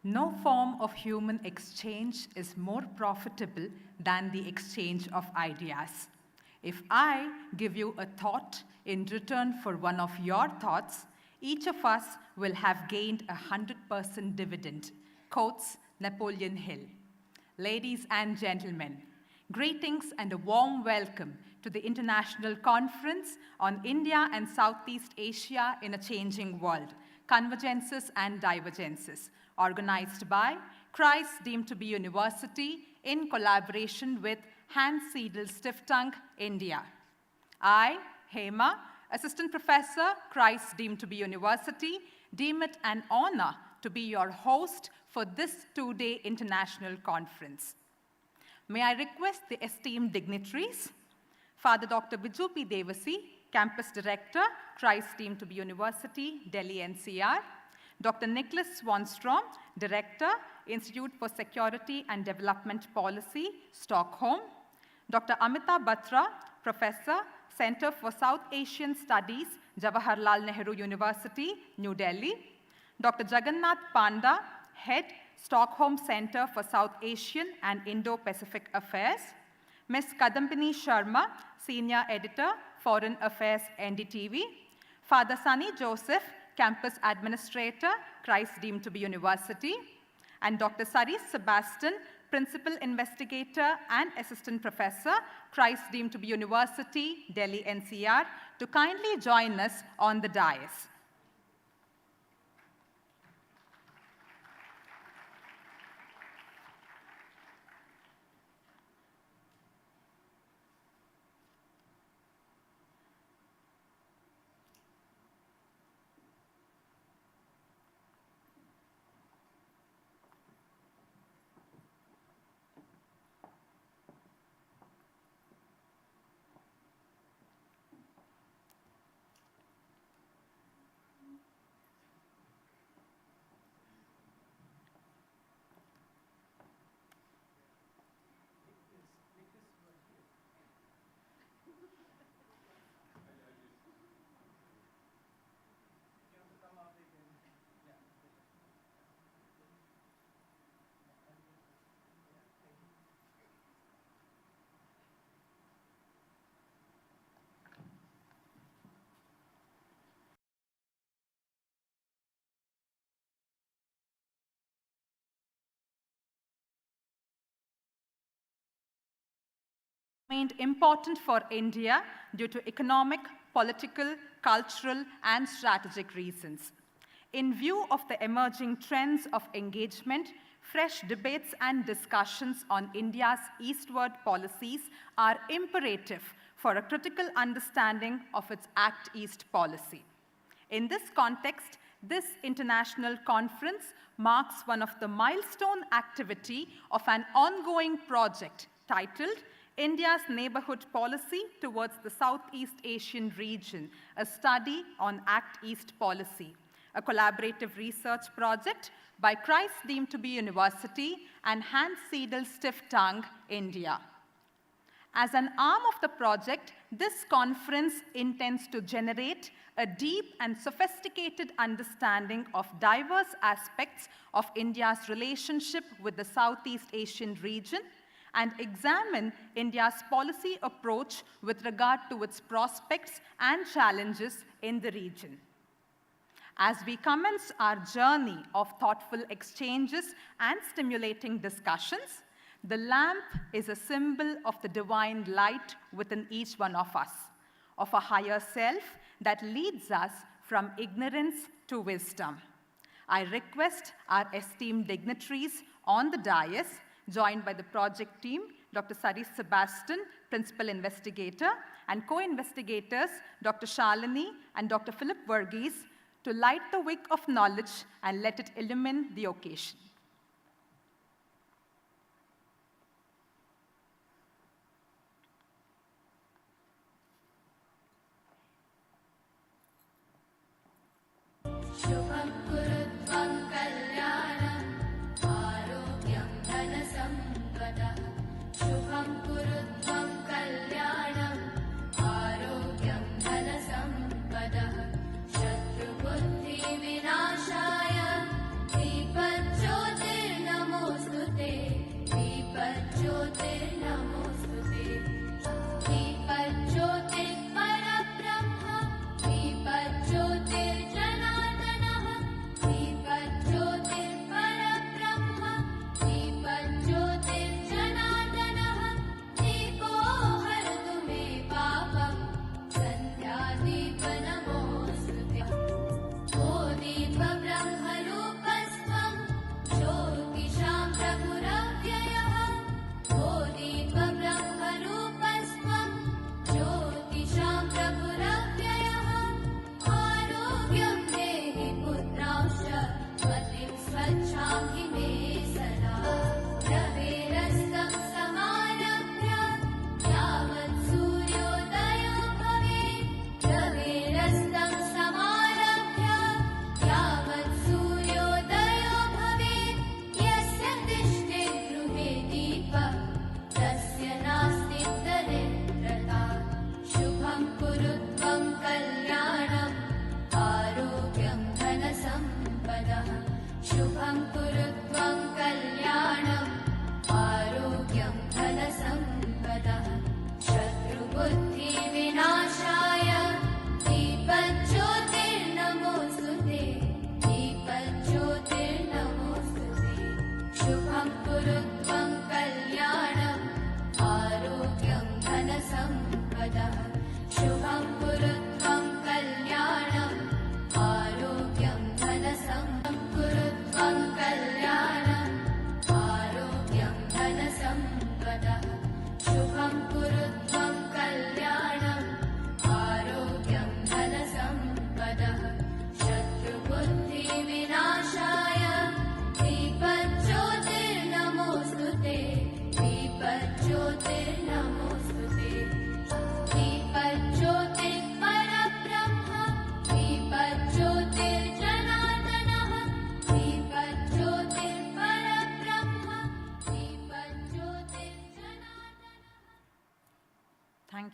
No form of human exchange is more profitable than the exchange of ideas. If I give you a thought in return for one of your thoughts, each of us will have gained 100% dividend, quotes Napoleon Hill. Ladies and gentlemen, greetings and a warm welcome to the International Conference on India and Southeast Asia in a Changing World, Convergences and Divergences, organized by Christ deemed to be University in collaboration with Hanns Seidel Stiftung, India. I, Hema, Assistant Professor, Christ deemed to be University, deem it an honor to be your host for this two-day international conference. May I request the esteemed dignitaries, Father Dr. Biju P. Devasi, Campus Director, Christ deemed to be University, Delhi NCR, Dr. Nicholas Swanstrom, Director, Institute for Security and Development Policy, Stockholm, Dr. Amita Batra, Professor, Center for South Asian Studies, Jawaharlal Nehru University, New Delhi, Dr. Jagannath Panda, Head, Stockholm Center for South Asian and Indo-Pacific Affairs, Ms. Kadambini Sharma, Senior Editor, Foreign Affairs, NDTV, Father Sunny Joseph, Campus Administrator, Christ deemed to be University, and Dr. Saris Sebastian, Principal Investigator and Assistant Professor, Christ deemed to be University, Delhi NCR, to kindly join us on the dais. Remained important for India due to economic, political, cultural, and strategic reasons. In view of the emerging trends of engagement, fresh debates and discussions on India's eastward policies are imperative for a critical understanding of its Act East policy. In this context, this international conference marks one of the milestone activity of an ongoing project titled India's Neighborhood Policy Towards the Southeast Asian Region, a study on Act East policy, a collaborative research project by Christ deemed to be University and Hanns Seidel Stiftung, India. As an arm of the project, this conference intends to generate a deep and sophisticated understanding of diverse aspects of India's relationship with the Southeast Asian region and examine India's policy approach with regard to its prospects and challenges in the region. As we commence our journey of thoughtful exchanges and stimulating discussions, the lamp is a symbol of the divine light within each one of us, of a higher self that leads us from ignorance to wisdom. I request our esteemed dignitaries on the dais, joined by the project team, Dr. Saris Sebastian, Principal Investigator, and co-investigators, Dr. Shalini and Dr. Philip Verghese, to light the wick of knowledge and let it illumine the occasion. शत्रुबुद्धिविनाशाय दीपज्योतिः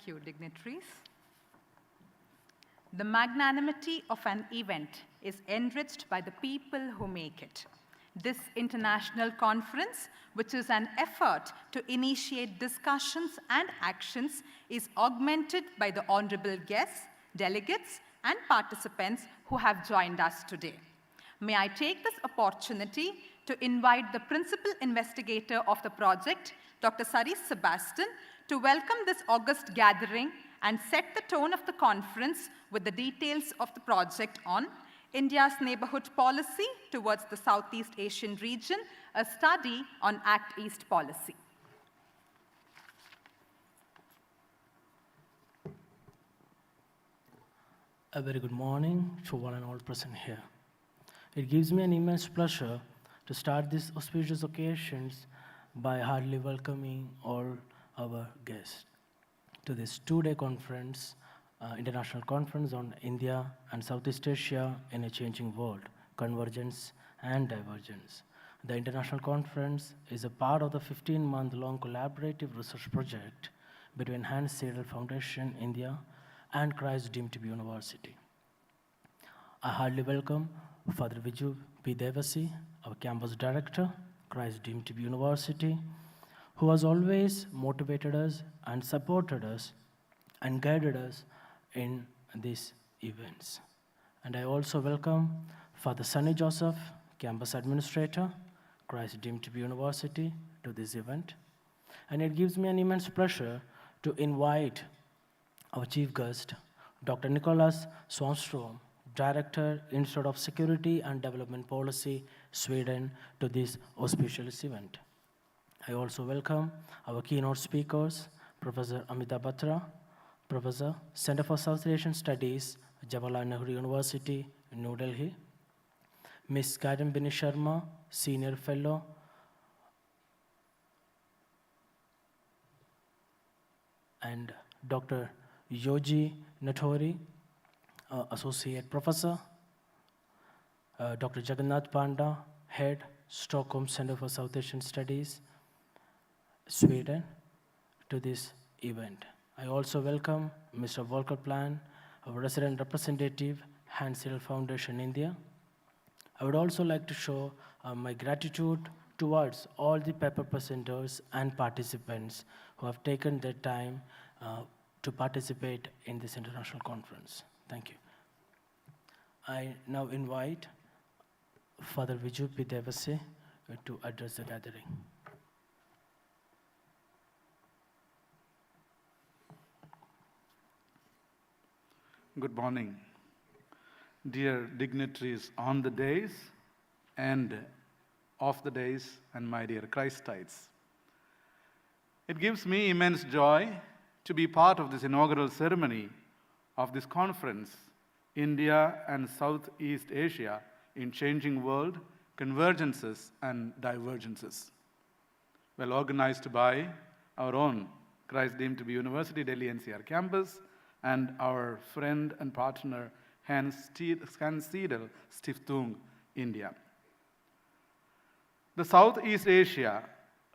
Thank you, dignitaries. The magnanimity of an event is enriched by the people who make it. This international conference, which is an effort to initiate discussions and actions, is augmented by the honorable guests, delegates, and participants who have joined us today. May I take this opportunity to invite the principal investigator of the project, Dr. Saris Sebastian, to welcome this august gathering and set the tone of the conference with the details of the project on India's neighborhood policy towards the Southeast Asian region, a study on Act East policy. A very good morning to one and all present here. It gives me an immense pleasure to start these auspicious occasions by heartily welcoming all our guests to this two-day conference, international conference on India and Southeast Asia in a changing world, Convergence and Divergence. The international conference is a part of the 15-month-long collaborative research project between Hanns Seidel Foundation, India, and Christ Deemed to be University. I heartily welcome Father Viju P. Devasi, our campus director, Christ Deemed to be University, who has always motivated us and supported us and guided us in these events. And I also welcome Father Sunny Joseph, campus administrator, Christ Deemed to be University, to this event. And it gives me an immense pleasure to invite our chief guest, Dr. Nicholas Swanstrom, Director, Institute of Security and Development Policy, Sweden, to this auspicious event. I also welcome our keynote speakers, Professor Amita Batra, Professor, Center for South Asian Studies, Jawaharlal Nehru University, New Delhi, Ms. Kadambini Sharma, Senior Fellow, and Dr. Yogi Natori, Associate Professor, Dr. Jagannath Panda, Head, Stockholm Center for South Asian Studies, Sweden, to this event. I also welcome Mr. Volker Plan, our resident representative, Hanns Seidel Foundation, India. I would also like to show my gratitude towards all the paper presenters and participants who have taken their time to participate in this international conference. Thank you. I now invite Father Viju P. Devasi to address the gathering. Good morning, dear dignitaries on the days and off the days, and my dear Christites. It gives me immense joy to be part of this inaugural ceremony of this conference, India and Southeast Asia in Changing World, Convergences and Divergences. Well organized by our own Christ Deemed to be University, Delhi NCR campus, and our friend and partner, Hanns Seidel Stiftung, India. The Southeast Asia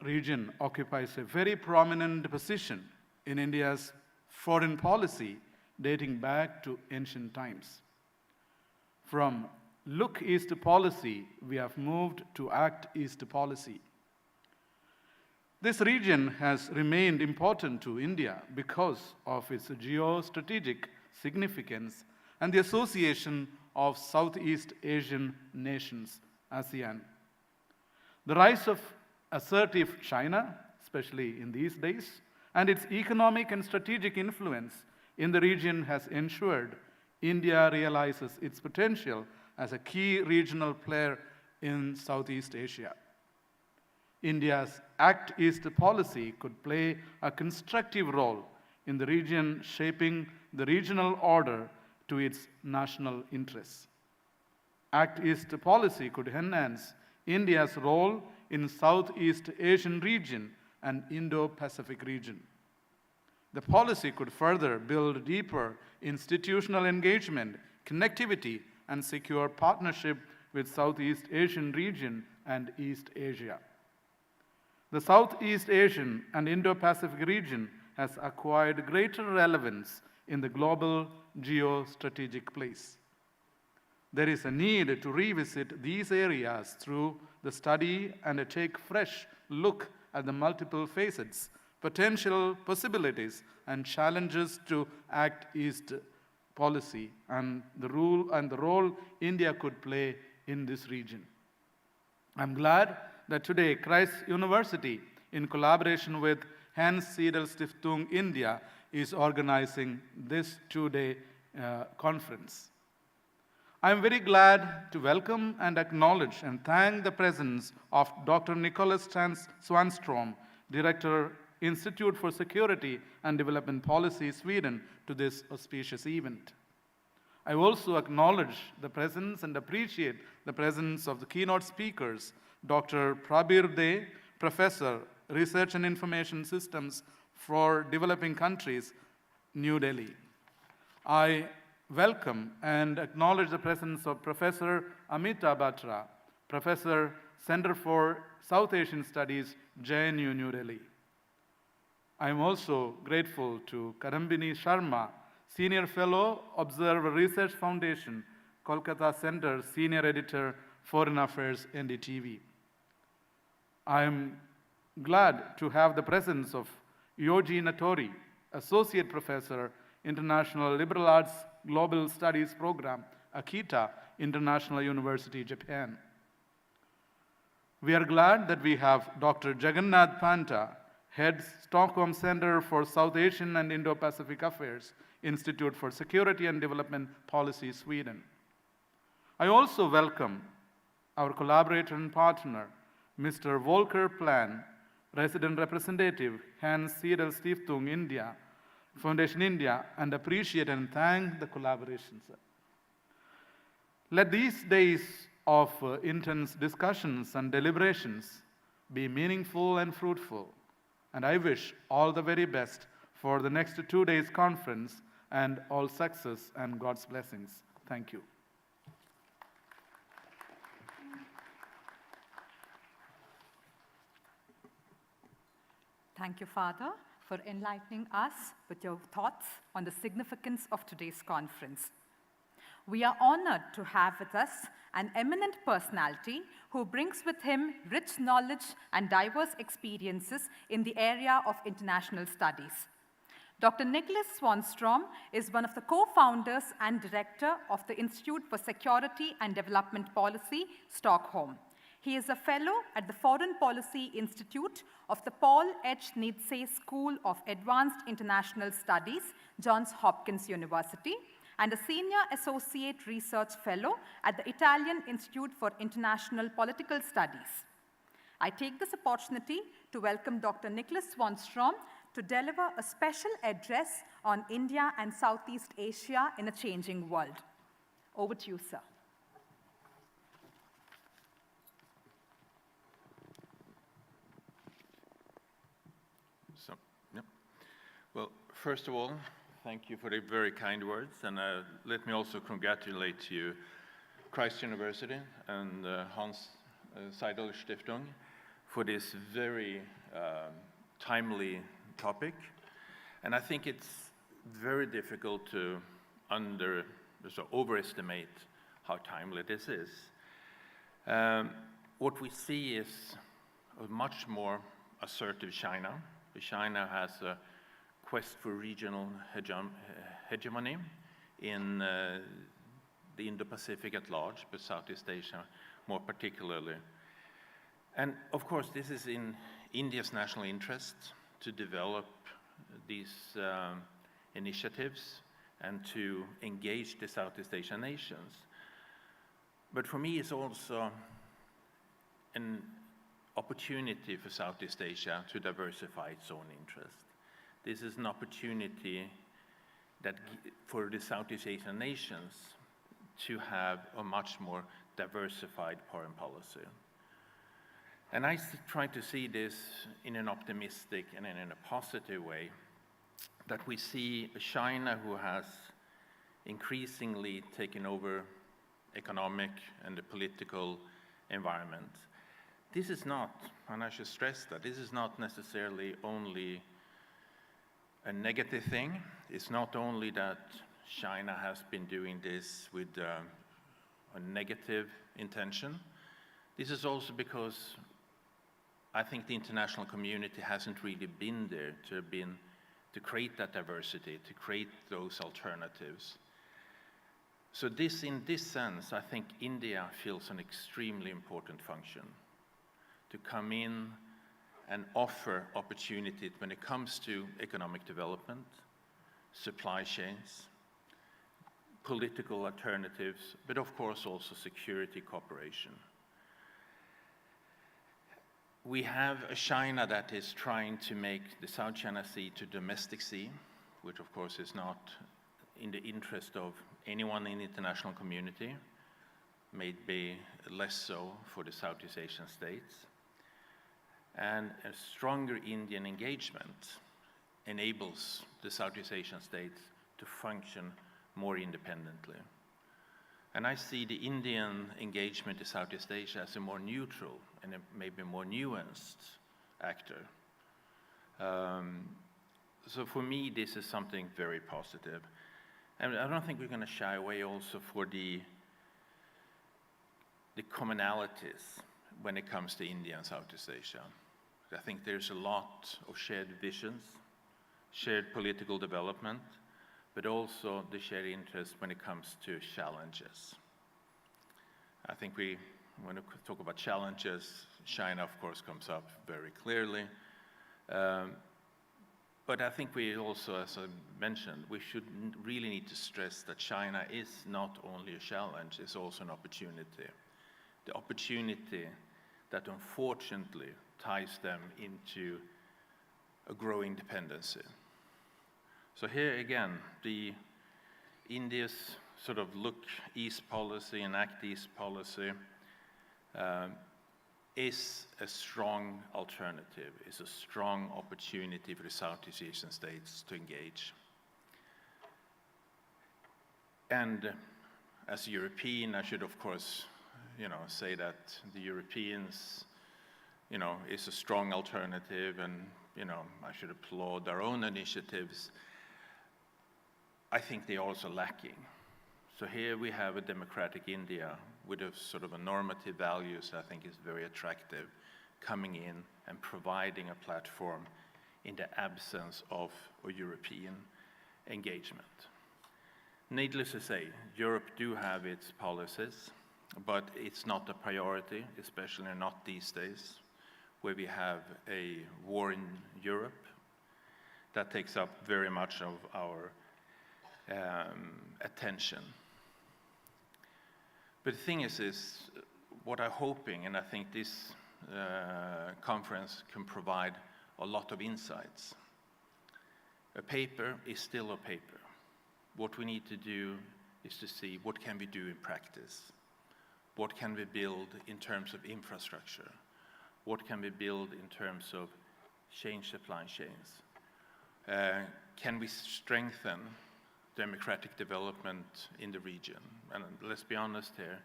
region occupies a very prominent position in India's foreign policy dating back to ancient times. From Look East policy, we have moved to Act East policy. This region has remained important to India because of its geostrategic significance and the association of Southeast Asian nations, ASEAN. The rise of assertive China, especially in these days, and its economic and strategic influence in the region has ensured India realizes its potential as a key regional player in Southeast Asia. India's Act East policy could play a constructive role in the region, shaping the regional order to its national interests. Act East policy could enhance India's role in Southeast Asian region and Indo-Pacific region. The policy could further build deeper institutional engagement, connectivity, and secure partnership with Southeast Asian region and East Asia. The Southeast Asian and Indo-Pacific region has acquired greater relevance in the global geostrategic place. There is a need to revisit these areas through the study and take fresh look at the multiple facets, potential possibilities, and challenges to Act East policy and the role India could play in this region. I'm glad that today Christ University, in collaboration with Hanns Seidel Stiftung India, is organizing this two-day conference. I'm very glad to welcome and acknowledge and thank the presence of Dr. Nicholas Swanstrom, Director, Institute for Security and Development Policy, Sweden, to this auspicious event. I also acknowledge the presence and appreciate the presence of the keynote speakers, Dr. Prabir Dey, Professor, Research and Information Systems for Developing Countries, New Delhi. I welcome and acknowledge the presence of Professor Amita Batra, Professor, Center for South Asian Studies, JNU, New Delhi. I am also grateful to Karambini Sharma, Senior Fellow, Observer Research Foundation, Kolkata Center, Senior Editor, Foreign Affairs, NDTV. I am glad to have the presence of Yoji Natori, Associate Professor, International Liberal Arts Global Studies Program, Akita International University, Japan. We are glad that we have Dr. Jagannath Panta, heads Stockholm Center for South Asian and Indo-Pacific Affairs, Institute for Security and Development Policy, Sweden. I also welcome our collaborator and partner, Mr. Volker Plan, Resident Representative, Hanns Seidel Stiftung India, Foundation India, and appreciate and thank the collaboration, sir. Let these days of intense discussions and deliberations be meaningful and fruitful, and I wish all the very best for the next 2 days conference and all success and God's blessings. Thank you. Thank you, Father, for enlightening us with your thoughts on the significance of today's conference. We are honored to have with us an eminent personality who brings with him rich knowledge and diverse experiences in the area of international studies. Dr. Nicholas Swanstrom is one of the co-founders and director of the Institute for Security and Development Policy, Stockholm. He is a fellow at the Foreign Policy Institute of the Paul H. Nitze School of Advanced International Studies, Johns Hopkins University, and a senior associate research fellow at the Italian Institute for International Political Studies. I take this opportunity to welcome Dr. Nicholas Swanstrom to deliver a special address on India and Southeast Asia in a changing world. Over to you, sir. Well, first of all, thank you for the very kind words, and let me also congratulate you, Christ University and Hanns Seidel Stiftung, for this very timely topic. And I think it's very difficult to overestimate how timely this is. What we see is a much more assertive China. China has a quest for regional hegemony in the Indo-Pacific at large, but Southeast Asia more particularly. And of course, this is in India's national interest to develop these initiatives and to engage the Southeast Asian nations. But for me, it's also an opportunity for Southeast Asia to diversify its own interests. This is an opportunity for the Southeast Asian nations to have a much more diversified foreign policy. And I try to see this in an optimistic and in a positive way, that we see a China who has increasingly taken over economic and the political environment. This is not, and I should stress that, this is not necessarily only a negative thing. It's not only that China has been doing this with a negative intention. This is also because I think the international community hasn't really been there to create that diversity, to create those alternatives. So in this sense, I think India fills an extremely important function to come in and offer opportunity when it comes to economic development, supply chains, political alternatives, but of course also security cooperation. We have a China that is trying to make the South China Sea to domestic sea, which of course is not in the interest of anyone in the international community, maybe less so for the Southeast Asian states. And a stronger Indian engagement enables the Southeast Asian states to function more independently. And I see the Indian engagement in Southeast Asia as a more neutral and maybe more nuanced actor. So for me, this is something very positive. And I don't think we're going to shy away also for the commonalities when it comes to India and Southeast Asia. I think there's a lot of shared visions, shared political development, but also the shared interest when it comes to challenges. I think when we talk about challenges, China, of course, comes up very clearly. But I think we also, as I mentioned, we should really need to stress that China is not only a challenge, it's also an opportunity. The opportunity that unfortunately ties them into a growing dependency. So here again, India's sort of look east policy and act east policy is a strong alternative, is a strong opportunity for the Southeast Asian states to engage. And as a European, I should of course, say that the Europeans, is a strong alternative, and I should applaud their own initiatives. I think they're also lacking. So here we have a democratic India with a sort of a normative values I think is very attractive, coming in and providing a platform in the absence of a European engagement. Needless to say, Europe do have its policies, but it's not a priority, especially not these days, where we have a war in Europe. That takes up very much of our attention. But the thing is what I'm hoping, and I think this conference can provide a lot of insights. A paper is still a paper. What we need to do is to see what can we do in practice. What can we build in terms of infrastructure? What can we build in terms of change supply chains? Can we strengthen democratic development in the region? And let's be honest here,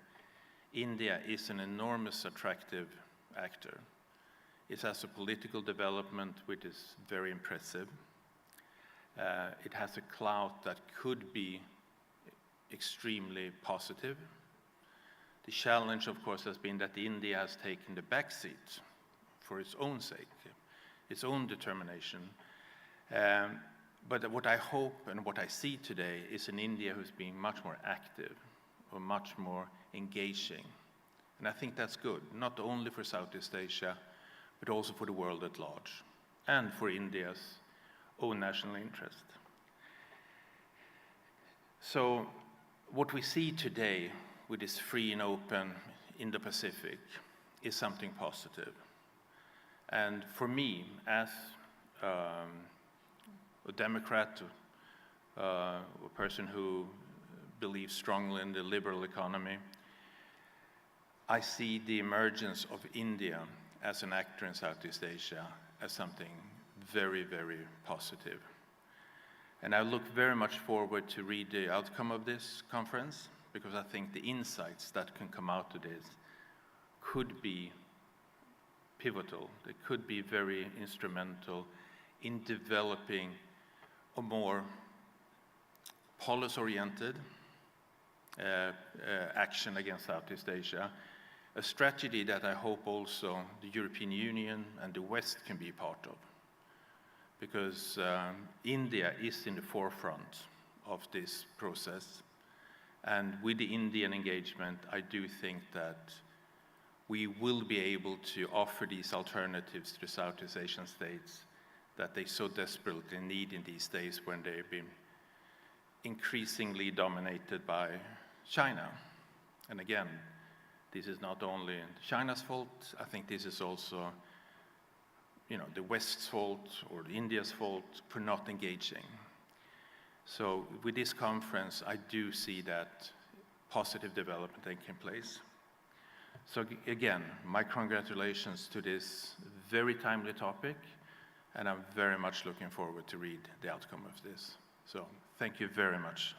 India is an enormous attractive actor. It has a political development which is very impressive. It has a clout that could be extremely positive. The challenge, of course, has been that India has taken the backseat for its own sake, its own determination. But what I hope and what I see today is an India who's being much more active or much more engaging. And I think that's good, not only for Southeast Asia, but also for the world at large and for India's own national interest. So what we see today with this free and open Indo-Pacific is something positive. And for me, as a Democrat, a person who believes strongly in the liberal economy, I see the emergence of India as an actor in Southeast Asia as something very, very positive. And I look very much forward to read the outcome of this conference, because I think the insights that can come out of this could be pivotal. They could be very instrumental in developing a more policy-oriented action against Southeast Asia, a strategy that I hope also the European Union and the West can be part of. Because India is in the forefront of this process. And with the Indian engagement, I do think that we will be able to offer these alternatives to the Southeast Asian states that they so desperately need in these days when they've been increasingly dominated by China. And again, this is not only China's fault, I think this is also the West's fault or India's fault for not engaging. So with this conference, I do see that positive development taking place. So again, my congratulations to this very timely topic, and I'm very much looking forward to read the outcome of this. So thank you very much.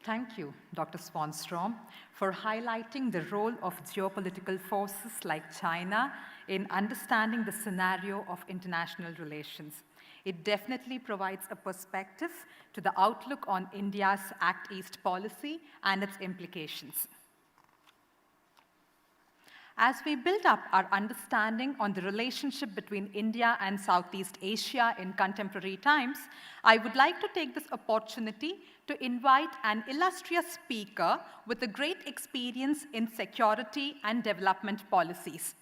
Thank you, Dr. Swanstrom, for highlighting the role of geopolitical forces like China in understanding the scenario of international relations. It definitely provides a perspective to the outlook on India's Act East policy and its implications. As we build up our understanding on the relationship between India and Southeast Asia in contemporary times, I would like to take this opportunity to invite an illustrious speaker with a great experience in security and development policies.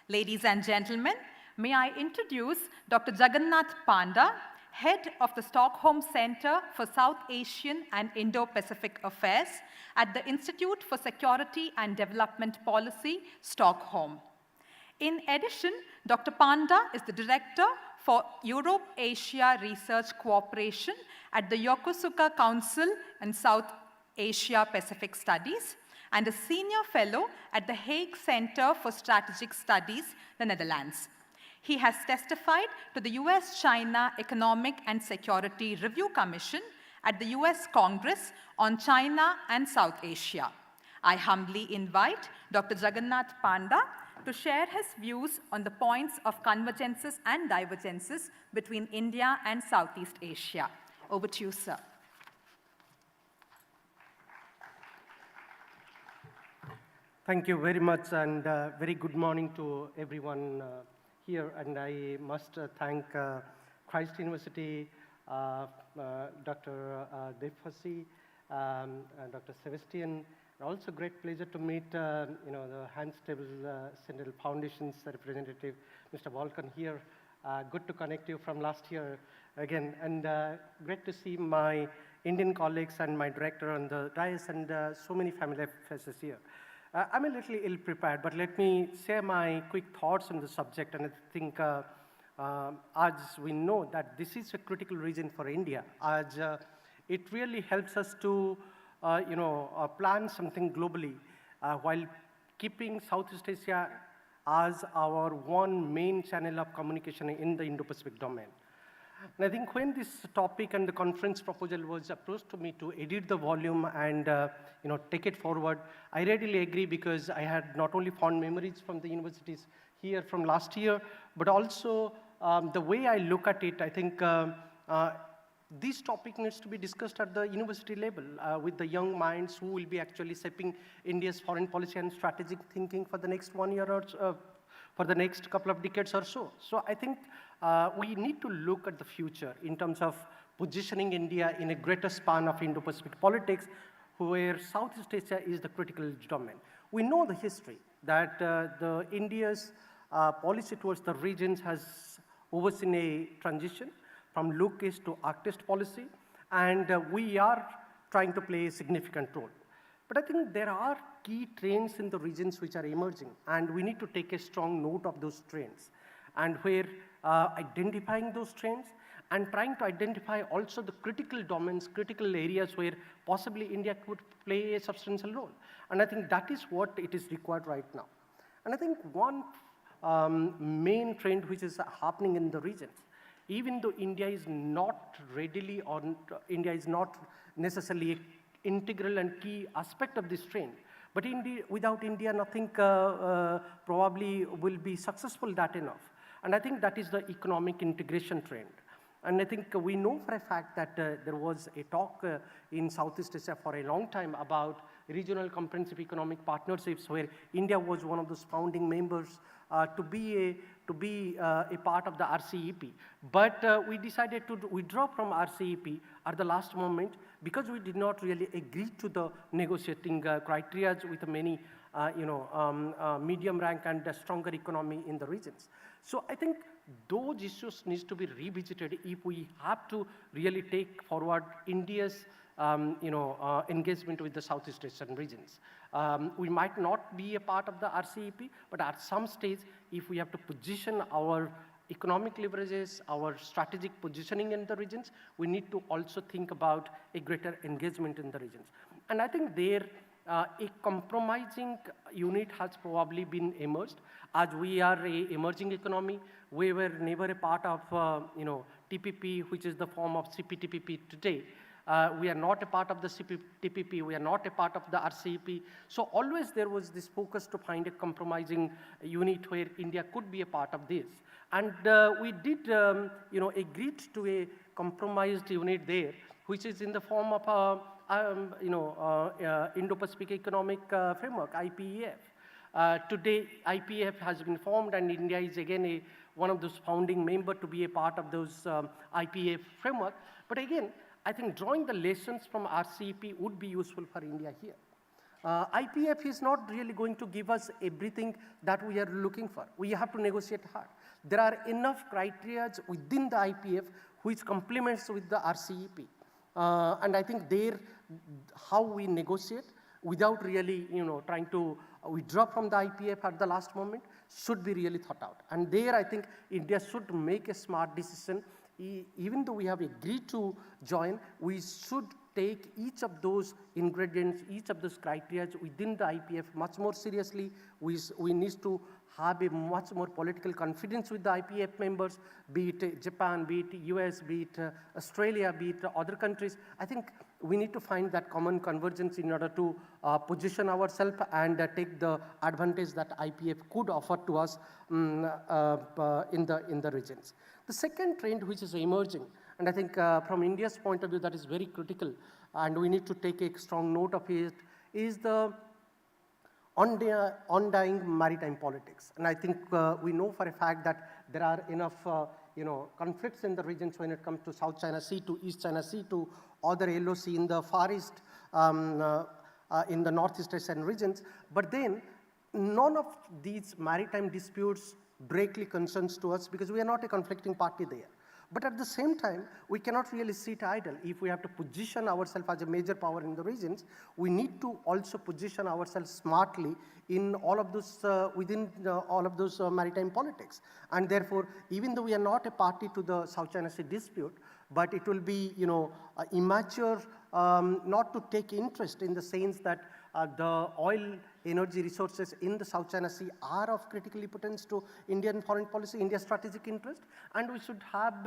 Ladies and gentlemen, may I introduce Dr. Jagannath Panda, head of the Stockholm Center for South Asian and Indo-Pacific Affairs at the Institute for Security and Development Policy, Stockholm. In addition, Dr. Panda is the Director for Europe-Asia Research Cooperation at the Yokosuka Council and South Asia-Pacific Studies, and a Senior Fellow at the Hague Center for Strategic Studies, the Netherlands. He has testified to the US-China Economic and Security Review Commission at the US Congress on China and South Asia. I humbly invite Dr. Jagannath Panda to share his views on the points of convergences and divergences between India and Southeast Asia. Over to you, sir. Thank you very much, and very good morning to everyone here. And I must thank Christ University, Dr. Devhasi, Dr. Sebastian. Also great pleasure to meet the Hanns Seidel Foundation's representative, Mr. Volkan here. Good to connect you from last year again. And great to see my Indian colleagues and my director on the dais, and so many familiar faces here. I'm a little ill-prepared, but let me share my quick thoughts on the subject. And I think as we know that this is a critical region for India, as it really helps us to plan something globally while keeping Southeast Asia as our one main channel of communication in the Indo-Pacific domain. And I think when this topic and the conference proposal was approached to me to edit the volume and take it forward, I readily agree, because I had not only fond memories from the universities here from last year, but also the way I look at it, I think this topic needs to be discussed at the university level with the young minds who will be actually shaping India's foreign policy and strategic thinking for the next 1 year or so, for the next couple of decades or so. So I think we need to look at the future in terms of positioning India in a greater span of Indo-Pacific politics, where Southeast Asia is the critical domain. We know the history that India's policy towards the regions has overseen a transition from look-east to act-east policy, and we are trying to play a significant role. But I think there are key trends in the regions which are emerging, and we need to take a strong note of those trends. And we're identifying those trends and trying to identify also the critical domains, critical areas where possibly India could play a substantial role. And I think that is what it is required right now. And I think one main trend which is happening in the region, even though India is not necessarily an integral and key aspect of this trend, But without India, nothing probably will be successful that enough. And I think that is the economic integration trend. And I think we know for a fact that there was a talk in Southeast Asia for a long time about regional comprehensive economic partnerships, where India was one of those founding members to be a part of the RCEP. But we decided to withdraw from RCEP at the last moment because we did not really agree to the negotiating criteria with many medium rank and stronger economy in the regions. So I think those issues needs to be revisited if we have to really take forward India's engagement with the Southeast Asian regions. We might not be a part of the RCEP, but at some stage, if we have to position our economic leverages, our strategic positioning in the regions, we need to also think about a greater engagement in the regions. And I think there, a compromising unit has probably been emerged. As we are an emerging economy, we were never a part of TPP, which is the form of CPTPP today. We are not a part of the CPTPP, we are not a part of the RCEP. So always there was this focus to find a compromising unit where India could be a part of this. And we did agree to a compromised unit there, which is in the form of Indo-Pacific Economic Framework, IPEF. Today, IPEF has been formed, and India is again one of those founding members to be a part of those IPEF framework. But again, I think drawing the lessons from RCEP would be useful for India here. IPEF is not really going to give us everything that we are looking for. We have to negotiate hard. There are enough criteria within the IPEF which complements with the RCEP. And I think there, how we negotiate without really, trying to withdraw from the IPF at the last moment should be really thought out. And there, I think India should make a smart decision. Even though we have agreed to join, we should take each of those ingredients, each of those criteria within the IPF much more seriously. We need to have a much more political confidence with the IPF members, be it Japan, be it US, be it Australia, be it other countries. I think we need to find that common convergence in order to position ourselves and take the advantage that IPF could offer to us in the regions. The second trend which is emerging, and I think from India's point of view that is very critical, and we need to take a strong note of it, is the undying maritime politics. And I think we know for a fact that there are enough conflicts in the regions when it comes to South China Sea, to East China Sea, to other LOC in the Far East, in the Northeast Asian regions. But then none of these maritime disputes directly concerns to us because we are not a conflicting party there. But at the same time, we cannot really sit idle. If we have to position ourselves as a major power in the regions, we need to also position ourselves smartly in all of those, within all of those maritime politics. And therefore, even though we are not a party to the South China Sea dispute, but it will be, immature not to take interest in the sense that the oil energy resources in the South China Sea are of critical importance to Indian foreign policy, India's strategic interest, and we should have,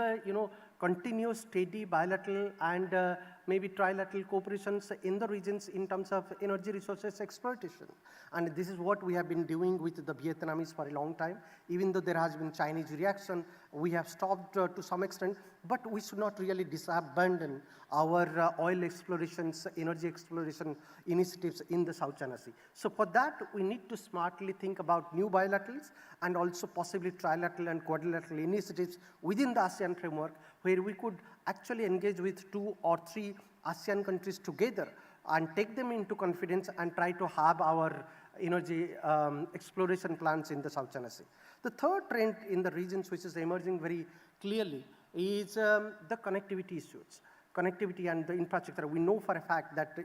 continuous, steady, bilateral, and maybe trilateral cooperations in the regions in terms of energy resources exploitation. And this is what we have been doing with the Vietnamese for a long time. Even though there has been Chinese reaction, we have stopped to some extent, but we should not really abandon our oil explorations, energy exploration initiatives in the South China Sea. So for that, we need to smartly think about new bilaterals and also possibly trilateral and quadrilateral initiatives within the ASEAN framework, where we could actually engage with 2 or 3 ASEAN countries together and take them into confidence and try to have our energy exploration plans in the South China Sea. The third trend in the regions which is emerging very clearly is the connectivity issues. Connectivity and the infrastructure. We know for a fact that,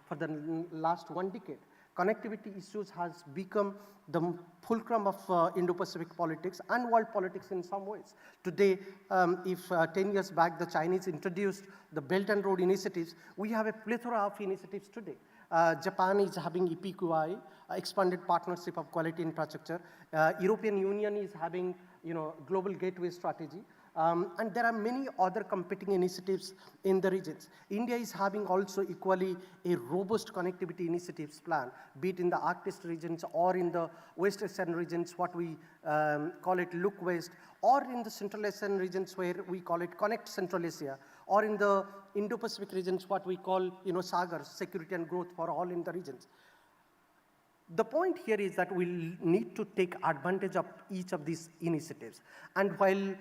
for the last 1 decade, connectivity issues has become the fulcrum of Indo-Pacific politics and world politics in some ways. Today, if 10 years back the Chinese introduced the Belt and Road initiatives, we have a plethora of initiatives today. Japan is having EPQI, expanded partnership of quality infrastructure. European Union is having, global gateway strategy. And there are many other competing initiatives in the regions. India is having also equally a robust connectivity initiatives plan, be it in the Arctic regions or in the West Asian regions, what we call it Look West, or in the Central Asian regions where we call it Connect Central Asia, or in the Indo-Pacific regions, what we call, SAGAR, security and growth for all in the regions. The point here is that we need to take advantage of each of these initiatives. And while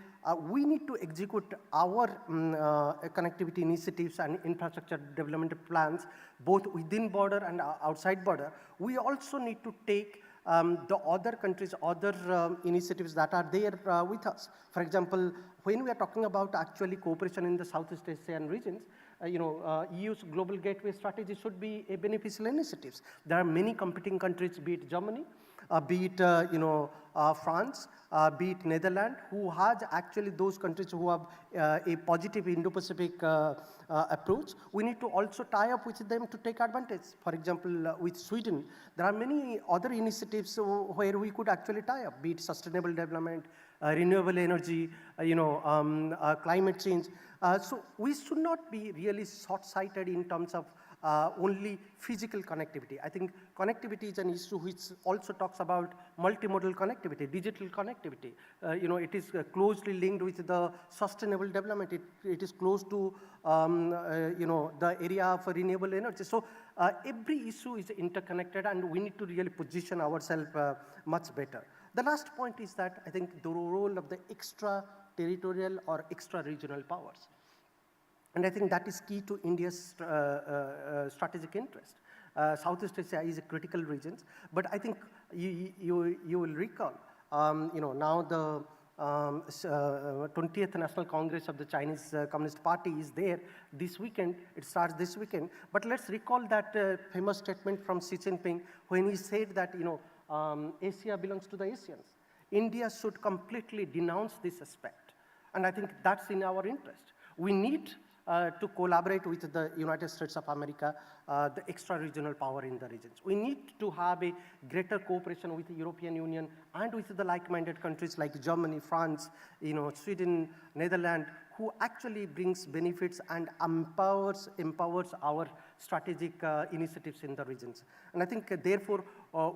we need to execute our connectivity initiatives and infrastructure development plans, both within border and outside border, we also need to take the other countries, other initiatives that are there with us. For example, when we are talking about actually cooperation in the Southeast Asian regions, EU's global gateway strategy should be a beneficial initiative. There are many competing countries, be it Germany, be it France, be it Netherlands, who has actually those countries who have a positive Indo-Pacific approach. We need to also tie up with them to take advantage. For example, with Sweden, there are many other initiatives where we could actually tie up, be it sustainable development, renewable energy, climate change. So we should not be really short-sighted in terms of only physical connectivity. I think connectivity is an issue which also talks about multimodal connectivity, digital connectivity. It is closely linked with the sustainable development. It is close to the area of renewable energy. So every issue is interconnected, and we need to really position ourselves much better. The last point is that I think the role of the extra-territorial or extra-regional powers. And I think that is key to India's strategic interest. Southeast Asia is a critical region, but I think you will recall, now the 20th National Congress of the Chinese Communist Party is there this weekend. It starts this weekend. But let's recall that famous statement from Xi Jinping when he said that, Asia belongs to the Asians. India should completely denounce this aspect. And I think that's in our interest. We need to collaborate with the United States of America, the extra-regional power in the regions. We need to have a greater cooperation with the European Union and with the like-minded countries like Germany, France, Sweden, Netherlands, who actually brings benefits and empowers our strategic initiatives in the regions. And I think, therefore,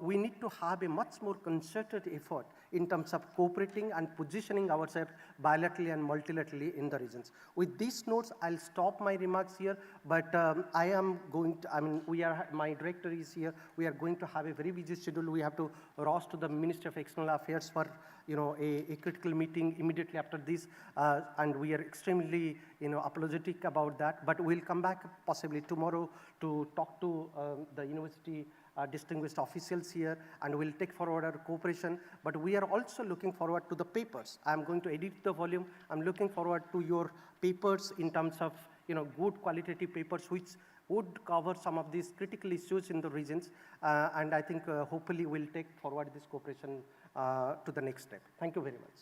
we need to have a much more concerted effort in terms of cooperating and positioning ourselves bilaterally and multilaterally in the regions. With these notes, I'll stop my remarks here, but I am going to, my director is here. We are going to have a very busy schedule. We have to rush to the Ministry of External Affairs for a critical meeting immediately after this, and we are extremely apologetic about that. But we'll come back possibly tomorrow to talk to the university distinguished officials here, and we'll take forward our cooperation. But we are also looking forward to the papers. I'm going to edit the volume. I'm looking forward to your papers in terms of good qualitative papers which would cover some of these critical issues in the regions. And I think hopefully we'll take forward this cooperation to the next step. Thank you very much.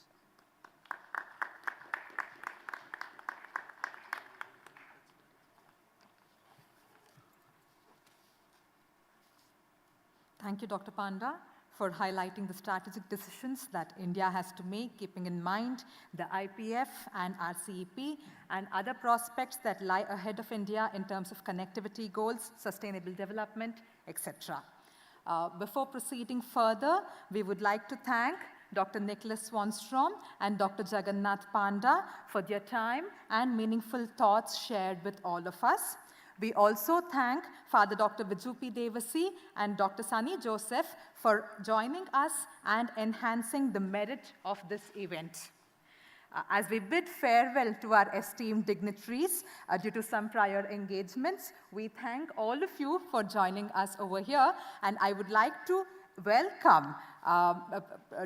Thank you, Dr. Panda, for highlighting the strategic decisions that India has to make, keeping in mind the IPF and RCEP and other prospects that lie ahead of India in terms of connectivity goals, sustainable development, etc. Before proceeding further, we would like to thank Dr. Nicholas Swanstrom and Dr. Jagannath Panda for their time and meaningful thoughts shared with all of us. We also thank Father Dr. Vijupi Devasi and Dr. Sunny Joseph for joining us and enhancing the merit of this event. As we bid farewell to our esteemed dignitaries due to some prior engagements, we thank all of you for joining us over here, and I would like to welcome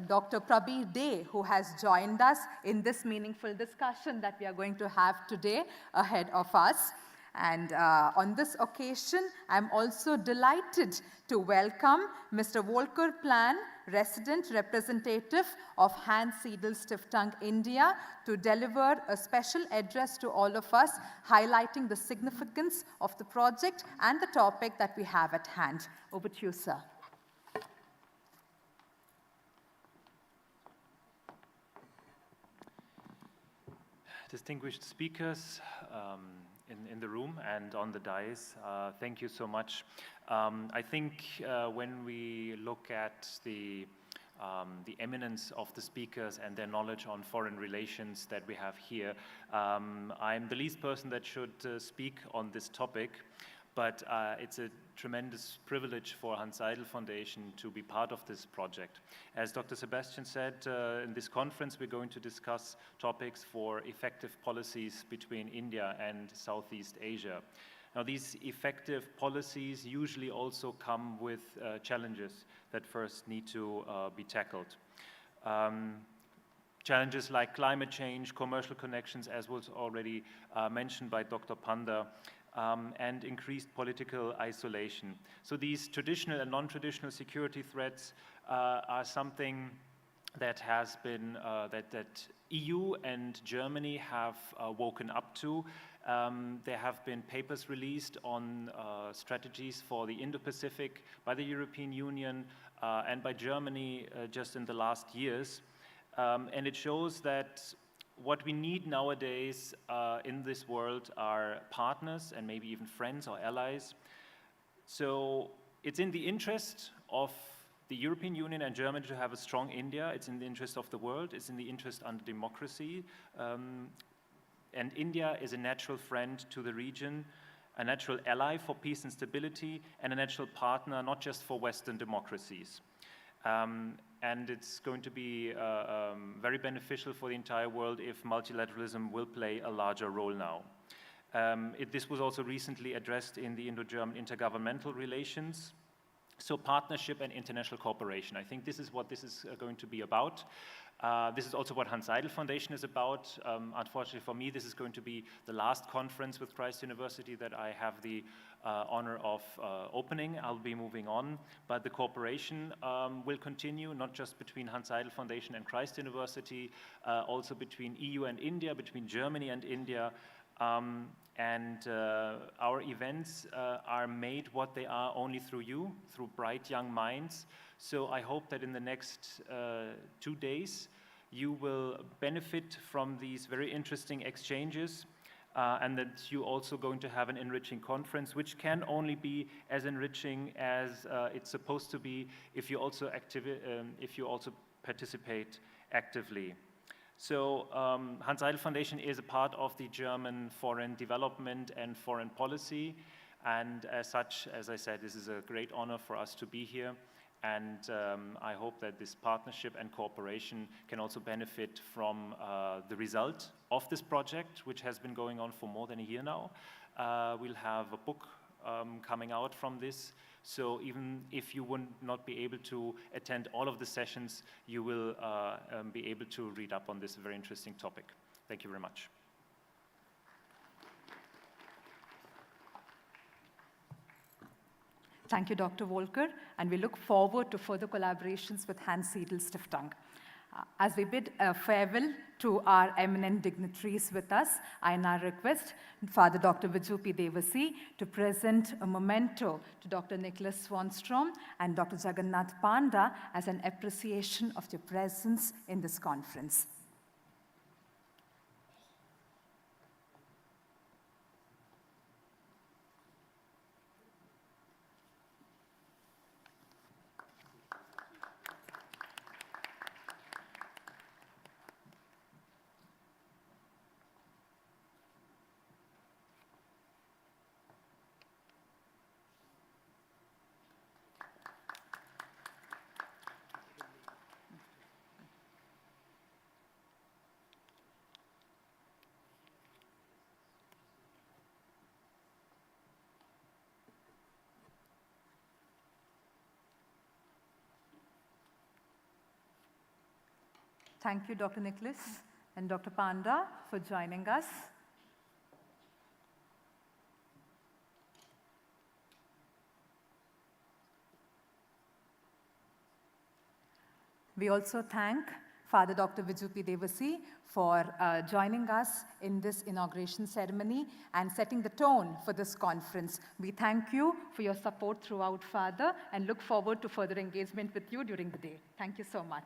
Dr. Prabir Dey, who has joined us in this meaningful discussion that we are going to have today ahead of us. And on this occasion, I'm also delighted to welcome Mr. Volker Plan, resident representative of Hanns Seidel Stiftung, India, to deliver a special address to all of us, highlighting the significance of the project and the topic that we have at hand. Over to you, sir. distinguished speakers in the room and on the dais, thank you so much. I think when we look at the eminence of the speakers and their knowledge on foreign relations that we have here, I'm the least person that should speak on this topic, but it's a tremendous privilege for Hanns Seidel Foundation to be part of this project. As Dr. Sebastian said, in this conference we're going to discuss topics for effective policies between India and Southeast Asia. Now, these effective policies usually also come with challenges that first need to be tackled. Challenges like climate change, commercial connections, as was already mentioned by Dr. Panda, and increased political isolation. So these traditional and non-traditional security threats are something that has been, that EU and Germany have woken up to. There have been papers released on strategies for the Indo-Pacific by the European Union and by Germany just in the last years. And it shows that what we need nowadays in this world are partners and maybe even friends or allies. So it's in the interest of the European Union and Germany to have a strong India. It's in the interest of the world. It's in the interest of democracy. And India is a natural friend to the region, a natural ally for peace and stability, and a natural partner not just for Western democracies. And it's going to be very beneficial for the entire world if multilateralism will play a larger role now. This was also recently addressed in the Indo-German intergovernmental relations. So partnership and international cooperation. I think this is what this is going to be about. This is also what Hanns Seidel Foundation is about. Unfortunately for me, this is going to be the last conference with Christ University that I have the honor of opening. I'll be moving on, but the cooperation will continue, not just between Hanns Seidel Foundation and Christ University, also between EU and India, between Germany and India. Our events are made what they are only through you, through bright young minds. So I hope that in the next 2 days you will benefit from these very interesting exchanges and that you're also going to have an enriching conference, which can only be as enriching as it's supposed to be if you also participate actively. So Hanns Seidel Foundation is a part of the German foreign development and foreign policy, and as such, as I said, this is a great honor for us to be here, and I hope that this partnership and cooperation can also benefit from the result of this project, which has been going on for more than a year now. We'll have a book coming out from this. So even if you would not be able to attend all of the sessions, you will be able to read up on this very interesting topic. Thank you very much. Thank you, Dr. Volker, and we look forward to further collaborations with Hanns Seidel Stiftung. As we bid farewell to our eminent dignitaries with us, I now request Father Dr. Viju P. Devasi to present a memento to Dr. Nicholas Swanstrom and Dr. Jagannath Panda as an appreciation of their presence in this conference. Thank you, Dr. Nicholas and Dr. Panda, for joining us. We also thank Father Dr. Viju P. Devasi for joining us in this inauguration ceremony and setting the tone for this conference. We thank you for your support throughout, Father, and look forward to further engagement with you during the day. Thank you so much.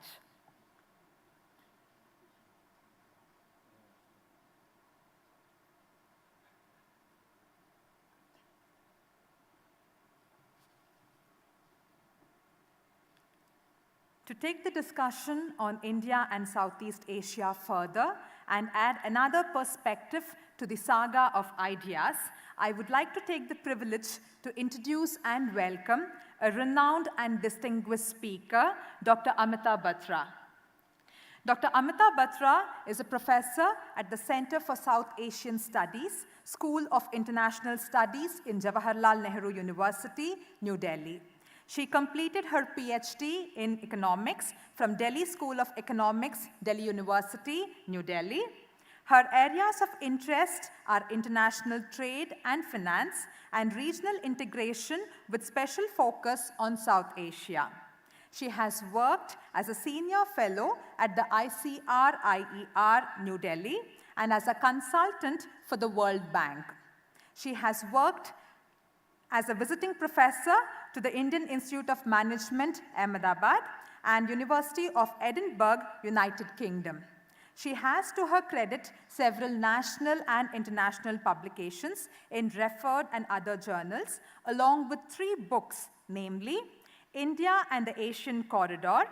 To take the discussion on India and Southeast Asia further and add another perspective to the saga of ideas, I would like to take the privilege to introduce and welcome a renowned and distinguished speaker, Dr. Amita Batra. Dr. Amita Batra is a professor at the Center for South Asian Studies, School of International Studies in Jawaharlal Nehru University, New Delhi. She completed her PhD in economics from Delhi School of Economics, Delhi University, New Delhi. Her areas of interest are international trade and finance and regional integration with special focus on South Asia. She has worked as a senior fellow at the ICR-IER, New Delhi, and as a consultant for the World Bank. She has worked as a visiting professor to the Indian Institute of Management, Ahmedabad, and University of Edinburgh, United Kingdom. She has to her credit several national and international publications in referred and other journals, along with 3 books, namely India and the Asian Corridor,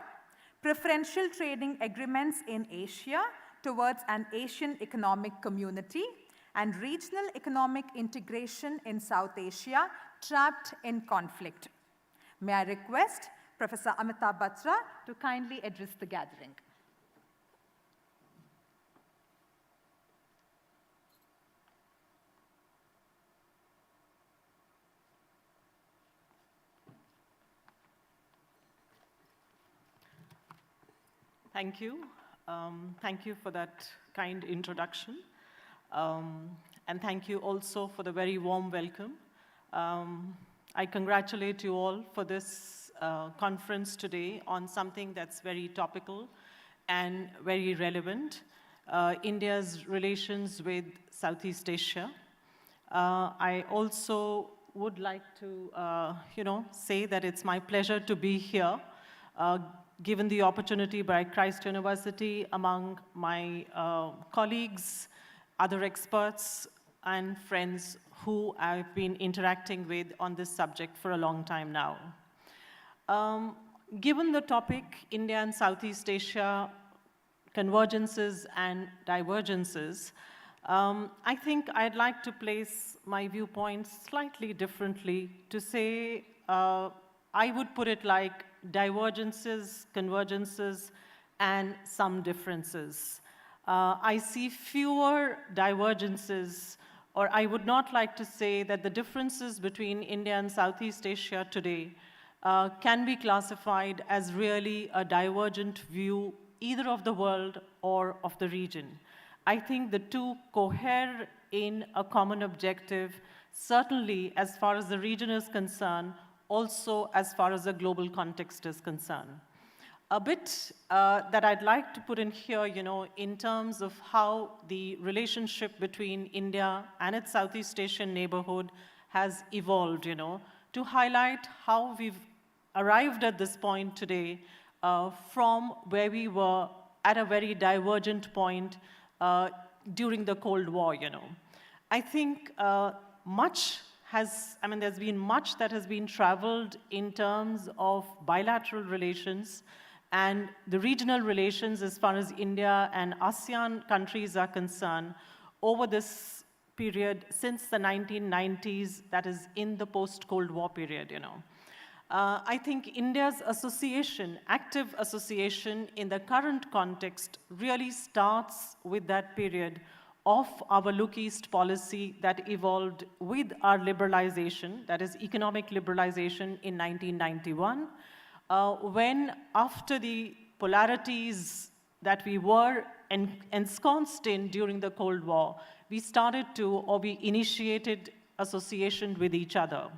Preferential Trading Agreements in Asia Towards an Asian Economic Community, and Regional Economic Integration in South Asia, Trapped in Conflict. May I request Professor Amita Batra to kindly address the gathering. Thank you. Thank you for that kind introduction. And thank you also for the very warm welcome. I congratulate you all for this conference today on something that's very topical and very relevant, India's relations with Southeast Asia. I also would like to, say that it's my pleasure to be here, given the opportunity by Christ University among my colleagues, other experts, and friends who I've been interacting with on this subject for a long time now. Given the topic, India and Southeast Asia, convergences and divergences, I think I'd like to place my viewpoints slightly differently to say, I would put it like divergences, convergences, and some differences. I see fewer divergences, or I would not like to say that the differences between India and Southeast Asia today can be classified as really a divergent view either of the world or of the region. I think the two cohere in a common objective, certainly as far as the region is concerned, also as far as the global context is concerned. A bit that I'd like to put in here, in terms of how the relationship between India and its Southeast Asian neighborhood has evolved, to highlight how we've arrived at this point today from where we were at a very divergent point during the Cold War, I think there's been much that has been traveled in terms of bilateral relations and the regional relations as far as India and ASEAN countries are concerned over this period since the 1990s, that is in the post-Cold War period, I think India's association, active association in the current context really starts with that period of our Look East policy that evolved with our liberalization, that is economic liberalization in 1991, when after the polarities that we were ensconced in during the Cold War, we initiated association with each other.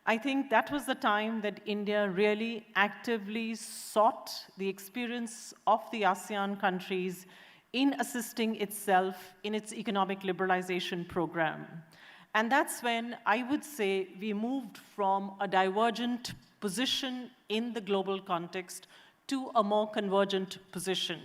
I think that was the time that India really actively sought the experience of the ASEAN countries in assisting itself in its economic liberalization program. And that's when I would say we moved from a divergent position in the global context to a more convergent position.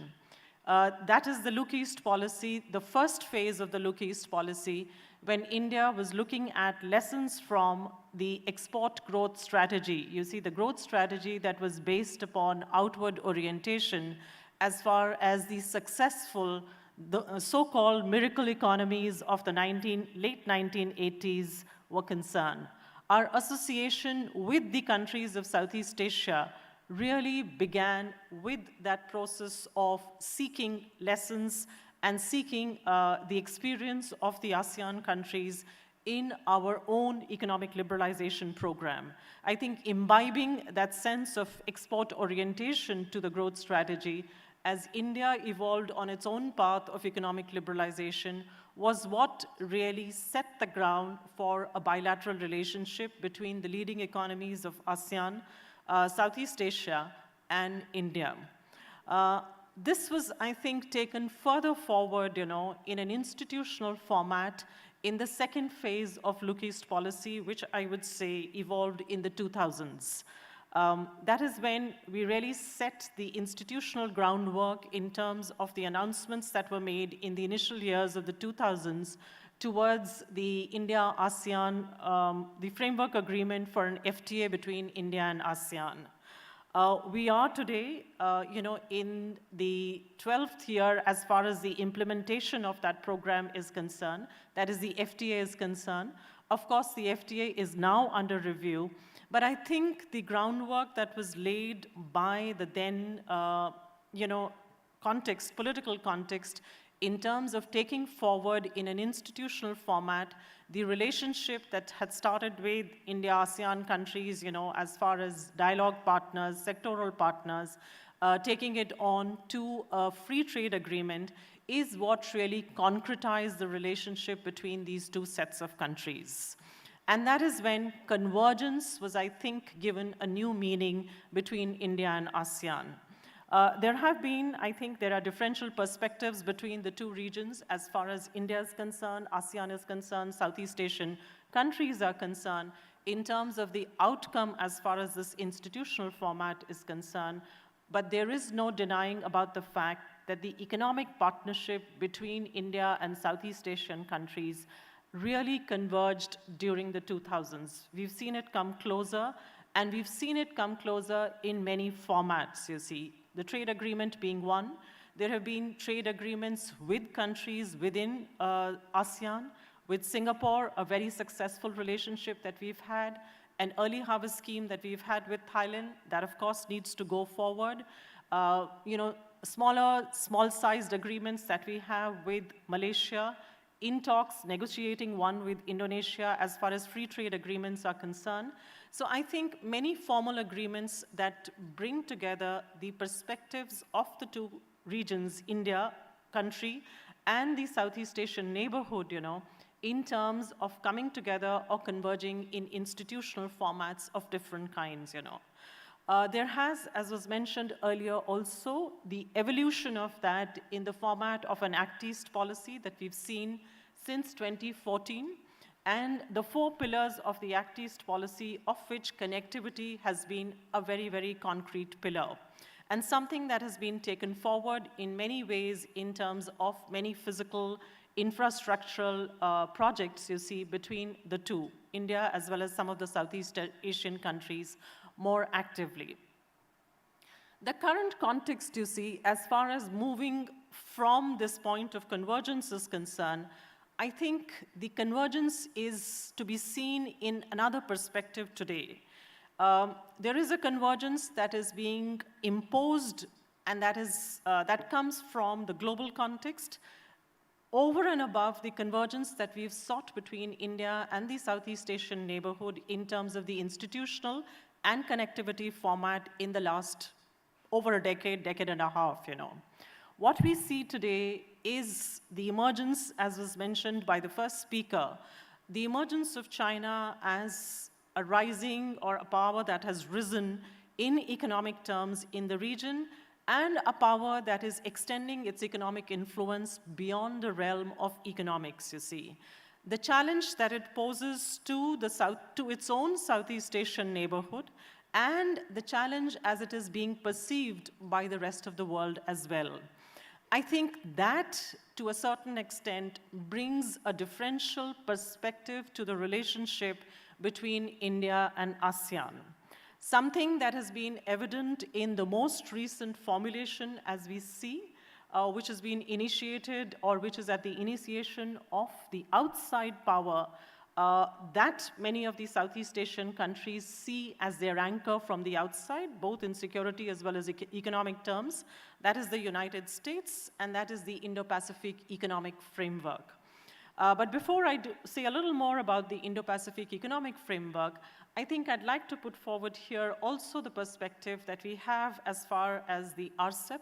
That is the Look East policy, the first phase of the Look East policy, when India was looking at lessons from the export growth strategy. You see, the growth strategy that was based upon outward orientation as far as the successful, the so-called miracle economies of the late 1980s were concerned. Our association with the countries of Southeast Asia really began with that process of seeking lessons and seeking the experience of the ASEAN countries in our own economic liberalization program. I think imbibing that sense of export orientation to the growth strategy as India evolved on its own path of economic liberalization was what really set the ground for a bilateral relationship between the leading economies of ASEAN, Southeast Asia, and India. This was, I think, taken further forward, in an institutional format in the second phase of Look East policy, which I would say evolved in the 2000s. That is when we really set the institutional groundwork in terms of the announcements that were made in the initial years of the 2000s towards the India-ASEAN, the framework agreement for an FTA between India and ASEAN. We are today, in the 12th year as far as the implementation of that program is concerned, that is the FTA is concerned. Of course, the FTA is now under review, but I think the groundwork that was laid by the then, political context, in terms of taking forward in an institutional format the relationship that had started with India-ASEAN countries, as far as dialogue partners, sectoral partners, taking it on to a free trade agreement is what really concretized the relationship between these two sets of countries. And that is when convergence was, I think, given a new meaning between India and ASEAN. There have been, I think, there are differential perspectives between the two regions as far as India is concerned, ASEAN is concerned, Southeast Asian countries are concerned, in terms of the outcome as far as this institutional format is concerned. But there is no denying about the fact that the economic partnership between India and Southeast Asian countries really converged during the 2000s. We've seen it come closer, and we've seen it come closer in many formats, you see. The trade agreement being one. There have been trade agreements with countries within ASEAN, with Singapore, a very successful relationship that we've had, an early harvest scheme that we've had with Thailand, that of course needs to go forward. Small-sized agreements that we have with Malaysia, in talks, negotiating one with Indonesia as far as free trade agreements are concerned. So I think many formal agreements that bring together the perspectives of the two regions, India, country, and the Southeast Asian neighborhood, in terms of coming together or converging in institutional formats of different kinds, There has, as was mentioned earlier, also the evolution of that in the format of an Act East policy that we've seen since 2014, and the 4 pillars of the Act East policy, of which connectivity has been a very, very concrete pillar, and something that has been taken forward in many ways in terms of many physical infrastructural projects, you see, between the two, India as well as some of the Southeast Asian countries, more actively. The current context, you see, as far as moving from this point of convergence is concerned, I think the convergence is to be seen in another perspective today. There is a convergence that is being imposed, and that comes from the global context, over and above the convergence that we've sought between India and the Southeast Asian neighborhood in terms of the institutional and connectivity format in the last over a decade and a half, What we see today is the emergence, as was mentioned by the first speaker, the emergence of China as a rising or a power that has risen in economic terms in the region, and a power that is extending its economic influence beyond the realm of economics, you see. The challenge that it poses to its own Southeast Asian neighborhood, and the challenge as it is being perceived by the rest of the world as well. I think that, to a certain extent, brings a differential perspective to the relationship between India and ASEAN. Something that has been evident in the most recent formulation, as we see, which has been initiated or which is at the initiation of the outside power that many of the Southeast Asian countries see as their anchor from the outside, both in security as well as economic terms. That is the United States, and that is the Indo-Pacific Economic Framework. But before I say a little more about the Indo-Pacific Economic Framework, I think I'd like to put forward here also the perspective that we have as far as the RCEP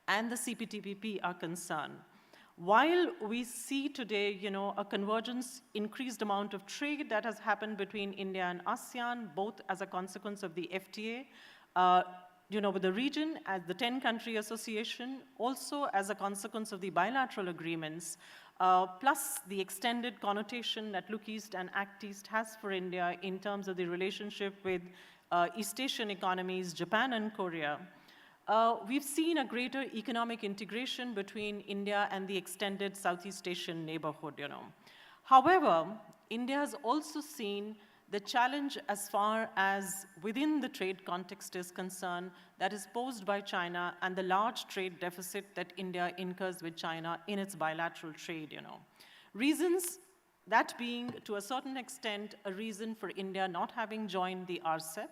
and the CPTPP are concerned. While we see today, a convergence, increased amount of trade that has happened between India and ASEAN, both as a consequence of the FTA, with the region as the 10-country association, also as a consequence of the bilateral agreements, plus the extended connotation that Look East and Act East has for India in terms of the relationship with East Asian economies, Japan and Korea. We've seen a greater economic integration between India and the extended Southeast Asian neighborhood, However, India has also seen the challenge as far as within the trade context is concerned that is posed by China and the large trade deficit that India incurs with China in its bilateral trade, Reasons, that being to a certain extent a reason for India not having joined the RCEP,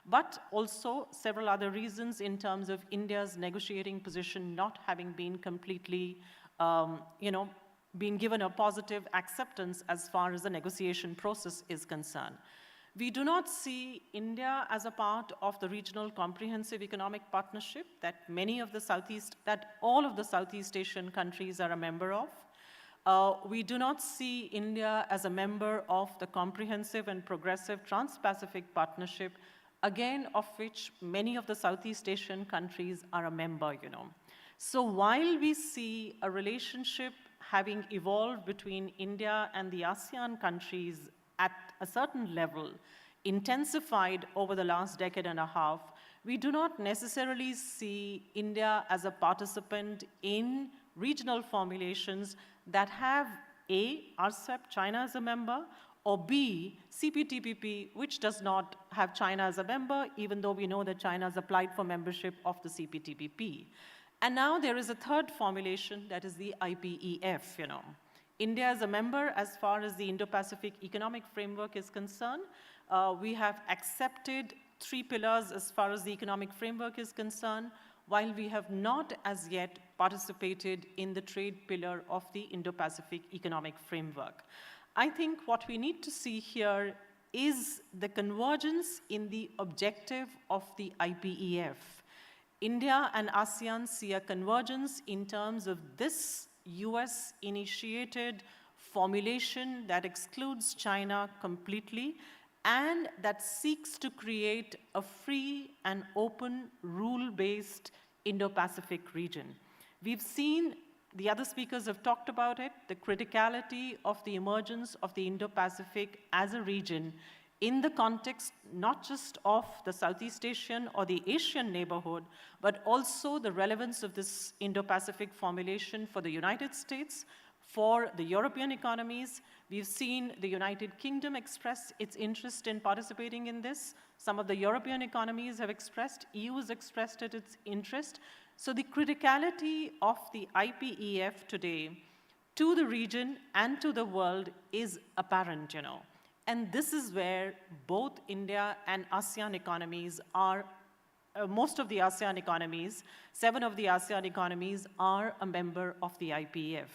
but also several other reasons in terms of India's negotiating position not having been completely, being given a positive acceptance as far as the negotiation process is concerned. We do not see India as a part of the regional comprehensive economic partnership that all of the Southeast Asian countries are a member of. We do not see India as a member of the comprehensive and progressive Trans-Pacific Partnership, again, of which many of the Southeast Asian countries are a member, So while we see a relationship having evolved between India and the ASEAN countries at a certain level, intensified over the last decade and a half, we do not necessarily see India as a participant in regional formulations that have A, RCEP, China as a member, or B, CPTPP, which does not have China as a member, even though we know that China has applied for membership of the CPTPP. And now there is a third formulation, that is the IPEF, India is a member as far as the Indo-Pacific Economic Framework is concerned. We have accepted 3 pillars as far as the economic framework is concerned, while we have not as yet participated in the trade pillar of the Indo-Pacific Economic Framework. I think what we need to see here is the convergence in the objective of the IPEF. India and ASEAN see a convergence in terms of this US-initiated formulation that excludes China completely and that seeks to create a free and open, rule-based Indo-Pacific region. We've seen, the other speakers have talked about it, the criticality of the emergence of the Indo-Pacific as a region in the context not just of the Southeast Asian or the Asian neighborhood, but also the relevance of this Indo-Pacific formulation for the United States, for the European economies. We've seen the United Kingdom express its interest in participating in this. Some of the European economies have expressed, EU has expressed its interest. So the criticality of the IPEF today to the region and to the world is apparent, And this is where both India and ASEAN economies are, most of the ASEAN economies, 7 of the ASEAN economies are a member of the IPEF.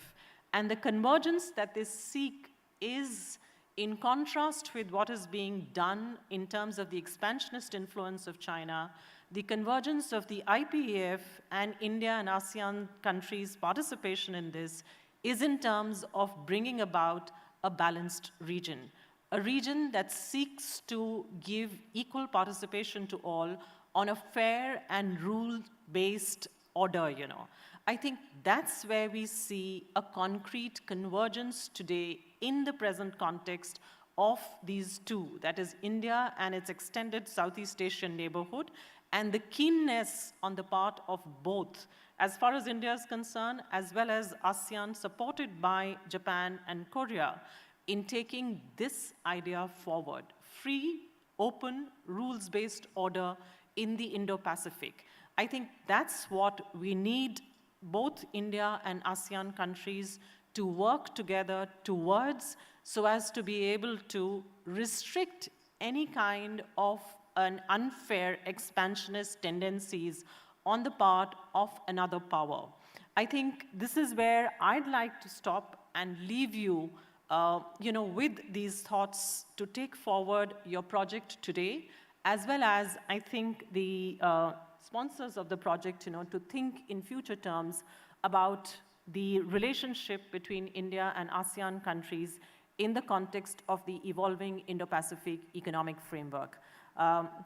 And the convergence that they seek is in contrast with what is being done in terms of the expansionist influence of China. The convergence of the IPEF and India and ASEAN countries' participation in this is in terms of bringing about a balanced region. A region that seeks to give equal participation to all on a fair and rule-based order, I think that's where we see a concrete convergence today in the present context of these two, that is India and its extended Southeast Asian neighborhood, and the keenness on the part of both as far as India is concerned, as well as ASEAN, supported by Japan and Korea, in taking this idea forward. Free, open, rules-based order in the Indo-Pacific. I think that's what we need both India and ASEAN countries to work together towards, so as to be able to restrict any kind of an unfair expansionist tendencies on the part of another power. I think this is where I'd like to stop and leave you, with these thoughts to take forward your project today, as well as I think the sponsors of the project, to think in future terms about the relationship between India and ASEAN countries in the context of the evolving Indo-Pacific economic framework.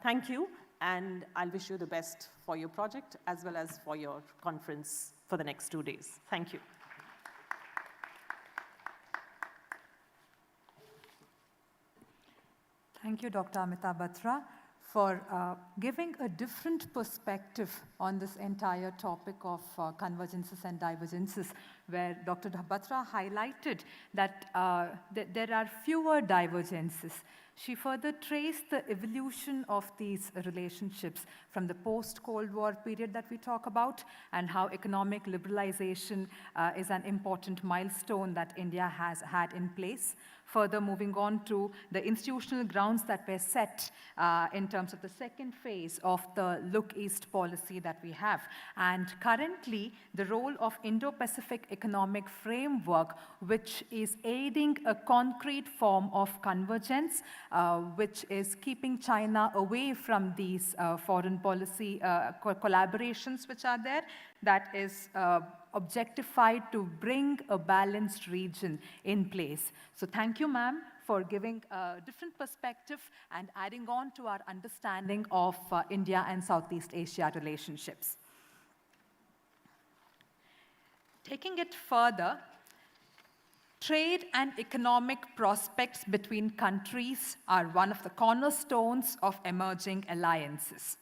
Thank you, and I'll wish you the best for your project as well as for your conference for the next 2 days. Thank you. Thank you, Dr. Amita Batra, for giving a different perspective on this entire topic of convergences and divergences, where Dr. Batra highlighted that there are fewer divergences. She further traced the evolution of these relationships from the post-Cold War period that we talk about, and how economic liberalization is an important milestone that India has had in place. Further moving on to the institutional grounds that were set in terms of the second phase of the Look East policy that we have. And currently, the role of Indo-Pacific Economic Framework, which is aiding a concrete form of convergence, which is keeping China away from these foreign policy collaborations which are there, that is objectified to bring a balanced region in place. So thank you, ma'am, for giving a different perspective and adding on to our understanding of India and Southeast Asia relationships. Taking it further, trade and economic prospects between countries are one of the cornerstones of emerging alliances.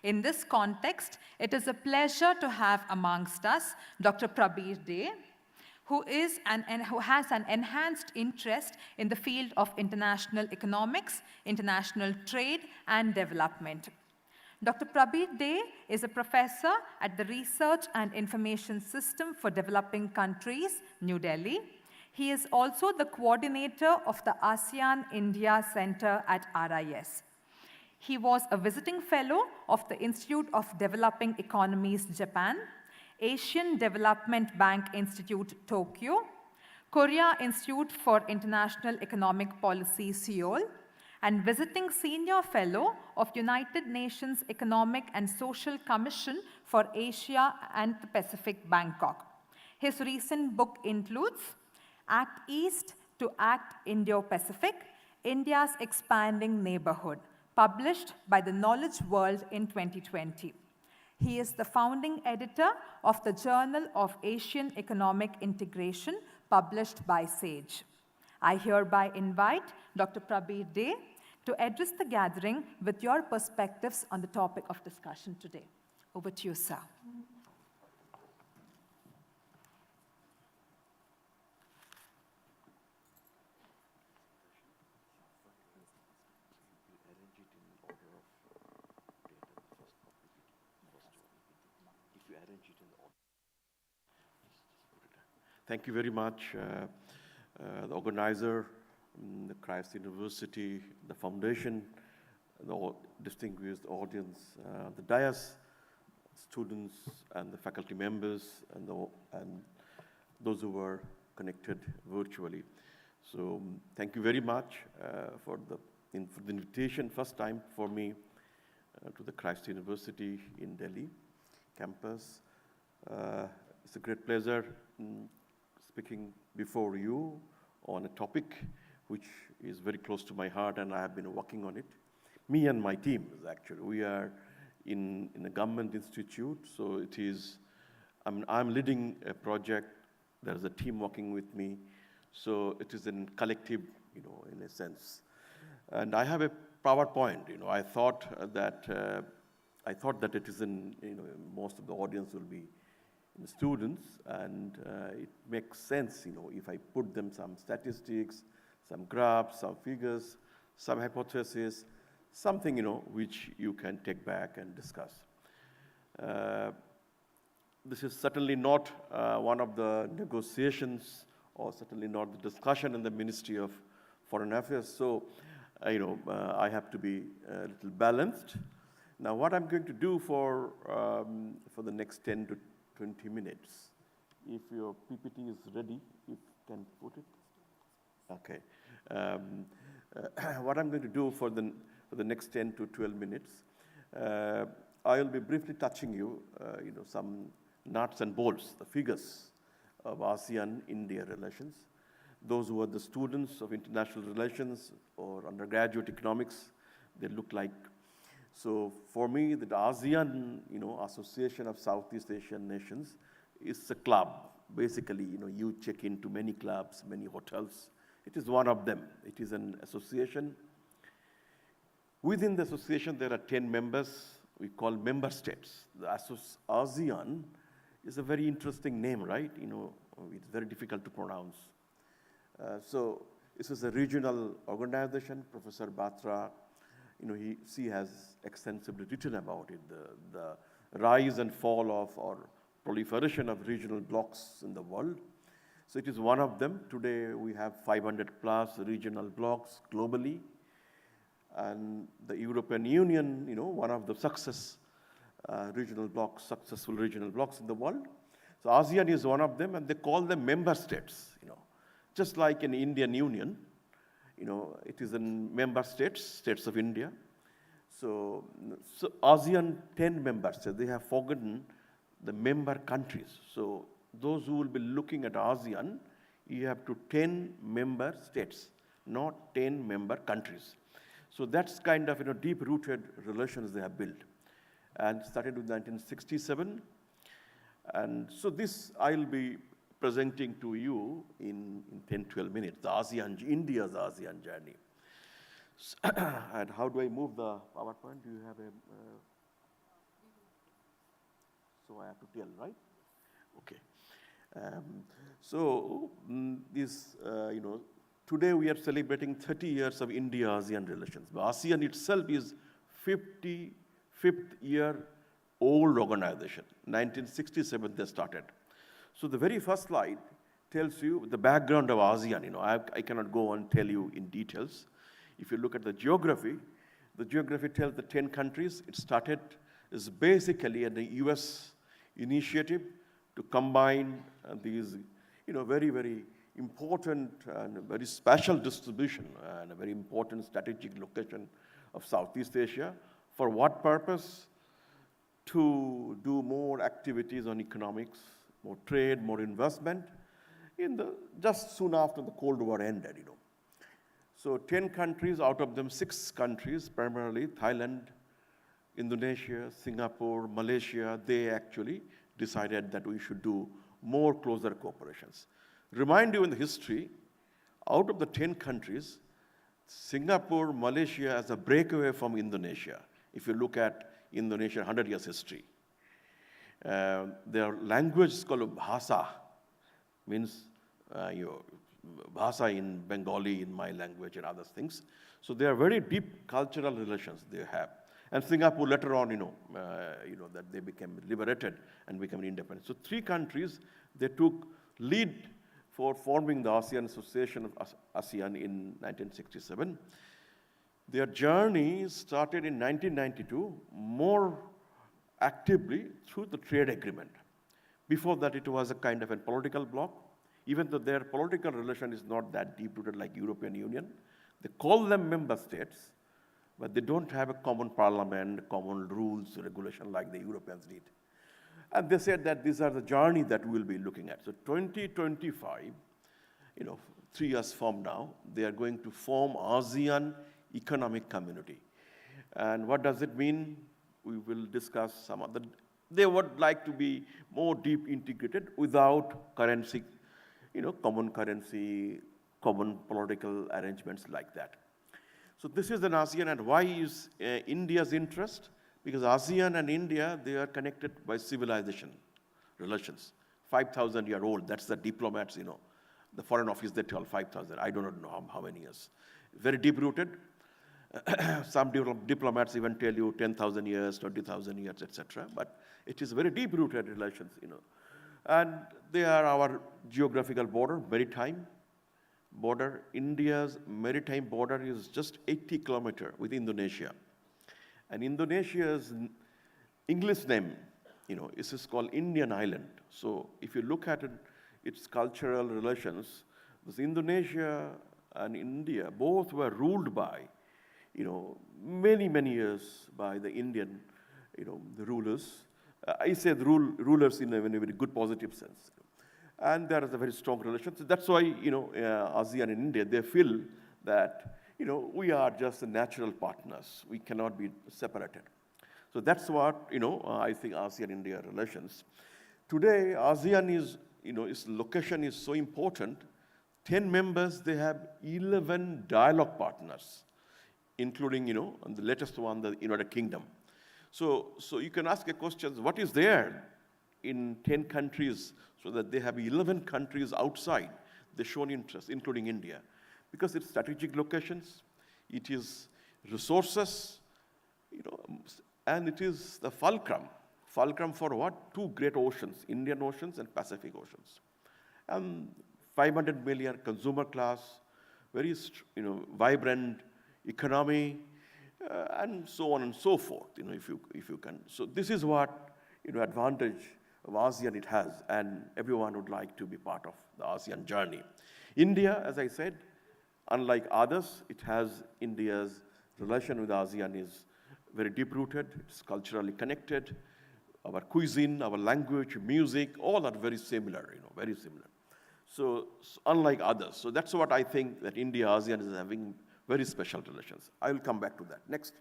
In this context, it is a pleasure to have amongst us Dr. Prabir Dey, who has an enhanced interest in the field of international economics, international trade, and development. Dr. Prabir Dey is a professor at the Research and Information System for Developing Countries, New Delhi. He is also the coordinator of the ASEAN India Center at RIS. He was a visiting fellow of the Institute of Developing Economies, Japan, Asian Development Bank Institute, Tokyo, Korea Institute for International Economic Policy, Seoul, and visiting senior fellow of United Nations Economic and Social Commission for Asia and the Pacific, Bangkok. His recent book includes Act East to Act Indo-Pacific, India's Expanding Neighborhood, published by the Knowledge World in 2020. He is the founding editor of the Journal of Asian Economic Integration, published by SAGE. I hereby invite Dr. Prabir Dey to address the gathering with your perspectives on the topic of discussion today. Over to you, sir. Thank you very much, the organizer, the Christ University, the foundation, the distinguished audience, the dais, students, and the faculty members, and those who were connected virtually. So thank you very much for the invitation, first time for me to the Christ University in Delhi campus. It's a great pleasure speaking before you on a topic which is very close to my heart, and I have been working on it. Me and my team, actually. We are in a government institute, so it is, I'm leading a project. There's a team working with me, so it is a collective, in a sense. And I have a PowerPoint, I thought that it is in, most of the audience will be the students, and it makes sense, if I put them some statistics, some graphs, some figures, some hypotheses, something, which you can take back and discuss. This is certainly not one of the negotiations, or certainly not the discussion in the Ministry of Foreign Affairs. So, I have to be a little balanced. Now, what I'm going to do for the next 10 to 20 minutes, if your PPT is ready, you can put it. Okay. What I'm going to do for the next 10 to 12 minutes, I'll be briefly touching you, some nuts and bolts, the figures of ASEAN-India relations. Those who are the students of international relations or undergraduate economics, they look like. So for me, the ASEAN, Association of Southeast Asian Nations, is a club. Basically, you check into many clubs, many hotels. It is one of them. It is an association. Within the association, there are 10 members we call member states. The ASEAN is a very interesting name, right? It's very difficult to pronounce. So this is a regional organization. Professor Batra, she has extensively written about it, the rise and fall of or proliferation of regional blocs in the world. So it is one of them. Today we have 500 plus regional blocs globally. And the European Union, one of the successful regional blocs in the world. So ASEAN is one of them, and they call them member states, Just like in Indian Union, it is in member states of India. So ASEAN 10 member states, they have forgotten the member countries. So those who will be looking at ASEAN, you have to 10 member states, not 10 member countries. So that's kind of deep-rooted relations they have built. And started with 1967. And so this I'll be presenting to you in 10, 12 minutes, India's ASEAN journey. And how do I move the PowerPoint? Do you have a... so I have to tell, right? Okay. Today we are celebrating 30 years of India-ASEAN relations. But ASEAN itself is 55th year old organization. 1967 they started. So the very first slide tells you the background of ASEAN. I cannot go and tell you in details. If you look at the geography tells the 10 countries. It started as basically the US initiative to combine these, very, very important and very special distribution and a very important strategic location of Southeast Asia. For what purpose? To do more activities on economics, more trade, more investment, just soon after the Cold War ended, So 10 countries, out of them 6 countries, primarily Thailand, Indonesia, Singapore, Malaysia, they actually decided that we should do more closer cooperations. Remind you in the history, out of the 10 countries, Singapore, Malaysia as a breakaway from Indonesia. If you look at Indonesia 100 years history. Their language is called Bhasa, means Bhasa in Bengali, in my language and other things. So they are very deep cultural relations they have. And Singapore later on, that they became liberated and became independent. So 3 countries, they took lead for forming the ASEAN Association of ASEAN in 1967. Their journey started in 1992 more actively through the trade agreement. Before that, it was a kind of a political bloc. Even though their political relation is not that deep-rooted like European Union, they call them member states, but they don't have a common parliament, common rules, regulation like the Europeans did. And they said that these are the journey that we'll be looking at. So 2025, 3 years from now, they are going to form ASEAN Economic Community. And what does it mean? We will discuss some of the... They would like to be more deep integrated without currency, common currency, common political arrangements like that. So this is an ASEAN, and why is India's interest? Because ASEAN and India, they are connected by civilization, relations. 5,000-year-old, that's the diplomats, the foreign office, they tell 5,000. I do not know how many years. Very deep-rooted. Some diplomats even tell you 10,000 years, 20,000 years, etc. But it is very deep-rooted relations, And they are our geographical border, maritime border. India's maritime border is just 80 kilometers with Indonesia. And Indonesia's English name, is called Indian island. So if you look at its cultural relations, Indonesia and India both were ruled by, many, many years by the Indian, the rulers. I say the rulers in a very good positive sense. And there is a very strong relation. So that's why, ASEAN and India, they feel that, we are just natural partners. We cannot be separated. So that's what, I think ASEAN-India relations. Today, ASEAN is, its location is so important. 10 members, they have 11 dialogue partners, including, the latest one, the United Kingdom. So you can ask a question, what is there in 10 countries so that they have 11 countries outside? They shown interest, including India. Because it's strategic locations, it is resources, and it is the fulcrum. Fulcrum for what? Two great oceans, Indian Oceans and Pacific Oceans. 500 million consumer class, very vibrant economy, and so on and so forth, if you can. So this is what, advantage of ASEAN it has, and everyone would like to be part of the ASEAN journey. India, as I said, unlike others, it has India's relation with ASEAN is very deep-rooted, it's culturally connected. Our cuisine, our language, music, all are very similar, very similar. So unlike others. So that's what I think that India-ASEAN is having very special relations. I will come back to that next.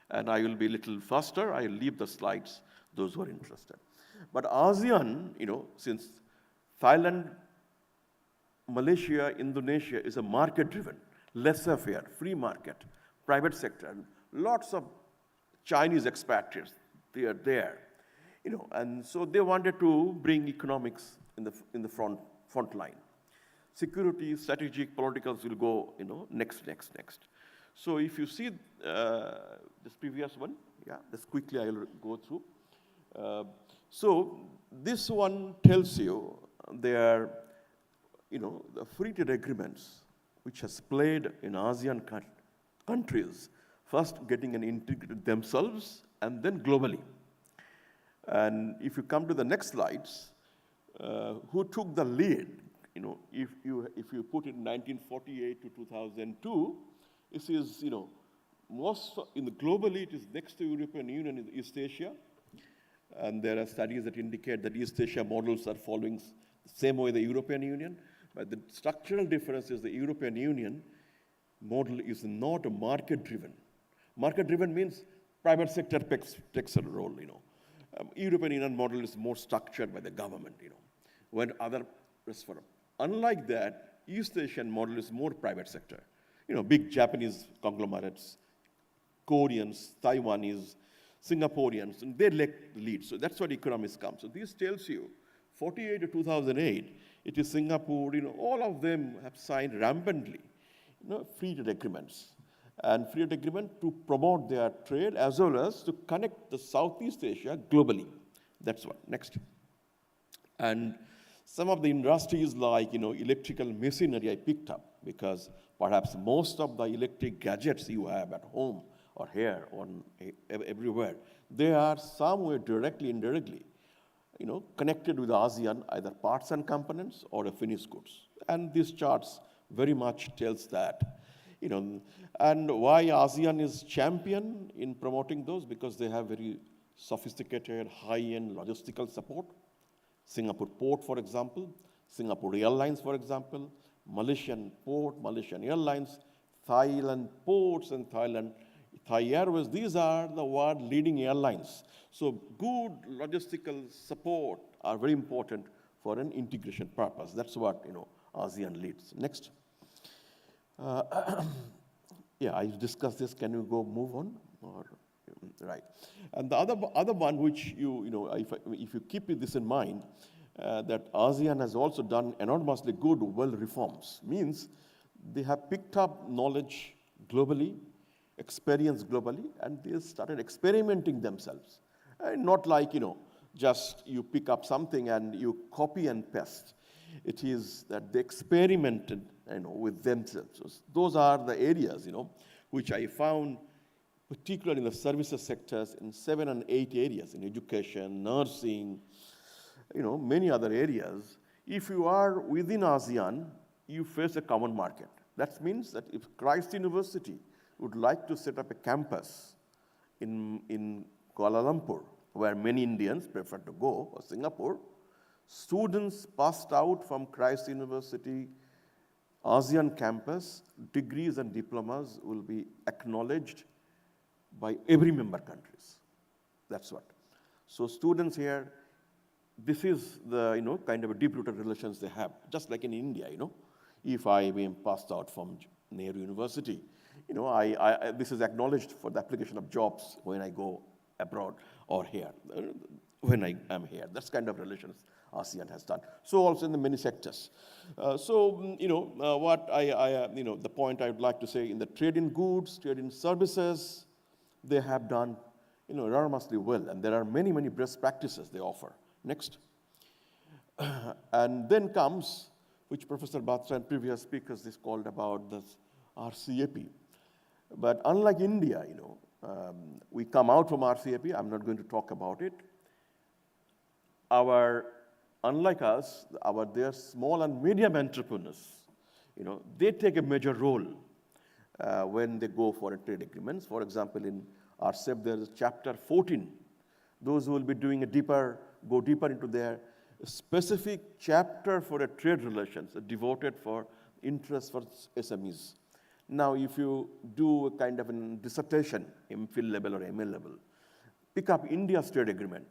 And I will be a little faster. I will leave the slides, those who are interested. But ASEAN, since Thailand, Malaysia, Indonesia is a market-driven, laissez-faire, free market, private sector, and lots of Chinese expatriates, they are there, and so they wanted to bring economics in the front line. Security, strategic, politicals will go, next. So if you see this previous one, just quickly I will go through. So this one tells you there, the free trade agreements which has played in ASEAN countries, first getting an integrated themselves and then globally. And if you come to the next slides, who took the lead? If you put it in 1948 to 2002, this is, most globally it is next to European Union in East Asia. And there are studies that indicate that East Asia models are following the same way the European Union. But the structural difference is the European Union model is not market-driven. Market-driven means private sector takes a role, European Union model is more structured by the government, when other restaurant. Unlike that, East Asian model is more private sector. Big Japanese conglomerates, Koreans, Taiwanese, Singaporeans, and they lead. So that's what economics come. So this tells you, 48 to 2008, it is Singapore, all of them have signed rampantly, free trade agreements. And free trade agreement to promote their trade as well as to connect the Southeast Asia globally. That's what. Next. And some of the industries like, electrical machinery I picked up because perhaps most of the electric gadgets you have at home or here or everywhere, they are somewhere directly, indirectly, connected with ASEAN, either parts and components or the finished goods. And these charts very much tells that. And why ASEAN is champion in promoting those? Because they have very sophisticated, high-end logistical support. Singapore Port, for example, Singapore Airlines, for example, Malaysian Port, Malaysian Airlines, Thailand Ports and Thai Airways, these are the world leading airlines. So good logistical support are very important for an integration purpose. That's what, ASEAN leads. Next. I discussed this. Can you move on? Or right? And the other one, which if you keep this in mind, that ASEAN has also done enormously good well reforms, means they have picked up knowledge globally, experience globally, and they started experimenting themselves. And not like, just you pick up something and you copy and paste. It is that they experimented, with themselves. So those are the areas, which I found, particularly in the services sectors, in 7 and 8 areas, in education, nursing, many other areas. If you are within ASEAN, you face a common market. That means that if Christ University would like to set up a campus in Kuala Lumpur, where many Indians prefer to go, or Singapore, students passed out from Christ University ASEAN campus, degrees and diplomas will be acknowledged by every member countries. That's what. So students here, this is the kind of a deep-rooted relations they have, just like in India. If I am passed out from Nehru University, this is acknowledged for the application of jobs when I go abroad or here, when I am here. That's kind of relations ASEAN has done. So also in the many sectors. What the point I would like to say in the trade in goods, trade in services, they have done, enormously well, and there are many, many best practices they offer. Next. And then comes, which Professor Batra and previous speakers is called about this RCEP. But unlike India, we come out from RCEP. I'm not going to talk about it. Unlike us, their small and medium entrepreneurs, they take a major role when they go for a trade agreements. For example, in RCEP, there is chapter 14. Those who will be doing go deeper into their specific chapter for a trade relations, devoted for interest for SMEs. Now, if you do a kind of a dissertation, MPhil level or MA level, pick up India's trade agreement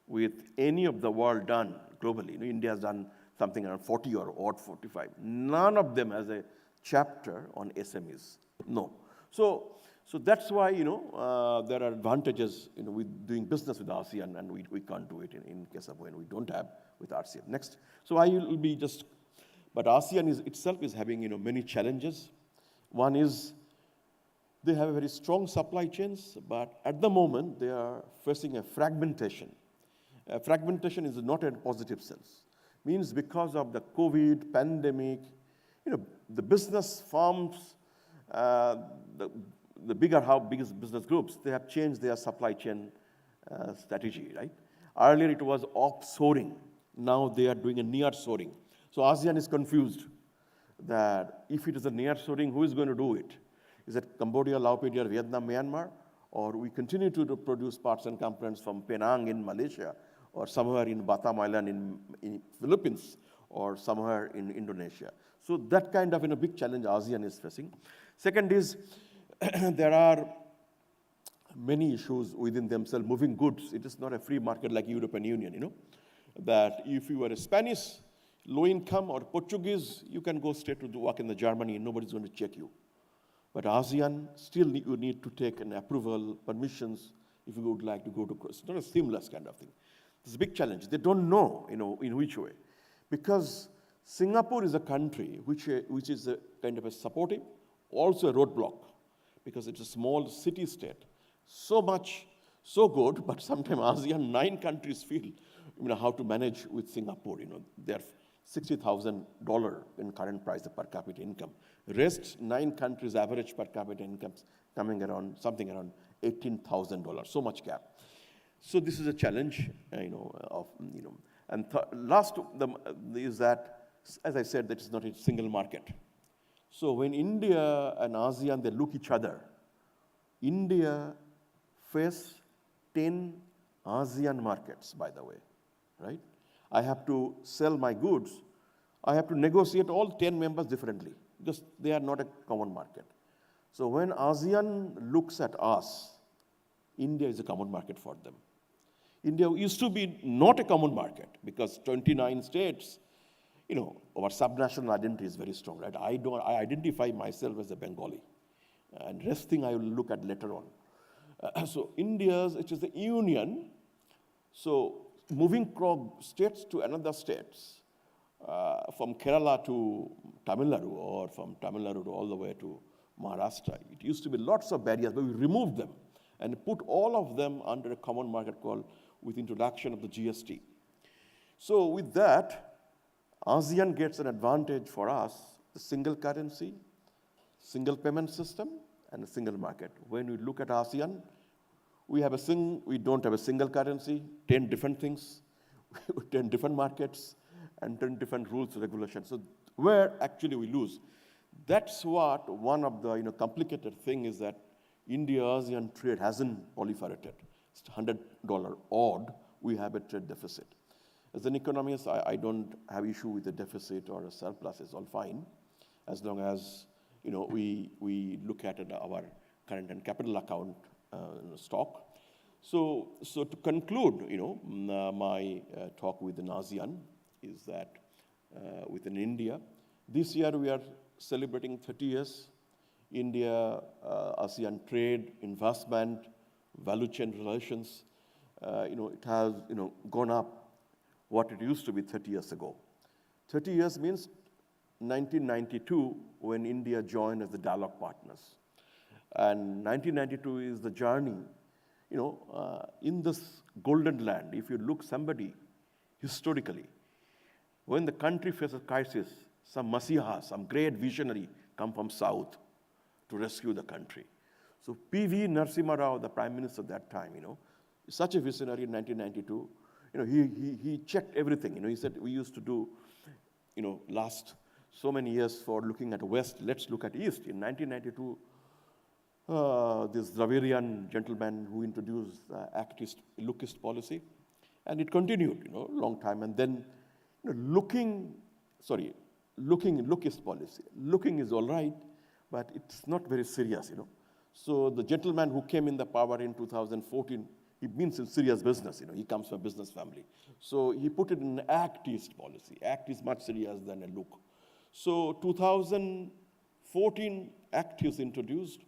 with any of the world done globally. India has done something around 40 or odd 45. None of them has a chapter on SMEs. No. So that's why, there are advantages, with doing business with ASEAN, and we can't do it in case of when we don't have with RCEP. Next. So I will be but ASEAN itself is having, many challenges. One is they have a very strong supply chains, but at the moment they are facing a fragmentation. Fragmentation is not a positive sense. Means because of the COVID pandemic, the business firms, the biggest business groups, they have changed their supply chain strategy, right? Earlier it was offshoring. Now they are doing a nearshoring. So ASEAN is confused that if it is a nearshoring, who is going to do it? Is it Cambodia, Laos, Vietnam, Myanmar? Or we continue to produce parts and components from Penang in Malaysia, or somewhere in Batam Island in Philippines, or somewhere in Indonesia. So that kind of big challenge ASEAN is facing. Second is, there are many issues within themselves, moving goods. It is not a free market like European Union, that if you are a Spanish, low income, or Portuguese, you can go straight to work in Germany and nobody's going to check you. But ASEAN, still you need to take an approval, permissions, if you would like to go to, it's not a seamless kind of thing. It's a big challenge. They don't know, in which way. Because Singapore is a country which is a kind of a supportive, also a roadblock, because it's a small city-state. So much, so good, but sometimes ASEAN 9 countries feel, how to manage with Singapore. They're $60,000 in current price, the per capita income. Rest 9 countries' average per capita incomes coming around something around $18,000. So much gap. So this is a challenge, And last is that, as I said, that it's not a single market. So when India and ASEAN, they look each other, India face 10 ASEAN markets, by the way, right? I have to sell my goods. I have to negotiate all 10 members differently because they are not a common market. So when ASEAN looks at us, India is a common market for them. India used to be not a common market because 29 states, our subnational identity is very strong, right? I identify myself as a Bengali. And rest thing I will look at later on. So India's, it is the union, so moving from states to another states, from Kerala to Tamil Nadu or from Tamil Nadu all the way to Maharashtra. It used to be lots of barriers, but we removed them and put all of them under a common market called with introduction of the GST. So with that, ASEAN gets an advantage for us, the single currency, single payment system, and a single market. When we look at ASEAN, we don't have a single currency, 10 different things, 10 different markets, and 10 different rules and regulations. So where actually we lose. That's what one of the complicated thing is that India-ASEAN trade hasn't proliferated. It's $100 odd, we have a trade deficit. As an economist, I don't have issue with a deficit or a surplus, it's all fine, as long as we look at our current and capital account stock. So to conclude, my talk within ASEAN is that within India, this year we are celebrating 30 years. India, ASEAN trade, investment, value chain relations, it has gone up what it used to be 30 years ago. 30 years means 1992 when India joined as the dialogue partners. And 1992 is the journey, in this golden land, if you look somebody historically, when the country faces crisis, some masihas, some great visionary come from south to rescue the country. So P.V. Narasimha Rao, the prime minister at that time, such a visionary in 1992, he checked everything. He said, we used to do, last so many years for looking at West, let's look at East. In 1992, this Dravidian gentleman who introduced the actist, lookist policy, and it continued, a long time. And then, lookist policy. Looking is all right, but it's not very serious, So the gentleman who came in the power in 2014, he means in serious business, he comes from a business family. So he put it in actist policy. Act is much serious than a look. So 2014, Act is introduced.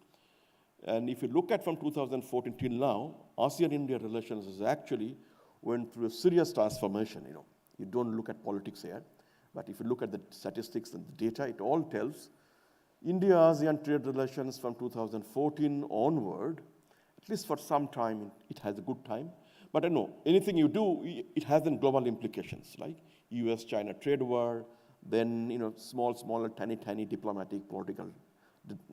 And if you look at from 2014 till now, ASEAN-India relations has actually went through a serious transformation, You don't look at politics here, but if you look at the statistics and the data, it all tells India-ASEAN trade relations from 2014 onward, at least for some time, it has a good time. But I know, anything you do, it has then global implications, like US-China trade war, then, small, tiny diplomatic, political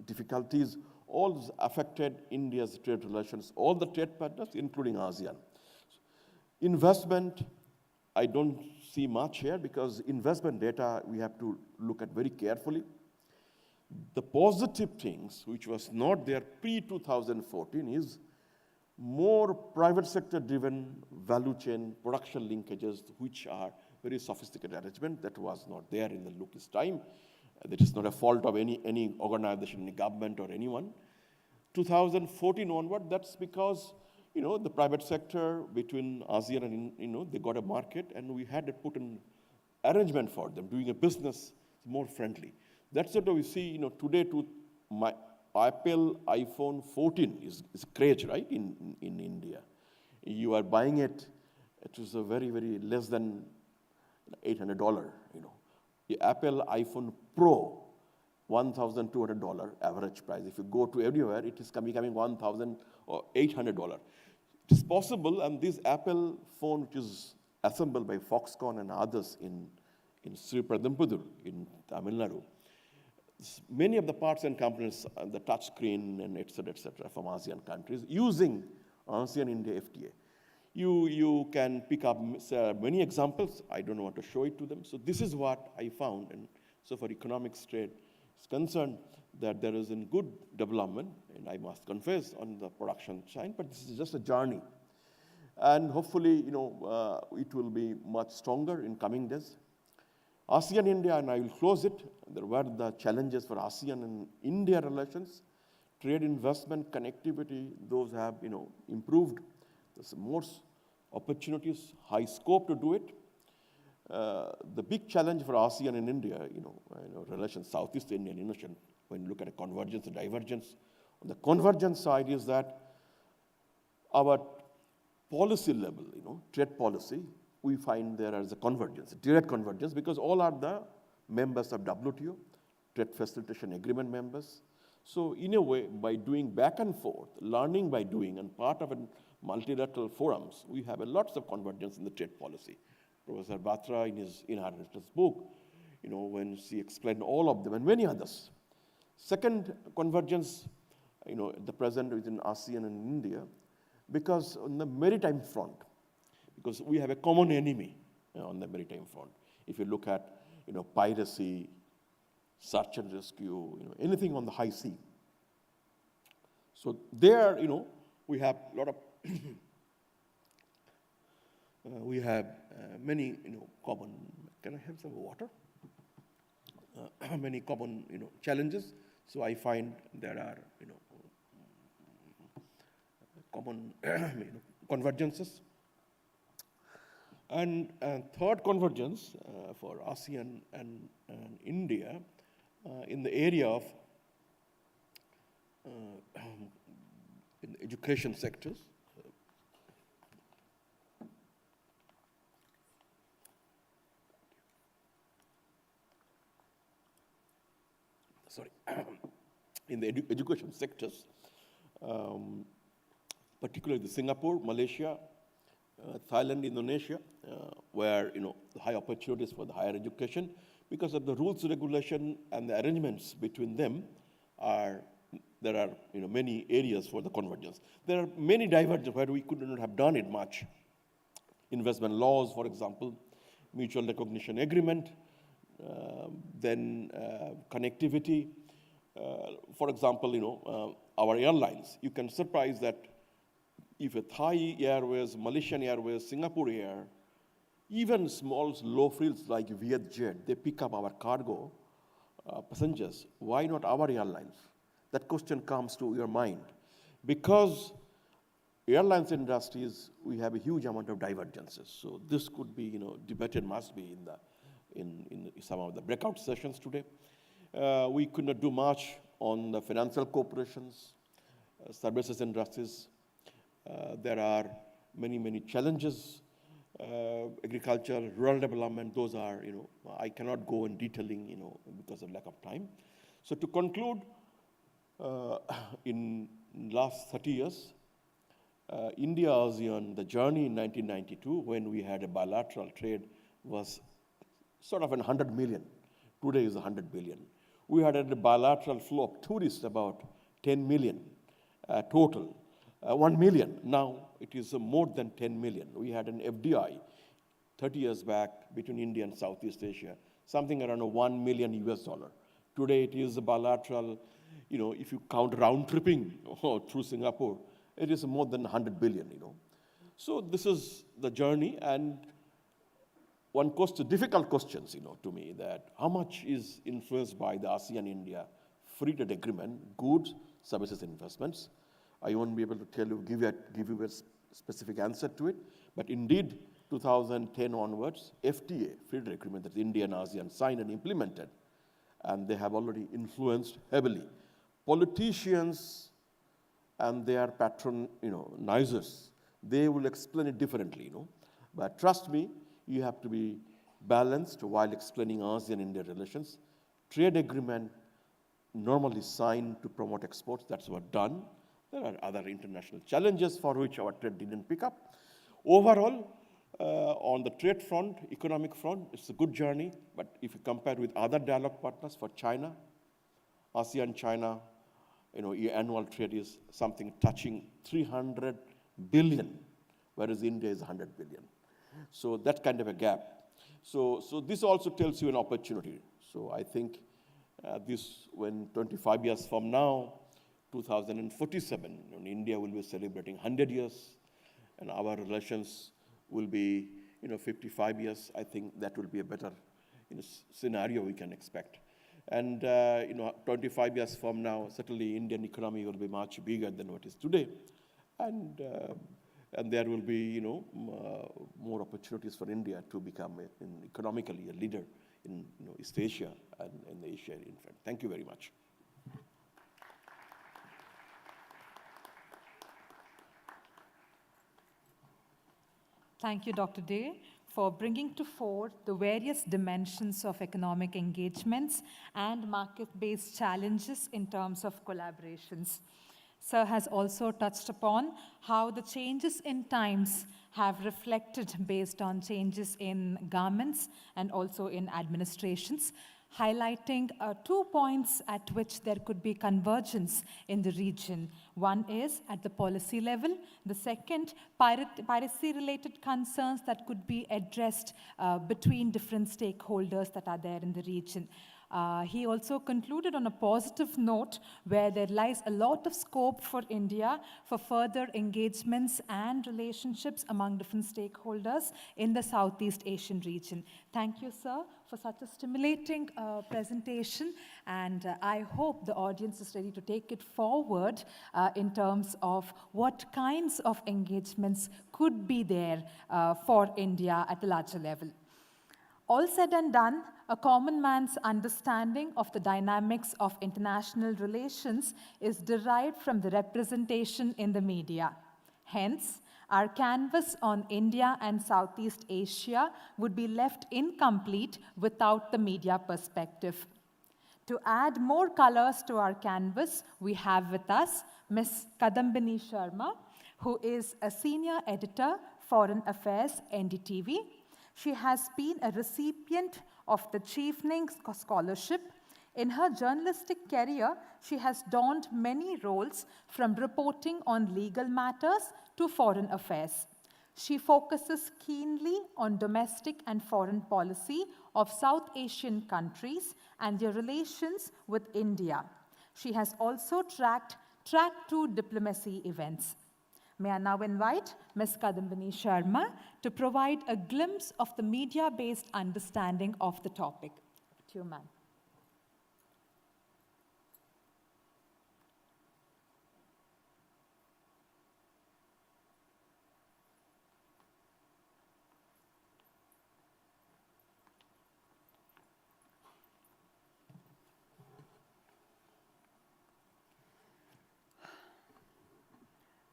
difficulties, all this affected India's trade relations, all the trade partners, including ASEAN. Investment, I don't see much here because investment data we have to look at very carefully. The positive things, which was not there pre-2014, is more private sector driven value chain production linkages, which are very sophisticated arrangement that was not there in the Lucas time. That is not a fault of any organization, any government or anyone. 2014 onward, that's because the private sector between ASEAN and they got a market, and we had to put an arrangement for them, doing a business more friendly. That's what we see, today my Apple iPhone 14 is craze, right, in India. You are buying it, it was a very, very less than $800, The Apple iPhone Pro, $1,200 average price. If you go to everywhere, it is becoming $1,000 or $800. It is possible, and this Apple phone, which is assembled by Foxconn and others in Sri Pradampudur in Tamil Nadu, many of the parts and components, the touch screen and et cetera, from ASEAN countries using ASEAN-India FTA. You can pick up many examples. I don't want to show it to them. So this is what I found. And so for economics trade is concerned, that there is a good development, and I must confess on the production side, but this is just a journey. And hopefully, it will be much stronger in coming days. ASEAN-India, and I will close it, there were the challenges for ASEAN and India relations. Trade, investment, connectivity, those have, improved. There's more opportunities, high scope to do it. The big challenge for ASEAN and India, relations, Southeast Indian, when you look at a convergence and divergence. On the convergence side is that our policy level, trade policy, we find there is a convergence, direct convergence, because all are the members of WTO, Trade Facilitation Agreement members. So in a way, by doing back and forth, learning by doing, and part of a multilateral forums, we have a lots of convergence in the trade policy. Professor Batra, in her latest book, when she explained all of them and many others. Second convergence, at the present within ASEAN and India, because on the maritime front, because we have a common enemy on the maritime front. If you look at, piracy, search and rescue, anything on the high sea. So there, we have a lot of, we have many, common, can I have some water? Many common, challenges. So I find there are, common convergences. And third convergence for ASEAN and India in the area of in the education sectors. Sorry, in the education sectors, particularly the Singapore, Malaysia, Thailand, Indonesia, where the high opportunities for the higher education, because of the rules, regulation, and the arrangements between them there are many areas for the convergence. There are many divergences where we could not have done it much. Investment laws, for example, mutual recognition agreement, then connectivity. For example, our airlines, you can surprise that if a Thai Airways, Malaysian Airways, Singapore Air, even small low frills like Vietjet, they pick up our cargo passengers. Why not our airlines? That question comes to your mind. Because airlines industries, we have a huge amount of divergences. So this could be, debated, must be in some of the breakout sessions today. We could not do much on the financial corporations, services industries. There are many, many challenges. Agriculture, rural development, those are, I cannot go in detailing, because of lack of time. So to conclude, in last 30 years, India-ASEAN, the journey in 1992, when we had a bilateral trade, was sort of 100 million. Today is 100 billion. We had a bilateral flow of tourists about 10 million total. 1 million. Now it is more than 10 million. We had an FDI 30 years back between India and Southeast Asia, something around $1 million US. Today it is a bilateral, if you count round tripping through Singapore, it is more than 100 billion, So this is the journey, and one question, difficult questions, to me, that how much is influenced by the ASEAN-India free trade agreement, goods, services, investments. I won't be able to give you a specific answer to it, but indeed, 2010 onwards, FTA, free trade agreement that India and ASEAN signed and implemented, and they have already influenced heavily. Politicians and their patronizers, they will explain it differently, But trust me, you have to be balanced while explaining ASEAN-India relations. Trade agreement normally signed to promote exports, that's what done. There are other international challenges for which our trade didn't pick up. Overall, on the trade front, economic front, it's a good journey, but if you compare with other dialogue partners for China, ASEAN-China, annual trade is something touching 300 billion, whereas India is 100 billion. So that kind of a gap. So this also tells you an opportunity. So I think when 25 years from now, 2047, India will be celebrating 100 years, and our relations will be, 55 years. I think that will be a better, scenario we can expect. And 25 years from now, certainly Indian economy will be much bigger than what is today, and there will be, more opportunities for India to become economically a leader in East Asia and in Asia. In fact, thank you very much. Thank you, Dr. Day, for bringing to fore the various dimensions of economic engagements and market-based challenges in terms of collaborations. Sir has also touched upon how the changes in times have reflected based on changes in governments and also in administrations, highlighting 2 points at which there could be convergence in the region. One is at the policy level. The second, piracy-related concerns that could be addressed between different stakeholders that are there in the region. He also concluded on a positive note where there lies a lot of scope for India for further engagements and relationships among different stakeholders in the Southeast Asian region. Thank you, sir, for such a stimulating presentation, and I hope the audience is ready to take it forward in terms of what kinds of engagements could be there for India at a larger level. All said and done, a common man's understanding of the dynamics of international relations is derived from the representation in the media. Hence, our canvas on India and Southeast Asia would be left incomplete without the media perspective. To add more colors to our canvas, we have with us Ms. Kadambini Sharma, who is a senior editor, Foreign Affairs, NDTV. She has been a recipient of the Chevening Scholarship. In her journalistic career, she has donned many roles from reporting on legal matters to foreign affairs. She focuses keenly on domestic and foreign policy of South Asian countries and their relations with India. She has also tracked Track 2 diplomacy events. May I now invite Ms. Kadambini Sharma to provide a glimpse of the media-based understanding of the topic. To you, ma'am.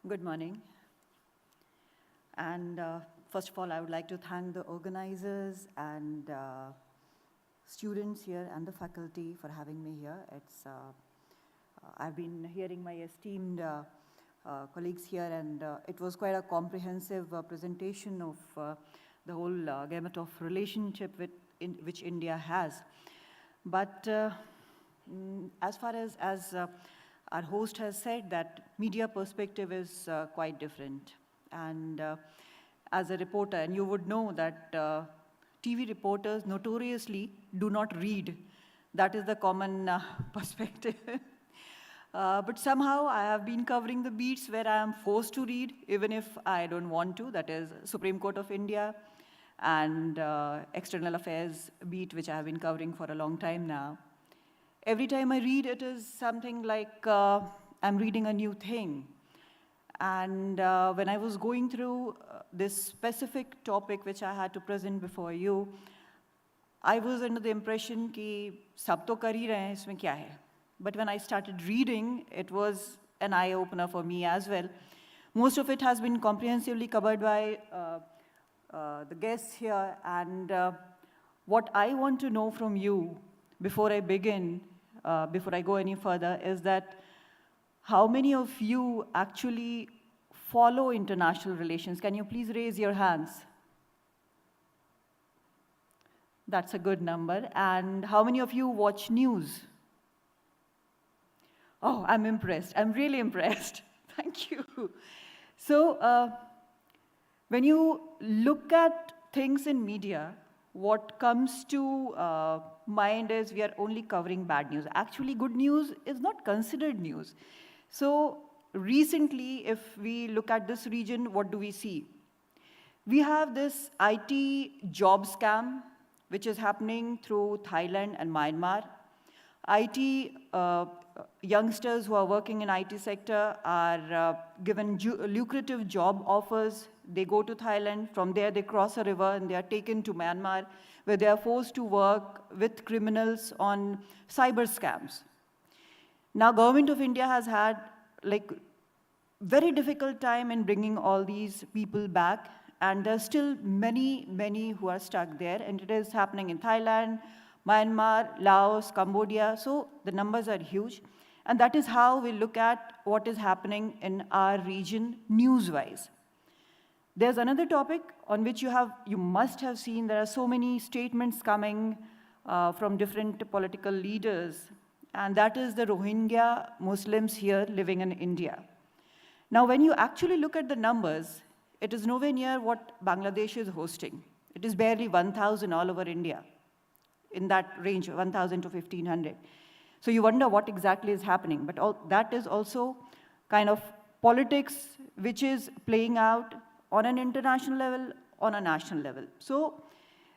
Good morning. And first of all, I would like to thank the organizers and students here and the faculty for having me here. I've been hearing my esteemed colleagues here, and it was quite a comprehensive presentation of the whole gamut of relationship which India has. But as far as our host has said, that media perspective is quite different. And as a reporter, and you would know that TV reporters notoriously do not read. That is the common perspective. But somehow I have been covering the beats where I am forced to read, even if I don't want to. That is Supreme Court of India and External Affairs beat, which I have been covering for a long time now. Every time I read, it is something like I'm reading a new thing. And when I was going through this specific topic which I had to present before you, I was under the impression कि सब तो कर ही रहे हैं, इसमें क्या है? But when I started reading, it was an eye-opener for me as well. Most of it has been comprehensively covered by the guests here. And what I want to know from you before I begin, before I go any further, is that how many of you actually follow international relations? Can you please raise your hands? That's a good number. And how many of you watch news? Oh, I'm impressed. I'm really impressed. Thank you. So when you look at things in media, what comes to mind is we are only covering bad news. Actually, good news is not considered news. So recently, if we look at this region, what do we see? We have this IT job scam, which is happening through Thailand and Myanmar. IT youngsters who are working in IT sector are given lucrative job offers. They go to Thailand. From there, they cross a river, and they are taken to Myanmar, where they are forced to work with criminals on cyber scams. Now, Government of India has had very difficult time in bringing all these people back, And there's still many, many who are stuck there, and it is happening in Thailand, Myanmar, Laos, Cambodia, so the numbers are huge. And that is how we look at what is happening in our region news-wise. There's another topic on which you must have seen, there are so many statements coming from different political leaders, and that is the Rohingya Muslims here living in India. Now, when you actually look at the numbers, it is nowhere near what Bangladesh is hosting. It is barely 1,000 all over India, in that range, 1,000 to 1,500. So you wonder what exactly is happening. But that is also kind of politics which is playing out on an international level, on a national level. So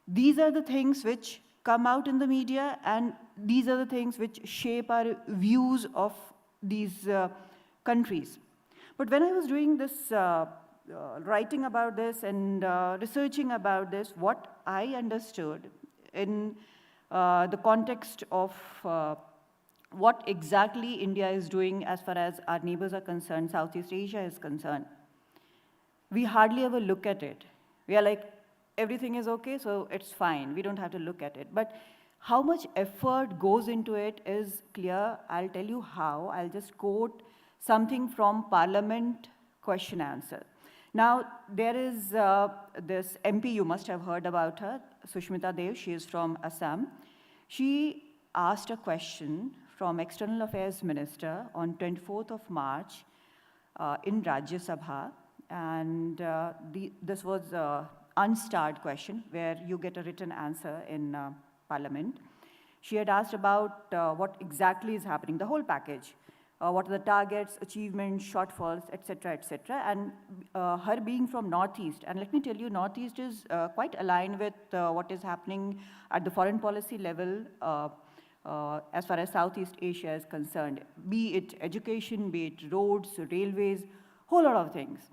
these are the things which come out in the media, and these are the things which shape our views of these countries. But when I was doing this, writing about this and researching about this, what I understood in the context of what exactly India is doing as far as our neighbors are concerned, Southeast Asia is concerned, we hardly ever look at it. We are like, everything is okay, so it's fine. We don't have to look at it. But how much effort goes into it is clear. I'll tell you how. I'll just quote something from Parliament question answer. Now, there is this MP, you must have heard about her, Sushmita Dev. She is from Assam. She asked a question from External Affairs Minister on 24th of March in Rajya Sabha. And this was an unstarred question where you get a written answer in Parliament. She had asked about what exactly is happening, the whole package. What are the targets, achievements, shortfalls, et cetera, and her being from Northeast. And let me tell you, Northeast is quite aligned with what is happening at the foreign policy level as far as Southeast Asia is concerned, be it education, be it roads, railways, whole lot of things.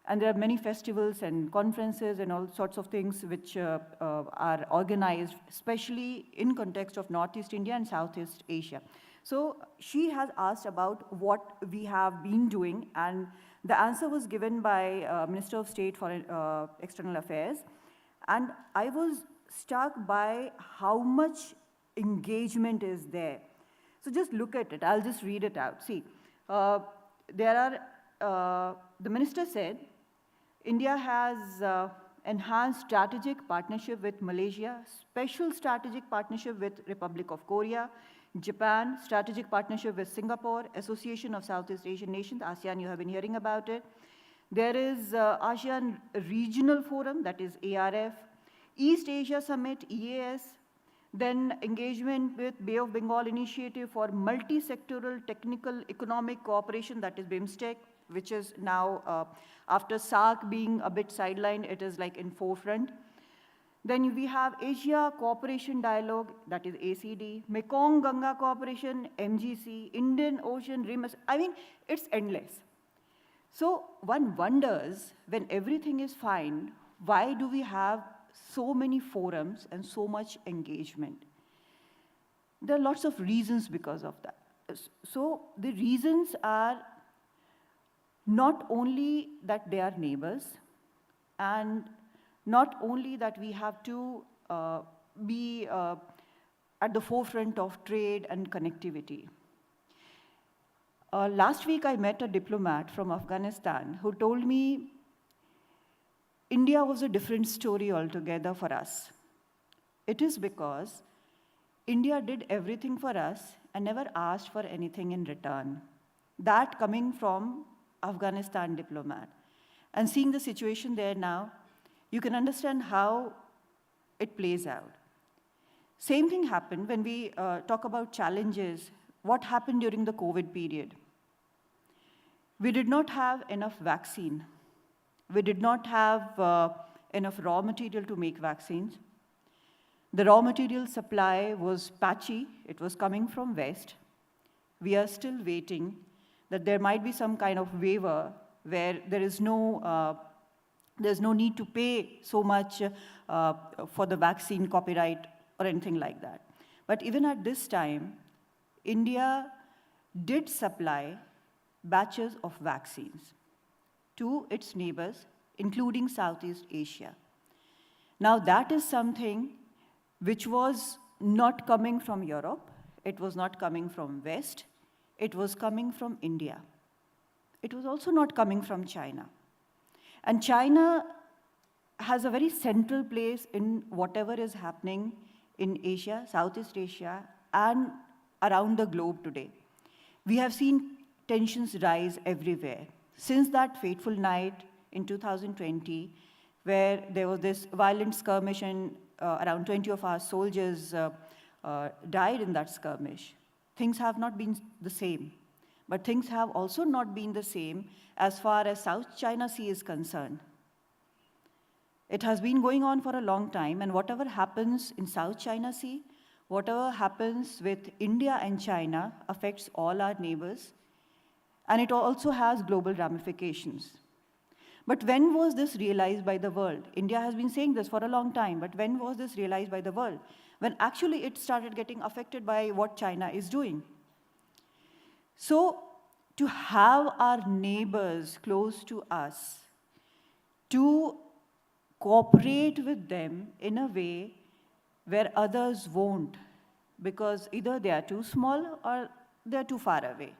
And there are many festivals and conferences and all sorts of things which are organized, especially in context of Northeast India and Southeast Asia. So she has asked about what we have been doing, and the answer was given by Minister of State for External Affairs. And I was struck by how much engagement is there. So just look at it. I'll just read it out. See, the minister said, India has enhanced strategic partnership with Malaysia, special strategic partnership with Republic of Korea, Japan, strategic partnership with Singapore, Association of Southeast Asian Nations, ASEAN, you have been hearing about it. There is ASEAN Regional Forum, that is ARF, East Asia Summit, EAS, then engagement with Bay of Bengal Initiative for Multi-Sectoral Technical Economic Cooperation, that is BIMSTEC, which is now, after SAARC being a bit sidelined, it is like in forefront. Then we have Asia Cooperation Dialogue, that is ACD, Mekong Ganga Cooperation, MGC, Indian Ocean Rim. I mean, it's endless. So one wonders, when everything is fine, why do we have so many forums and so much engagement? There are lots of reasons because of that. So the reasons are not only that they are neighbors, and not only that we have to be at the forefront of trade and connectivity. Last week, I met a diplomat from Afghanistan who told me India was a different story altogether for us. It is because India did everything for us and never asked for anything in return. That coming from Afghanistan diplomat. And seeing the situation there now, you can understand how it plays out. Same thing happened when we talk about challenges. What happened during the COVID period? We did not have enough vaccine. We did not have enough raw material to make vaccines. The raw material supply was patchy. It was coming from West. We are still waiting that there might be some kind of waiver where there is there's no need to pay so much for the vaccine copyright or anything like that. But even at this time, India did supply batches of vaccines to its neighbors including Southeast Asia. Now, that is something which was not coming from Europe, it was not coming from West, it was coming from India. It was also not coming from China. And China has a very central place in whatever is happening in Asia, Southeast Asia, and around the globe today. We have seen tensions rise everywhere. Since that fateful night in 2020, where there was this violent skirmish and around 20 of our soldiers died in that skirmish, things have not been the same. But things have also not been the same as far as South China Sea is concerned. It has been going on for a long time, and whatever happens in South China Sea, whatever happens with India and China affects all our neighbors, and it also has global ramifications. But when was this realized by the world? India has been saying this for a long time, but when was this realized by the world? When actually it started getting affected by what China is doing. So, to have our neighbors close to us, to cooperate with them in a way where others won't, because either they are too small or they are too far away.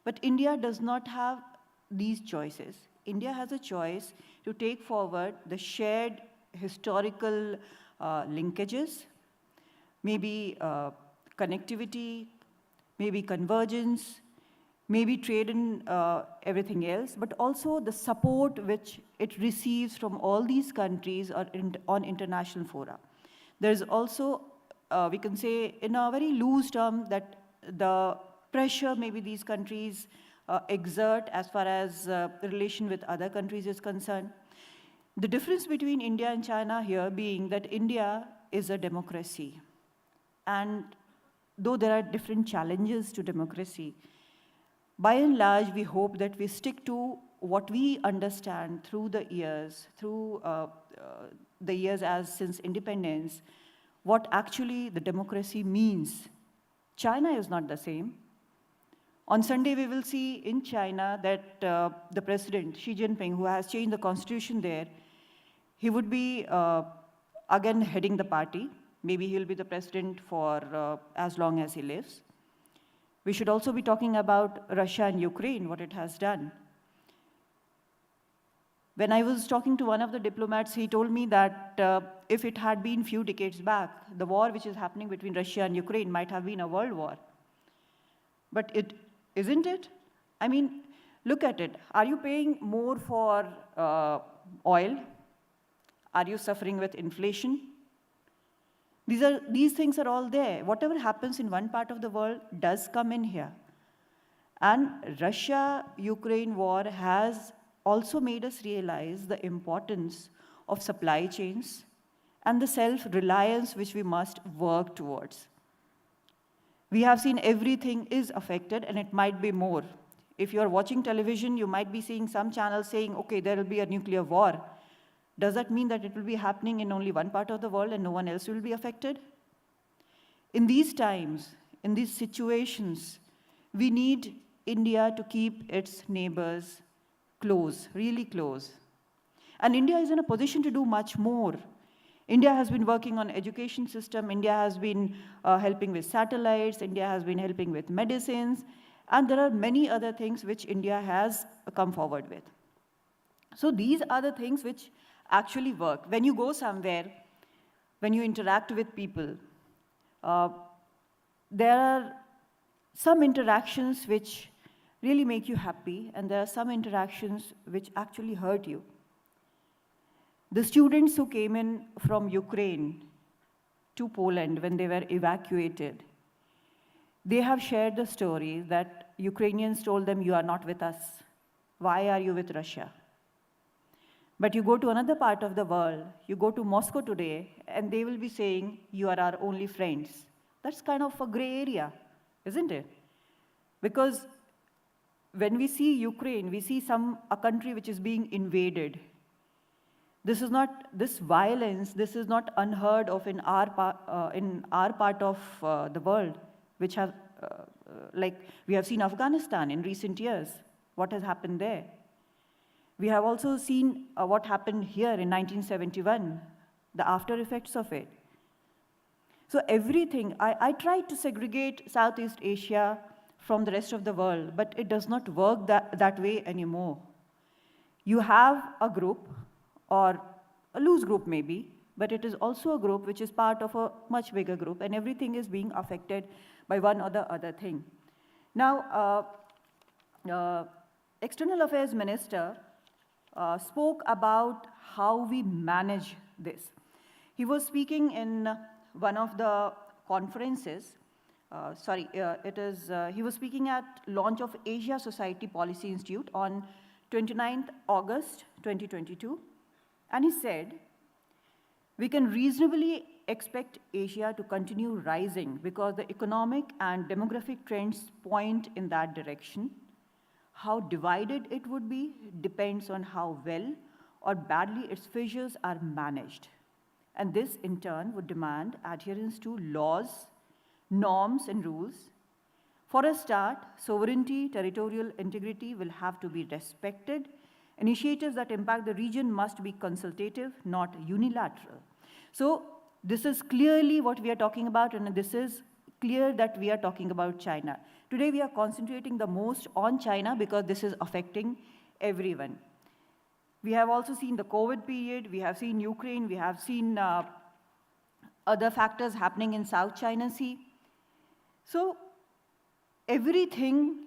But India does not have these choices. India has a choice to take forward the shared historical linkages, maybe connectivity, maybe convergence, maybe trade and everything else, but also the support which it receives from all these countries or on international fora. There's also, we can say in a very loose term, that the pressure maybe these countries exert as far as the relation with other countries is concerned. The difference between India and China here being that India is a democracy. And though there are different challenges to democracy, by and large, we hope that we stick to what we understand through the years, as since independence, what actually the democracy means. China is not the same. On Sunday, we will see in China that the president, Xi Jinping, who has changed the constitution there, he would be again heading the party. Maybe he'll be the president for as long as he lives. We should also be talking about Russia and Ukraine, what it has done. When I was talking to one of the diplomats, he told me that if it had been few decades back, the war which is happening between Russia and Ukraine might have been a world war. But it isn't it? I mean, look at it. Are you paying more for oil? Are you suffering with inflation? These things are all there. Whatever happens in one part of the world does come in here. And Russia-Ukraine war has also made us realize the importance of supply chains and the self-reliance which we must work towards. We have seen everything is affected, and it might be more. If you're watching television, you might be seeing some channels saying, okay, there will be a nuclear war. Does that mean that it will be happening in only one part of the world and no one else will be affected? In these times, in these situations, we need India to keep its neighbors close, really close. And India is in a position to do much more. India has been working on education system, India has been helping with satellites, India has been helping with medicines, and there are many other things which India has come forward with. So these are the things which actually work. When you go somewhere, when you interact with people, there are some interactions which really make you happy, and there are some interactions which actually hurt you. The students who came in from Ukraine to Poland when they were evacuated, they have shared the story that Ukrainians told them, you are not with us. Why are you with Russia? But you go to another part of the world, you go to Moscow today, and they will be saying, you are our only friends. That's kind of a gray area, isn't it? Because when we see Ukraine, we see a country which is being invaded. This violence, this is not unheard of in our part of the world, which have, like we have seen Afghanistan in recent years, what has happened there. We have also seen what happened here in 1971, the after effects of it. So everything, I tried to segregate Southeast Asia from the rest of the world, but it does not work that way anymore. You have a group, or a loose group maybe, but it is also a group which is part of a much bigger group, and everything is being affected by one or the other thing. Now, External Affairs Minister spoke about how we manage this. He was speaking in one of the conferences, he was speaking at launch of Asia Society Policy Institute on 29th August 2022, and he said, we can reasonably expect Asia to continue rising because the economic and demographic trends point in that direction. How divided it would be depends on how well or badly its fissures are managed. And this, in turn, would demand adherence to laws, norms, and rules. For a start, sovereignty, territorial integrity will have to be respected. Initiatives that impact the region must be consultative, not unilateral. So this is clearly what we are talking about, and this is clear that we are talking about China. Today, we are concentrating the most on China because this is affecting everyone. We have also seen the COVID period, we have seen Ukraine, we have seen other factors happening in South China Sea. So everything,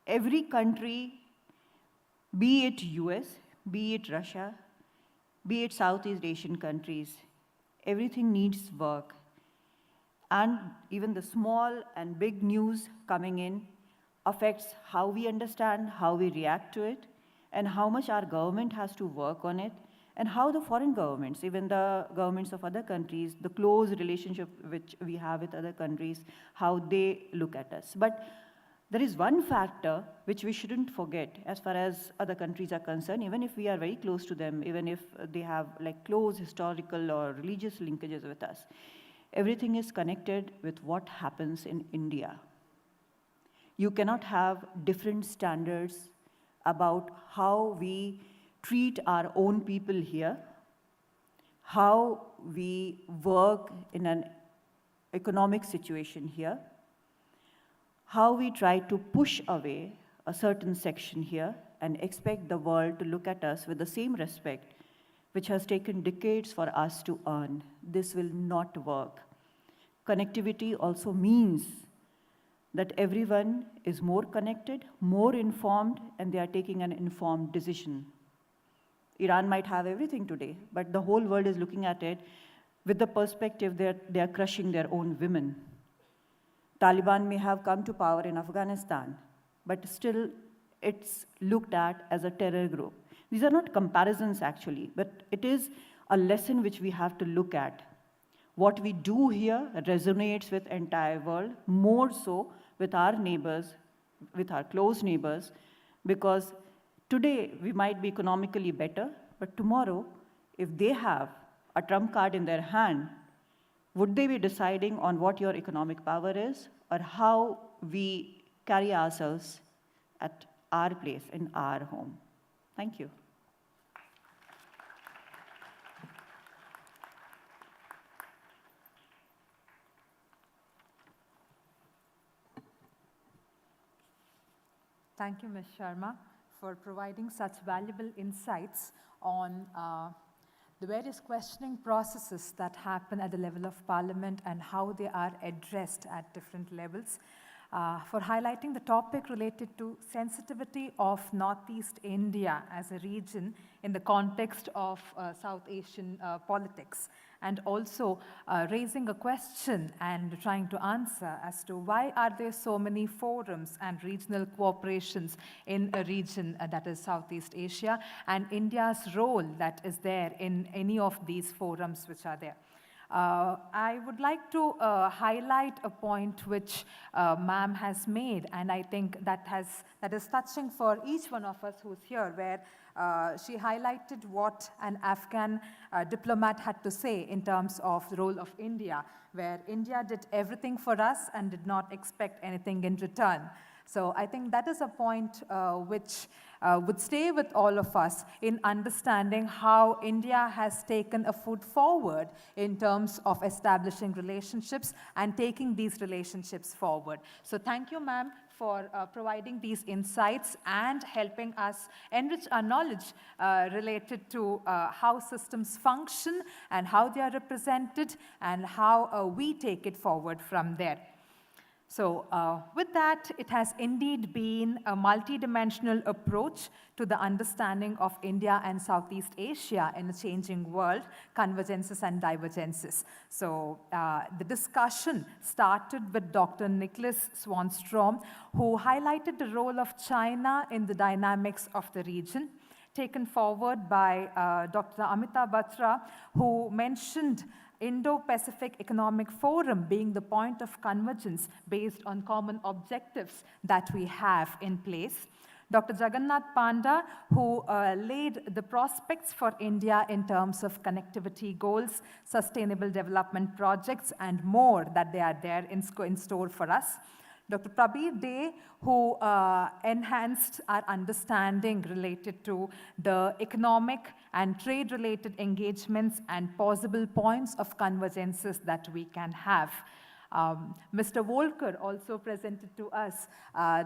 every country, be it US, be it Russia, be it Southeast Asian countries, everything needs work. And even the small and big news coming in affects how we understand, how we react to it, and how much our government has to work on it, and how the foreign governments, even the governments of other countries, the close relationship which we have with other countries, how they look at us. But there is one factor which we shouldn't forget as far as other countries are concerned, even if we are very close to them, even if they have like close historical or religious linkages with us. Everything is connected with what happens in India. You cannot have different standards about how we treat our own people here, how we work in an economic situation here, how we try to push away a certain section here and expect the world to look at us with the same respect which has taken decades for us to earn. This will not work. Connectivity also means that everyone is more connected, more informed, and they are taking an informed decision. Iran might have everything today, but the whole world is looking at it with the perspective that they are crushing their own women. Taliban may have come to power in Afghanistan, but still it's looked at as a terror group. These are not comparisons actually, but it is a lesson which we have to look at. What we do here resonates with the entire world, more so with our neighbors, with our close neighbors, because today we might be economically better, but tomorrow, if they have a trump card in their hand, would they be deciding on what your economic power is or how we carry ourselves at our place, in our home? Thank you. Thank you, Ms. Sharma, for providing such valuable insights on the various questioning processes that happen at the level of Parliament and how they are addressed at different levels, for highlighting the topic related to sensitivity of Northeast India as a region in the context of South Asian politics, and also raising a question and trying to answer as to why are there so many forums and regional cooperations in a region that is Southeast Asia, and India's role that is there in any of these forums which are there. I would like to highlight a point which ma'am has made, and I think that is touching for each one of us who's here, where she highlighted what an Afghan diplomat had to say in terms of the role of India, where India did everything for us and did not expect anything in return. So I think that is a point which would stay with all of us in understanding how India has taken a foot forward in terms of establishing relationships and taking these relationships forward. So thank you, ma'am, for providing these insights and helping us enrich our knowledge related to how systems function and how they are represented and how we take it forward from there. So with that, it has indeed been a multidimensional approach to the understanding of India and Southeast Asia in a changing world, convergences and divergences. So the discussion started with Dr. Nicholas Swanstrom, who highlighted the role of China in the dynamics of the region, taken forward by Dr. Amita Batra, who mentioned Indo-Pacific Economic Forum being the point of convergence based on common objectives that we have in place. Dr. Jagannath Panda, who laid the prospects for India in terms of connectivity goals, sustainable development projects, and more that they are there in store for us. Dr. Prabir Day, who enhanced our understanding related to the economic and trade-related engagements and possible points of convergences that we can have. Mr. Volker also presented to us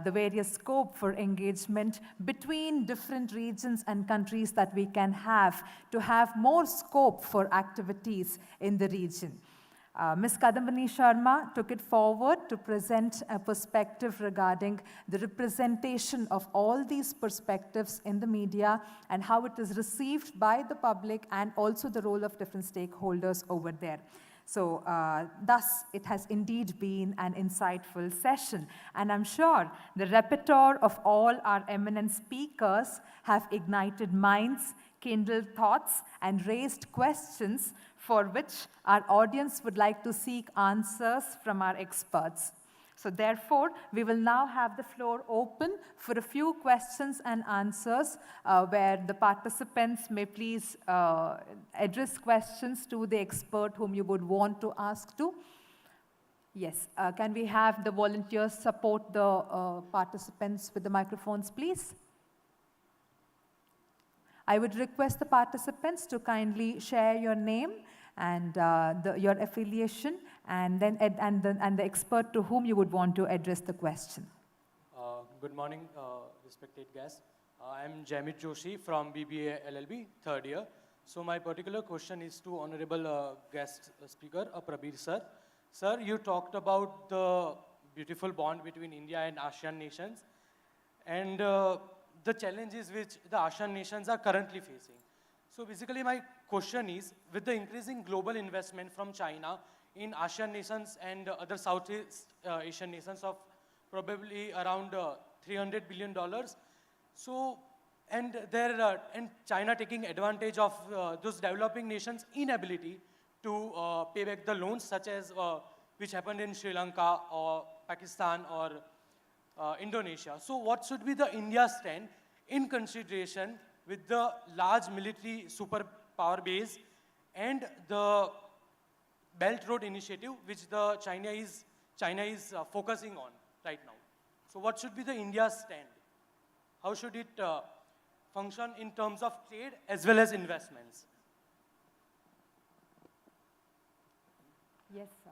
the various scope for engagement between different regions and countries that we can have to have more scope for activities in the region. Ms. Kadambini Sharma took it forward to present a perspective regarding the representation of all these perspectives in the media and how it is received by the public and also the role of different stakeholders over there. So thus, it has indeed been an insightful session. And I'm sure the repertoire of all our eminent speakers have ignited minds, kindled thoughts, and raised questions for which our audience would like to seek answers from our experts. So therefore, we will now have the floor open for a few questions and answers where the participants may please address questions to the expert whom you would want to ask to. Yes, can we have the volunteers support the participants with the microphones, please? I would request the participants to kindly share your name and your affiliation, and then the expert to whom you would want to address the question. Good morning, respected guests. I'm Jamit Joshi from BBA LLB, third year. So my particular question is to Honorable guest speaker, Prabir sir. Sir, you talked about the beautiful bond between India and ASEAN nations, and the challenges which the ASEAN nations are currently facing. So basically my question is, with the increasing global investment from China in ASEAN nations and other Southeast Asian nations of probably around $300 billion, so, and China taking advantage of those developing nations' inability to pay back the loans, such as which happened in Sri Lanka or Pakistan or Indonesia. So what should be the India stand in consideration with the large military superpower base and the Belt Road Initiative, which the China is focusing on right now? So what should be the India stand? How should it function in terms of trade as well as investments? Yes, sir.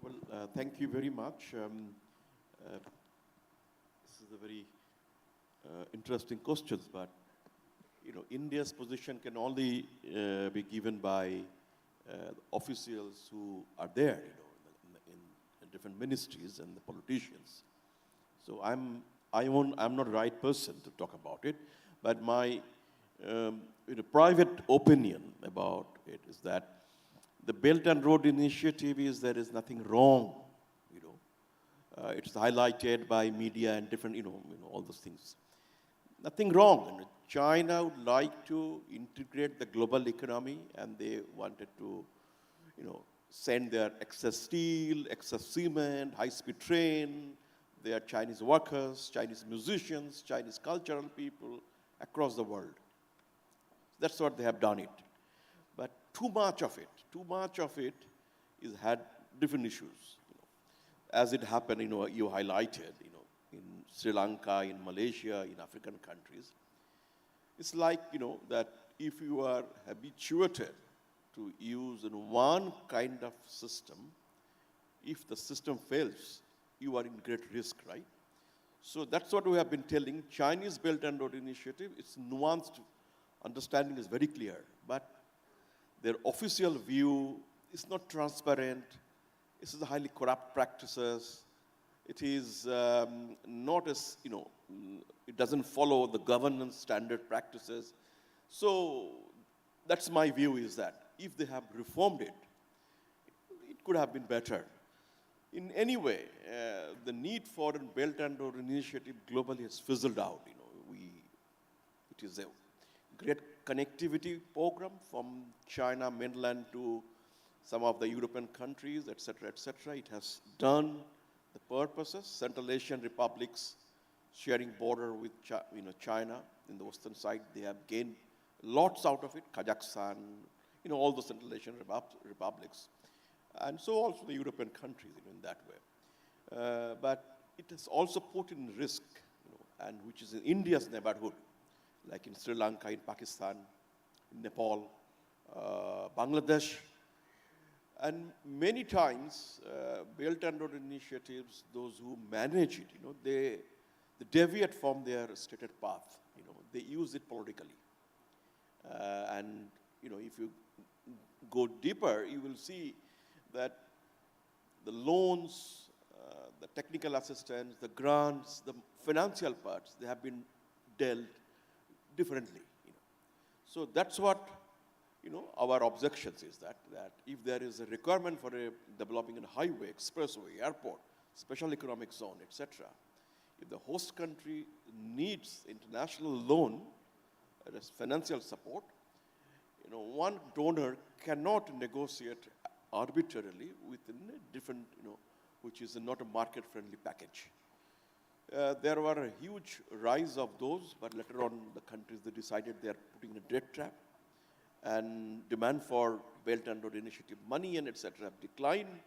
Well, thank you very much. This is a very interesting question, but India's position can only be given by officials who are there, in different ministries and the politicians. So I'm not the right person to talk about it, but my private opinion about it is that the Belt and Road Initiative there is nothing wrong. It's highlighted by media and different, all those things. Nothing wrong. China would like to integrate the global economy, and they wanted to, send their excess steel, excess cement, high-speed train, their Chinese workers, Chinese musicians, Chinese cultural people across the world. That's what they have done it. But too much of it has had different issues. as it happened, you highlighted, in Sri Lanka, in Malaysia, in African countries. It's like, that if you are habituated to use one kind of system, if the system fails, you are in great risk, right? So that's what we have been telling. Chinese Belt and Road Initiative, its nuanced understanding is very clear, but their official view is not transparent. This is highly corrupt practices. It is not as, it doesn't follow the governance standard practices. So that's my view, is that if they have reformed it, it could have been better. In any way, the need for a Belt and Road Initiative globally has fizzled out. It is a great connectivity program from China mainland to some of the European countries, et cetera, et cetera. It has done the purposes. Central Asian republics sharing border with China in the western side, they have gained lots out of it. Kazakhstan, all the Central Asian republics. And so also the European countries in that way. But it has also put in risk, and which is in India's neighborhood, like in Sri Lanka, in Pakistan, in Nepal, Bangladesh. And many times, Belt and Road Initiatives, those who manage it, they deviate from their stated path. They use it politically. And if you go deeper, you will see that the loans, the technical assistance, the grants, the financial parts, they have been dealt differently. So that's what our objections is, that if there is a requirement for developing a highway, expressway, airport, special economic zone, etc., if the host country needs international loan as financial support, one donor cannot negotiate arbitrarily within a different, which is not a market-friendly package. There were a huge rise of those, but later on the countries, they decided they are putting in a debt trap, and demand for Belt and Road Initiative money and etc. declined.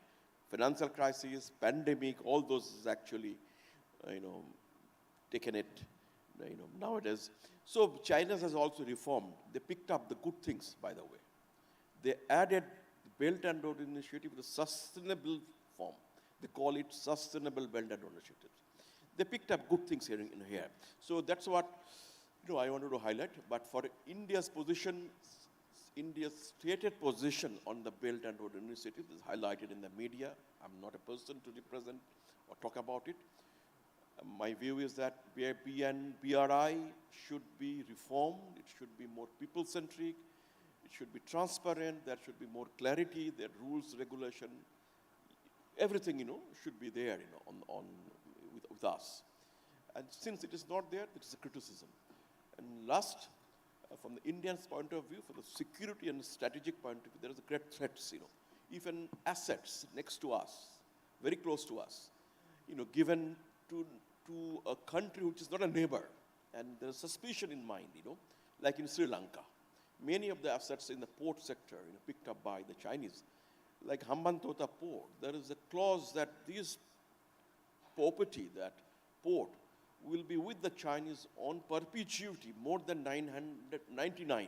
Financial crisis, pandemic, all those is actually, taken it, nowadays. So China has also reformed. They picked up the good things, by the way. They added the Belt and Road Initiative with a sustainable form. They call it Sustainable Belt and Road Initiative. They picked up good things here. So that's what I wanted to highlight. But for India's position, India's stated position on the Belt and Road Initiative is highlighted in the media. I'm not a person to represent or talk about it. My view is that BRI should be reformed. It should be more people-centric. It should be transparent. There should be more clarity. There rules, regulation, everything, should be there, with us. And since it is not there, it is a criticism. And last, from the Indian's point of view, from the security and strategic point of view, there is a great threats, If an assets next to us, very close to us, given to a country which is not a neighbor, and there's suspicion in mind, like in Sri Lanka. Many of the assets in the port sector, picked up by the Chinese, like Hambantota port, there is a clause that this property, that port, will be with the Chinese on perpetuity, more than 999.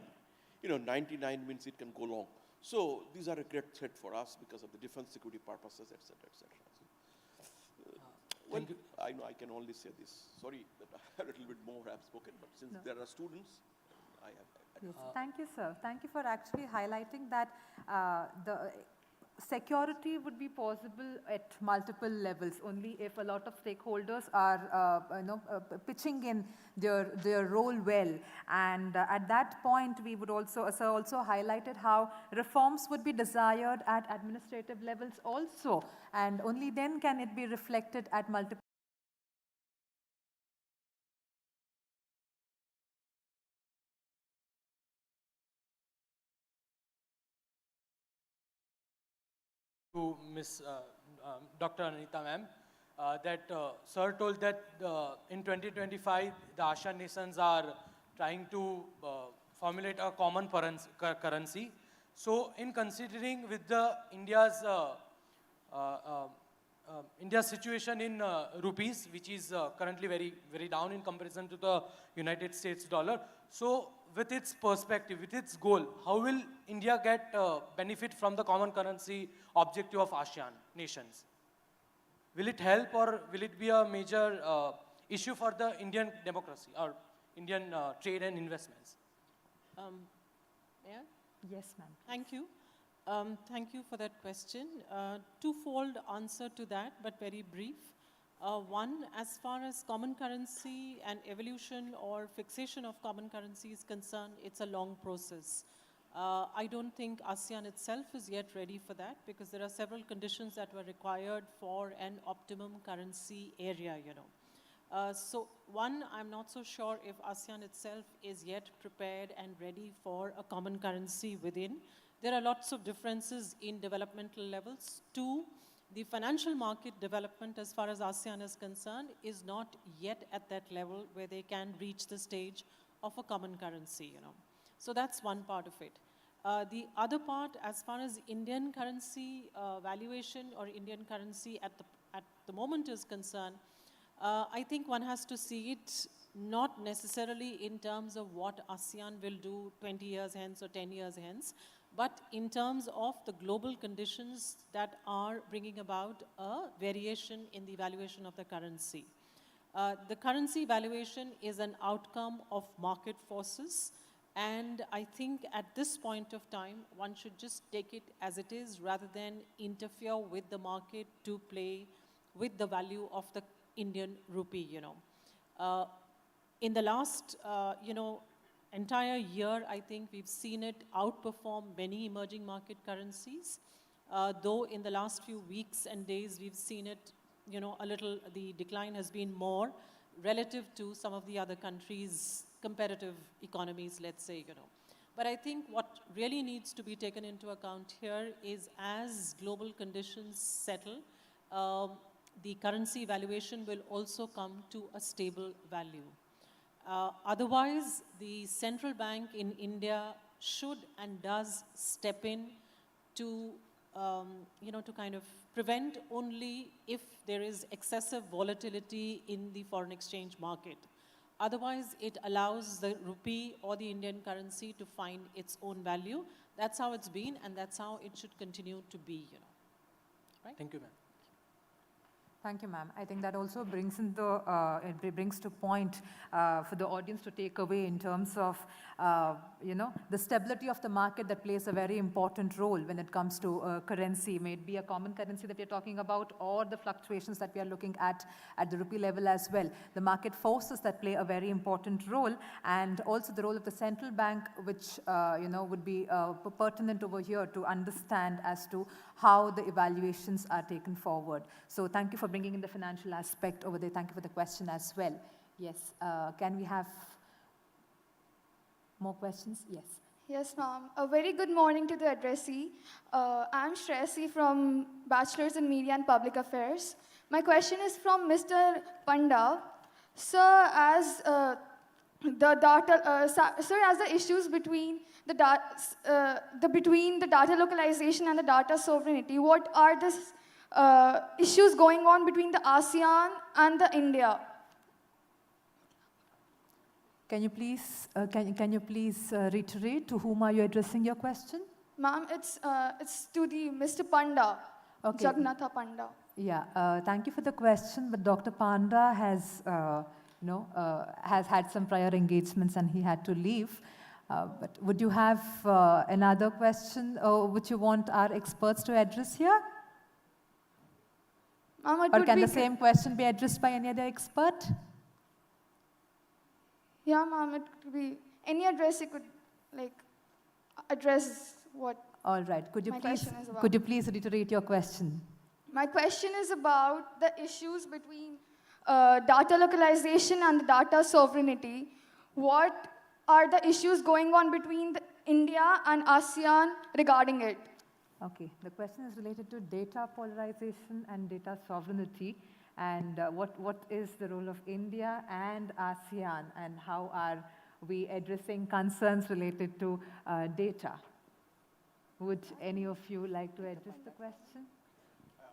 99 means it can go long. So these are a great threat for us because of the defense security purposes, etc., etc. Well, I know I can only say this. Sorry that a little bit more I have spoken, but since there are students, I have. Yes, thank you, sir. Thank you for actually highlighting that the security would be possible at multiple levels only if a lot of stakeholders are pitching in their role well, and at that point we would also, sir also highlighted how reforms would be desired at administrative levels also, and only then can it be reflected at multiple to Ms. Dr. Anita ma'am, that sir told that in 2025 the ASEAN nations are trying to formulate a common currency. So in considering with the India's India's situation in rupees, which is currently very down in comparison to the United States dollar. So with its perspective, with its goal, how will India get benefit from the common currency objective of ASEAN nations? Will it help, or will it be a major issue for the Indian democracy or Indian trade and investments? Yeah? Yes, ma'am. Thank you. Thank you for that question. Twofold answer to that, but very brief. One, as far as common currency and evolution or fixation of common currency is concerned, it's a long process. I don't think ASEAN itself is yet ready for that, because there are several conditions that were required for an optimum currency area, you know. So one, I'm not so sure if ASEAN itself is yet prepared and ready for a common currency within. There are lots of differences in developmental levels. Two, the financial market development as far as ASEAN is concerned is not yet at that level where they can reach the stage of a common currency, you know. So that's one part of it. The other part, as far as Indian currency valuation or Indian currency at the moment is concerned, I think one has to see it not necessarily in terms of what ASEAN will do 20 years hence or 10 years hence, but in terms of the global conditions that are bringing about a variation in the valuation of the currency. The currency valuation is an outcome of market forces, and I think at this point of time, one should just take it as it is rather than interfere with the market to play with the value of the Indian rupee, you know. In the last, entire year, I think we've seen it outperform many emerging market currencies, though in the last few weeks and days, we've seen it, a little, the decline has been more relative to some of the other countries' competitive economies, let's say, But I think what really needs to be taken into account here is as global conditions settle, the currency valuation will also come to a stable value. Otherwise, the central bank in India should and does step in to, to kind of prevent only if there is excessive volatility in the foreign exchange market. Otherwise, it allows the rupee or the Indian currency to find its own value. That's how it's been, and that's how it should continue to be, Right? Thank you, ma'am. Thank you, ma'am. I think that also brings in it brings to point for the audience to take away in terms of, the stability of the market that plays a very important role when it comes to currency. May it be a common currency that we're talking about, or the fluctuations that we are looking at the rupee level as well. The market forces that play a very important role, and also the role of the central bank, which, would be pertinent over here to understand as to how the evaluations are taken forward. So thank you for bringing in the financial aspect over there. Thank you for the question as well. Yes, can we have more questions? Yes. Yes, ma'am. A very good morning to the addressee. I'm Shresi from Bachelor's in Media and Public Affairs. My question is from Mr. Panda. Sir, as the issues between the data localization and the data sovereignty, what are the issues going on between the ASEAN and the India? Can you please reiterate to whom are you addressing your question? Ma'am, it's to the Mr. Panda, Okay. Jagnatha Panda. Yeah, thank you for the question, but Dr. Panda has, has had some prior engagements and he had to leave. But would you have another question which you want our experts to address here? Ma'am, Or can the same question be addressed by any other expert? Yeah, ma'am, it could be any address. You could address what. All right. Could you my please question is about. could you please reiterate your question? My question is about the issues between data localization and the data sovereignty. What are the issues going on between India and ASEAN regarding it? Okay. The question is related to data polarization and data sovereignty, and what is the role of India and ASEAN, and how are we addressing concerns related to data? Would any of you like to address the question?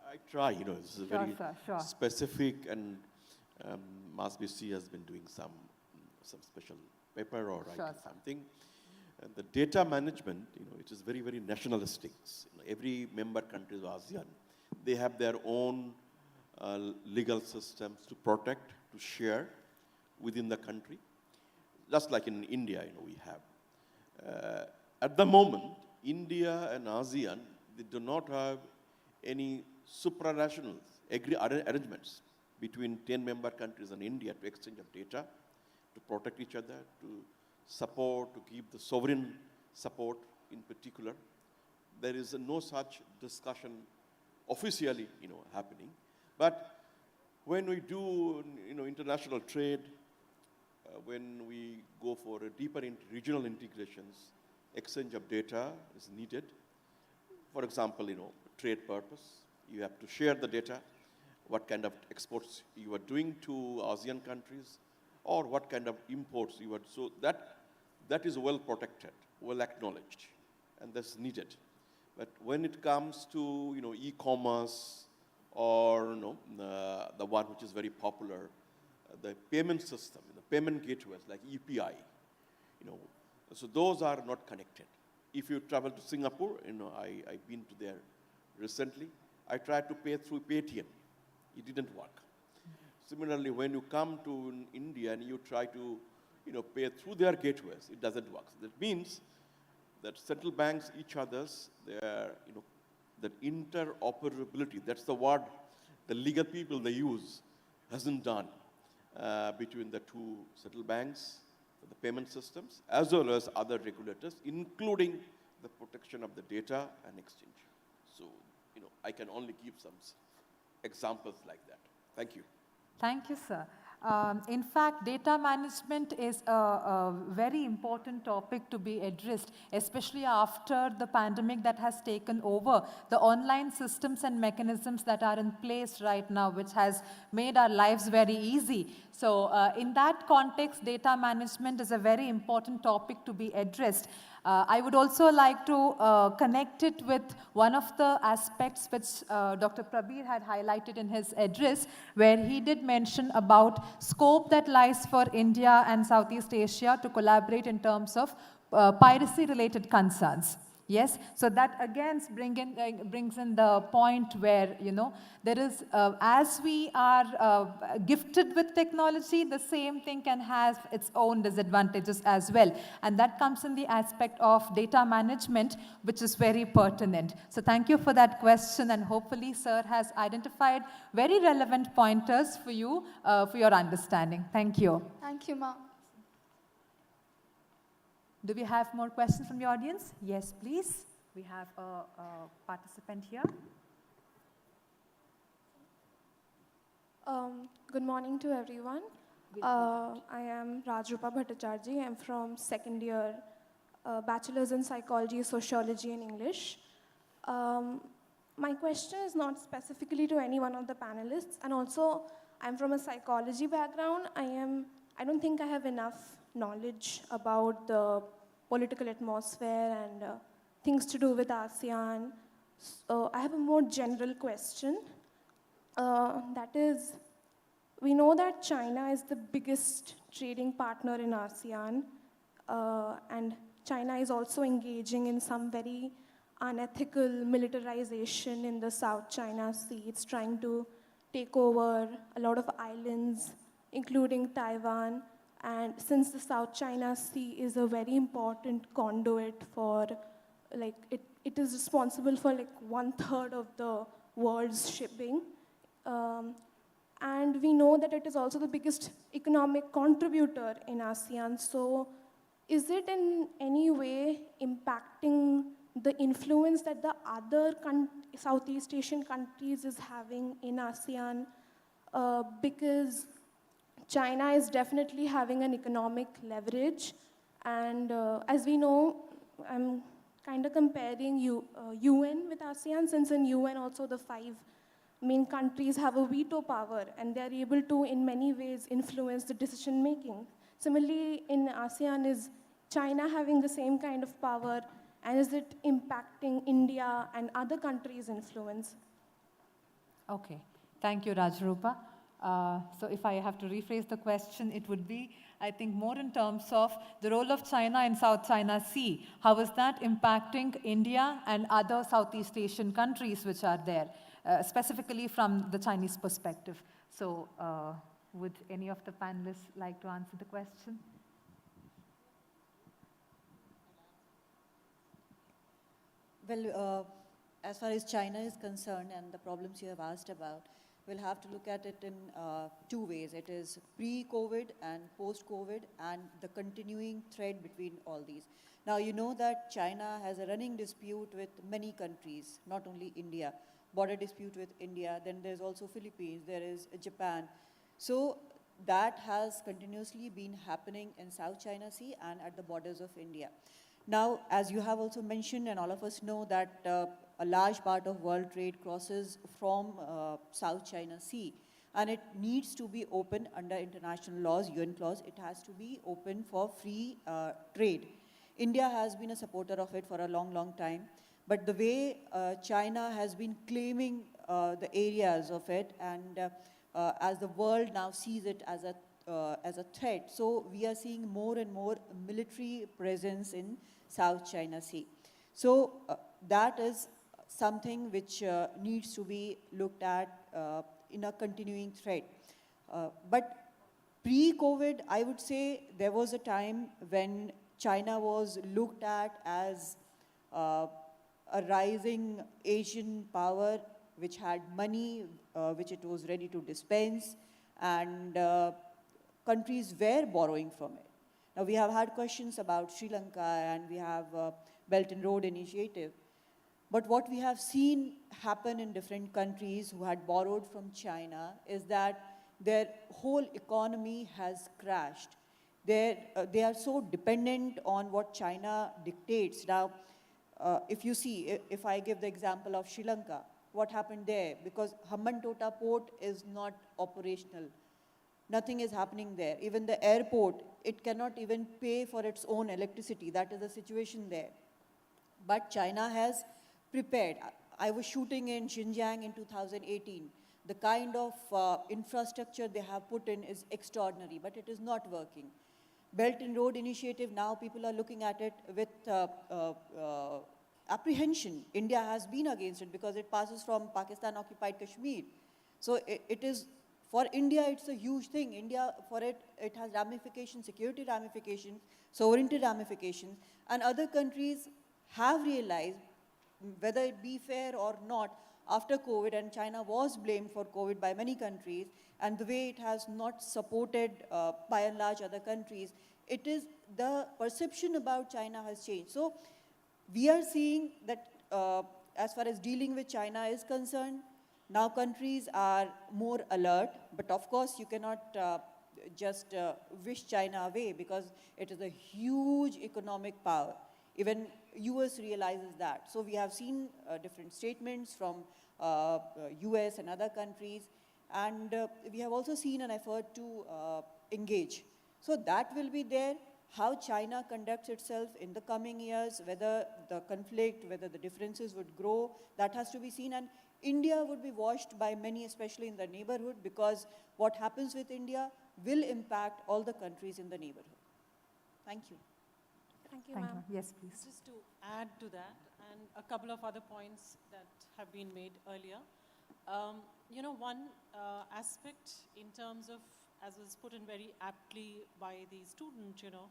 I try, you know, it's a Sure, very sir, sure. specific, and MASBC has been doing some special paper or writing Sure, sir. something. And the data management, you know, it is very, very nationalistic. You know, every member country of ASEAN, they have their own legal systems to protect, to share within the country. Just like in India, you know, we have. At the moment, India and ASEAN, they do not have any supranational arrangements between 10 member countries and India to exchange of data, to protect each other, to support, to give the sovereign support in particular. There is no such discussion officially, you know, happening. But when we do, you know, international trade, when we go for a deeper regional integrations, exchange of data is needed. For example, you know, trade purpose, you have to share the data, what kind of exports you are doing to ASEAN countries, or what kind of imports you are. So that is well protected, well acknowledged, and that's needed. But when it comes to, you know, e-commerce, or, you know, the one which is very popular, the payment system, the payment gateways like UPI, you know, so those are not connected. If you travel to Singapore, you know, I've been to there recently. I tried to pay through Paytm. It didn't work. Similarly, when you come to India and you try to, you know, pay through their gateways, it doesn't work. So that means that central banks, each other's, their, you know, that interoperability, that's the word the legal people they use, hasn't done between the two central banks, the payment systems, as well as other regulators, including the protection of the data and exchange. So, you know, I can only give some examples like that. Thank you. Thank you, sir. In fact, data management is a very important topic to be addressed, especially after the pandemic that has taken over. The online systems and mechanisms that are in place right now, which has made our lives very easy. So in that context, data management is a very important topic to be addressed. I would also like to connect it with one of the aspects which Dr. Prabir had highlighted in his address, where he did mention about scope that lies for India and Southeast Asia to collaborate in terms of piracy-related concerns. Yes, so that again brings in the point where, you know, there is, as we are gifted with technology, the same thing can have its own disadvantages as well. And that comes in the aspect of data management, which is very pertinent. So thank you for that question, and hopefully sir has identified very relevant pointers for you, for your understanding. Thank you. Thank you, ma'am. Do we have more questions from the audience? Yes, please. We have a participant here. Good morning to everyone. I am Rajrupa Bhattacharjee. I'm from second year, Bachelor's in Psychology, Sociology, and English. My question is not specifically to any one of the panelists, and also I'm from a psychology background. I don't think I have enough knowledge about the political atmosphere and things to do with ASEAN. So I have a more general question. That is, we know that China is the biggest trading partner in ASEAN, and China is also engaging in some very unethical militarization in the South China Sea. It's trying to take over a lot of islands, including Taiwan. And since the South China Sea is a very important conduit for, like, it is responsible for like 1/3 of the world's shipping. And we know that it is also the biggest economic contributor in ASEAN. So is it in any way impacting the influence that the other Southeast Asian countries is having in ASEAN? Because China is definitely having an economic leverage. And as we know, I'm kind of comparing UN with ASEAN, since in UN also the 5 main countries have a veto power, and they're able to, in many ways, influence the decision making. Similarly, in ASEAN, is China having the same kind of power, and is it impacting India and other countries' influence? Okay, thank you, Rajrupa. So if I have to rephrase the question, it would be, I think, more in terms of the role of China in South China Sea. How is that impacting India and other Southeast Asian countries which are there, specifically from the Chinese perspective? So would any of the panelists like to answer the question? Well, as far as China is concerned and the problems you have asked about, we'll have to look at it in two ways. It is pre-COVID and post-COVID and the continuing thread between all these. Now, you know that China has a running dispute with many countries, not only India, border dispute with India, then there's also Philippines, there is Japan. So that has continuously been happening in South China Sea and at the borders of India. Now, as you have also mentioned, and all of us know that a large part of world trade crosses from South China Sea, and it needs to be open under international laws, UN clause. It has to be open for free trade. India has been a supporter of it for a long, long time, but the way China has been claiming the areas of it, and as the world now sees it as a threat, so we are seeing more and more military presence in South China Sea. So that is something which needs to be looked at in a continuing threat. But pre-COVID, I would say there was a time when China was looked at as a rising Asian power which had money, which it was ready to dispense, and countries were borrowing from it. Now, we have had questions about Sri Lanka, and we have Belt and Road Initiative. But what we have seen happen in different countries who had borrowed from China is that their whole economy has crashed. They are so dependent on what China dictates. Now, if you see, if I give the example of Sri Lanka, what happened there? Because Hambantota port is not operational. Nothing is happening there. Even the airport, it cannot even pay for its own electricity. That is the situation there. But China has prepared. I was shooting in Xinjiang in 2018. The kind of infrastructure they have put in is extraordinary, but it is not working. Belt and Road Initiative, now people are looking at it with apprehension. India has been against it because it passes from Pakistan-occupied Kashmir. So it is, for India, it's a huge thing. India, for it has ramifications, security ramifications, sovereignty ramifications, and other countries have realized, whether it be fair or not, after COVID, and China was blamed for COVID by many countries, and the way it has not supported, by and large, other countries, it is, the perception about China has changed. So we are seeing that as far as dealing with China is concerned, now countries are more alert, but of course you cannot just wish China away because it is a huge economic power. Even US realizes that. So we have seen different statements from US and other countries, and we have also seen an effort to engage. So that will be there. How China conducts itself in the coming years, whether the conflict, whether the differences would grow, that has to be seen. And India would be watched by many, especially in the neighborhood, because what happens with India will impact all the countries in the neighborhood. Thank you. Thank you, Thank ma'am. you. Yes, please. Just to add to that, and a couple of other points that have been made earlier. You know, one aspect in terms of, as was put in very aptly by the student, you know,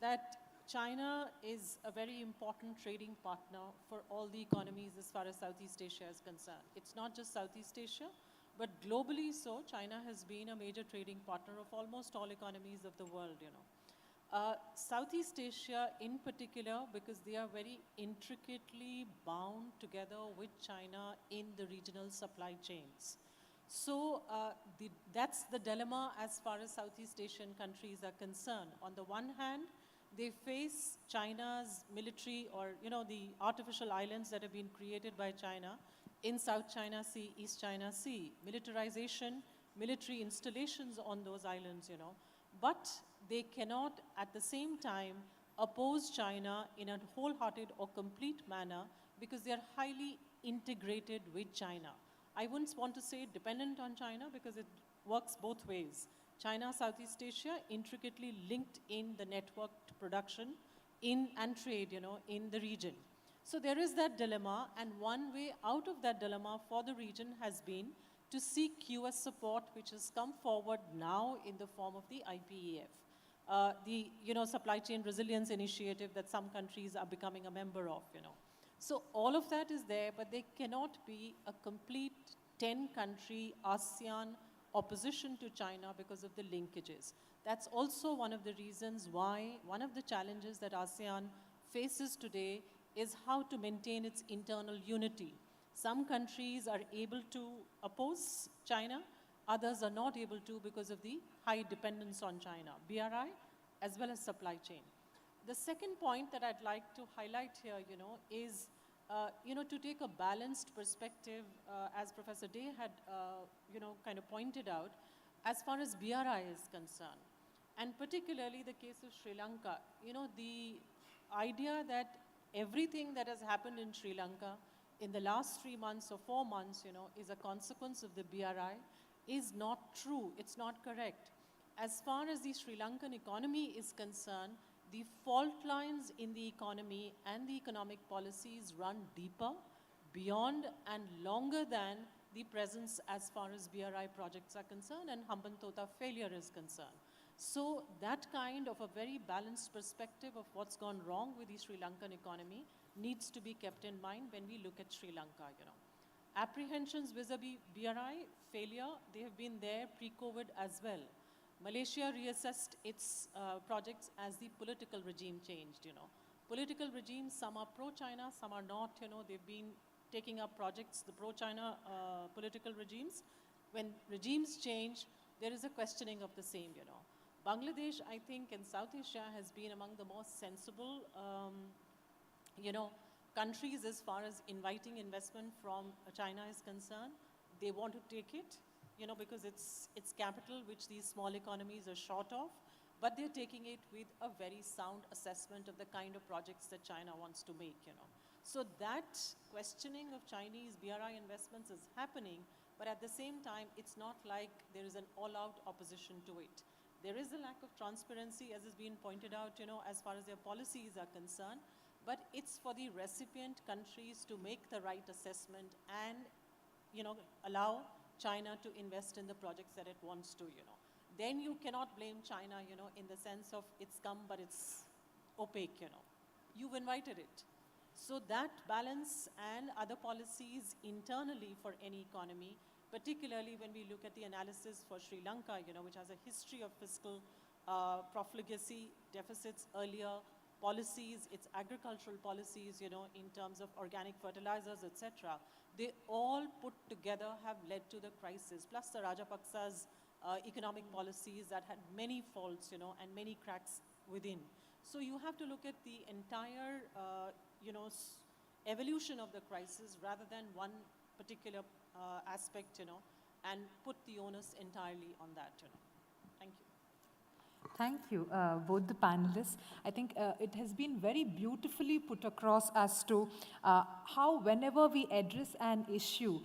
that China is a very important trading partner for all the economies as far as Southeast Asia is concerned. It's not just Southeast Asia, but globally so, China has been a major trading partner of almost all economies of the world, you know. Southeast Asia in particular, because they are very intricately bound together with China in the regional supply chains. So that's the dilemma as far as Southeast Asian countries are concerned. On the one hand, they face China's military, or you know, the artificial islands that have been created by China in South China Sea, East China Sea, militarization, military installations on those islands, you know. But they cannot at the same time oppose China in a wholehearted or complete manner because they are highly integrated with China. I wouldn't want to say dependent on China because it works both ways. China, Southeast Asia, intricately linked in the networked production and trade, in the region. So there is that dilemma, and one way out of that dilemma for the region has been to seek US support, which has come forward now in the form of the IPEF, the supply chain resilience initiative that some countries are becoming a member of. So all of that is there, but there cannot be a complete 10-country ASEAN opposition to China because of the linkages. That's also one of the reasons why one of the challenges that ASEAN faces today is how to maintain its internal unity. Some countries are able to oppose China, others are not able to because of the high dependence on China, BRI, as well as supply chain. The second point that I'd like to highlight here, is to take a balanced perspective, as Professor Day had, kind of pointed out, as far as BRI is concerned, and particularly the case of Sri Lanka. The idea that everything that has happened in Sri Lanka in the last 3 months or 4 months, is a consequence of the BRI is not true. It's not correct. As far as the Sri Lankan economy is concerned, the fault lines in the economy and the economic policies run deeper, beyond and longer than the presence as far as BRI projects are concerned and Hambantota failure is concerned. So that kind of a very balanced perspective of what's gone wrong with the Sri Lankan economy needs to be kept in mind when we look at Sri Lanka. Apprehensions vis-a-vis BRI failure, they have been there pre-COVID as well. Malaysia reassessed its projects as the political regime changed. Political regimes, some are pro-China, some are not. They've been taking up projects, the pro-China political regimes. When regimes change, there is a questioning of the same. Bangladesh, I think, in South Asia has been among the most sensible, countries as far as inviting investment from China is concerned. They want to take it, because it's capital, which these small economies are short of, but they're taking it with a very sound assessment of the kind of projects that China wants to make. So that questioning of Chinese BRI investments is happening, but at the same time, it's not like there is an all-out opposition to it. There is a lack of transparency, as has been pointed out, as far as their policies are concerned, but it's for the recipient countries to make the right assessment and, allow China to invest in the projects that it wants to, Then you cannot blame China, in the sense of it's come, but it's opaque, You've invited it. So that balance and other policies internally for any economy, particularly when we look at the analysis for Sri Lanka, which has a history of fiscal profligacy, deficits earlier, policies, its agricultural policies, in terms of organic fertilizers, etc. They all put together have led to the crisis, plus the Rajapaksa's economic policies that had many faults, and many cracks within. So you have to look at the entire, evolution of the crisis rather than one particular aspect, and put the onus entirely on that, Thank you. Thank you, both the panelists. I think it has been very beautifully put across as to how whenever we address an issue,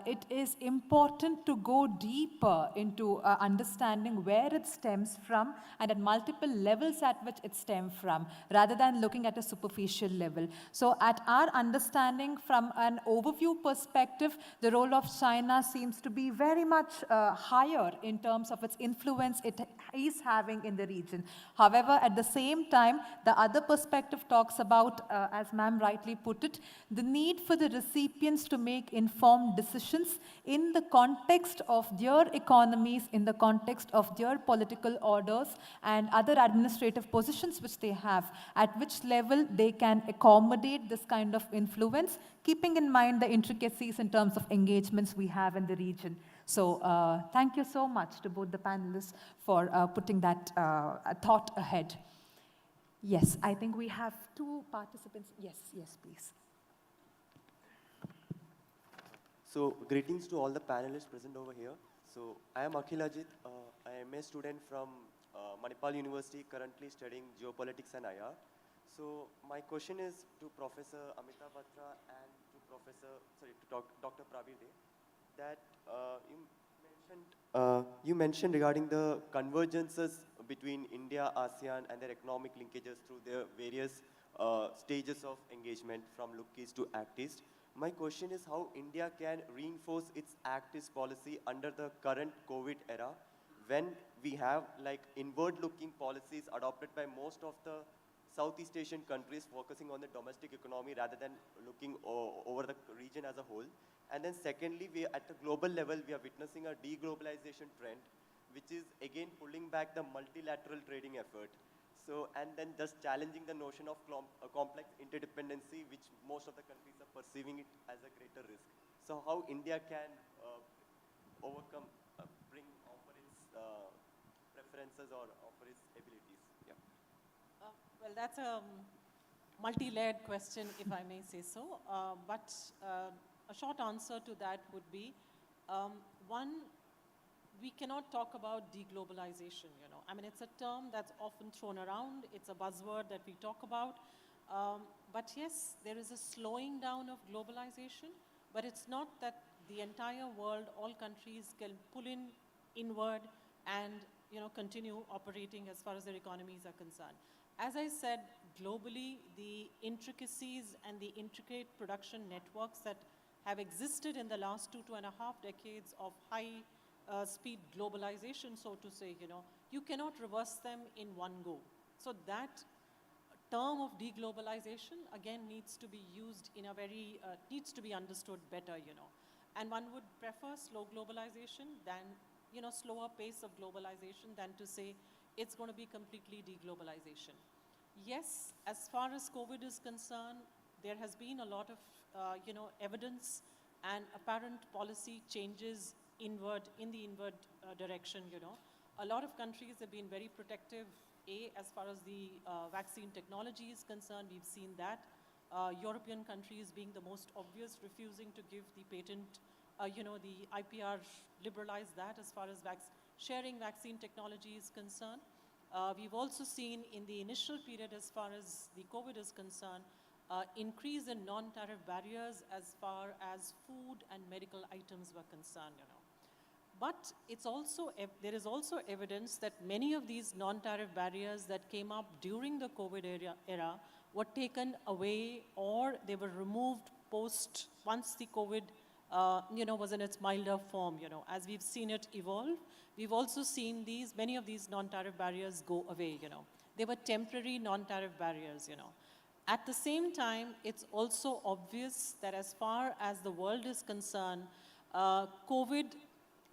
it is important to go deeper into understanding where it stems from and at multiple levels at which it stems from, rather than looking at a superficial level. So at our understanding from an overview perspective, the role of China seems to be very much higher in terms of its influence it is having in the region. However, at the same time, the other perspective talks about, as ma'am rightly put it, the need for the recipients to make informed decisions in the context of their economies, in the context of their political orders and other administrative positions which they have, at which level they can accommodate this kind of influence, keeping in mind the intricacies in terms of engagements we have in the region. So thank you so much to both the panelists for putting that thought ahead. Yes, I think we have 2 participants. Yes, please. So greetings to all the panelists present over here. So I am Akhil Ajit. I am a student from Manipal University, currently studying geopolitics and IR. So my question is to Professor Amita Batra and to Dr. Prabir Dey. that you mentioned regarding the convergences between India, ASEAN, and their economic linkages through their various stages of engagement from Look East to Act East. My question is how India can reinforce its Act East policy under the current COVID era when we have like inward-looking policies adopted by most of the Southeast Asian countries focusing on the domestic economy rather than looking over the region as a whole. And then secondly, at the global level, we are witnessing a deglobalization trend, which is again pulling back the multilateral trading effort. So, and then just challenging the notion of complex interdependency, which most of the countries are perceiving it as a greater risk. So how India can overcome, offer its preferences or offer its abilities? Yeah. Well, that's a multi-layered question, if I may say so. But a short answer to that would be, one, we cannot talk about deglobalization, you know. I mean, it's a term that's often thrown around. It's a buzzword that we talk about. But yes, there is a slowing down of globalization, but it's not that the entire world, all countries can pull in inward and, you know, continue operating as far as their economies are concerned. As I said, globally, the intricacies and the intricate production networks that have existed in the last 2.5 decades of high speed globalization, so to say, you know, you cannot reverse them in one go. So that term of deglobalization, again, needs to be used in a very, needs to be understood better, you know. And one would prefer slow globalization than, you know, slower pace of globalization than to say it's going to be completely deglobalization. Yes, as far as COVID is concerned, there has been a lot of, you know, evidence and apparent policy changes in the inward direction, you know. A lot of countries have been very protective, as far as the vaccine technology is concerned. We've seen that. European countries being the most obvious, refusing to give the patent, you know, the IPR liberalized that as far as sharing vaccine technology is concerned. We've also seen in the initial period as far as the COVID is concerned, increase in non-tariff barriers as far as food and medical items were concerned, you know. But it's also, there is also evidence that many of these non-tariff barriers that came up during the COVID era were taken away or they were removed once the COVID, you know, was in its milder form, you know. As we've seen it evolve, we've also seen many of these non-tariff barriers go away, you know. They were temporary non-tariff barriers, you know. At the same time, it's also obvious that as far as the world is concerned,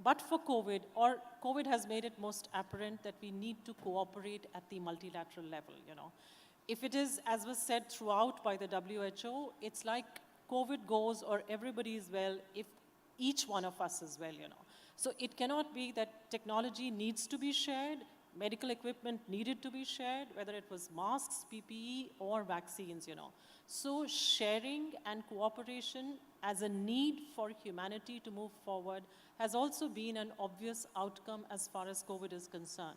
but for COVID, or COVID has made it most apparent that we need to cooperate at the multilateral level, you know. If it is, as was said throughout by the WHO, it's like COVID goes or everybody is well if each one of us is well, you know. So it cannot be that technology needs to be shared, medical equipment needed to be shared, whether it was masks, PPE, or vaccines, you know. So sharing and cooperation as a need for humanity to move forward has also been an obvious outcome as far as COVID is concerned.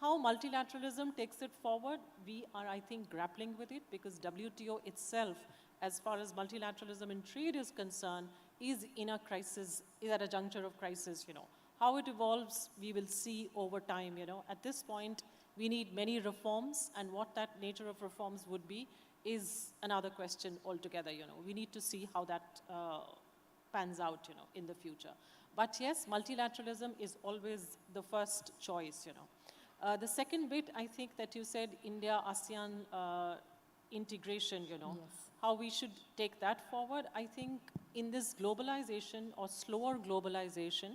How multilateralism takes it forward, we are, I think, grappling with it because WTO itself, as far as multilateralism in trade is concerned, is in a crisis, is at a juncture of crisis, you know. How it evolves, we will see over time, you know. At this point, we need many reforms, and what that nature of reforms would be is another question altogether, you know. We need to see how that pans out, you know, in the future. But yes, multilateralism is always the first choice, you know. The second bit, I think that you said India-ASEAN integration, you know, yes. How we should take that forward. I think in this globalization or slower globalization,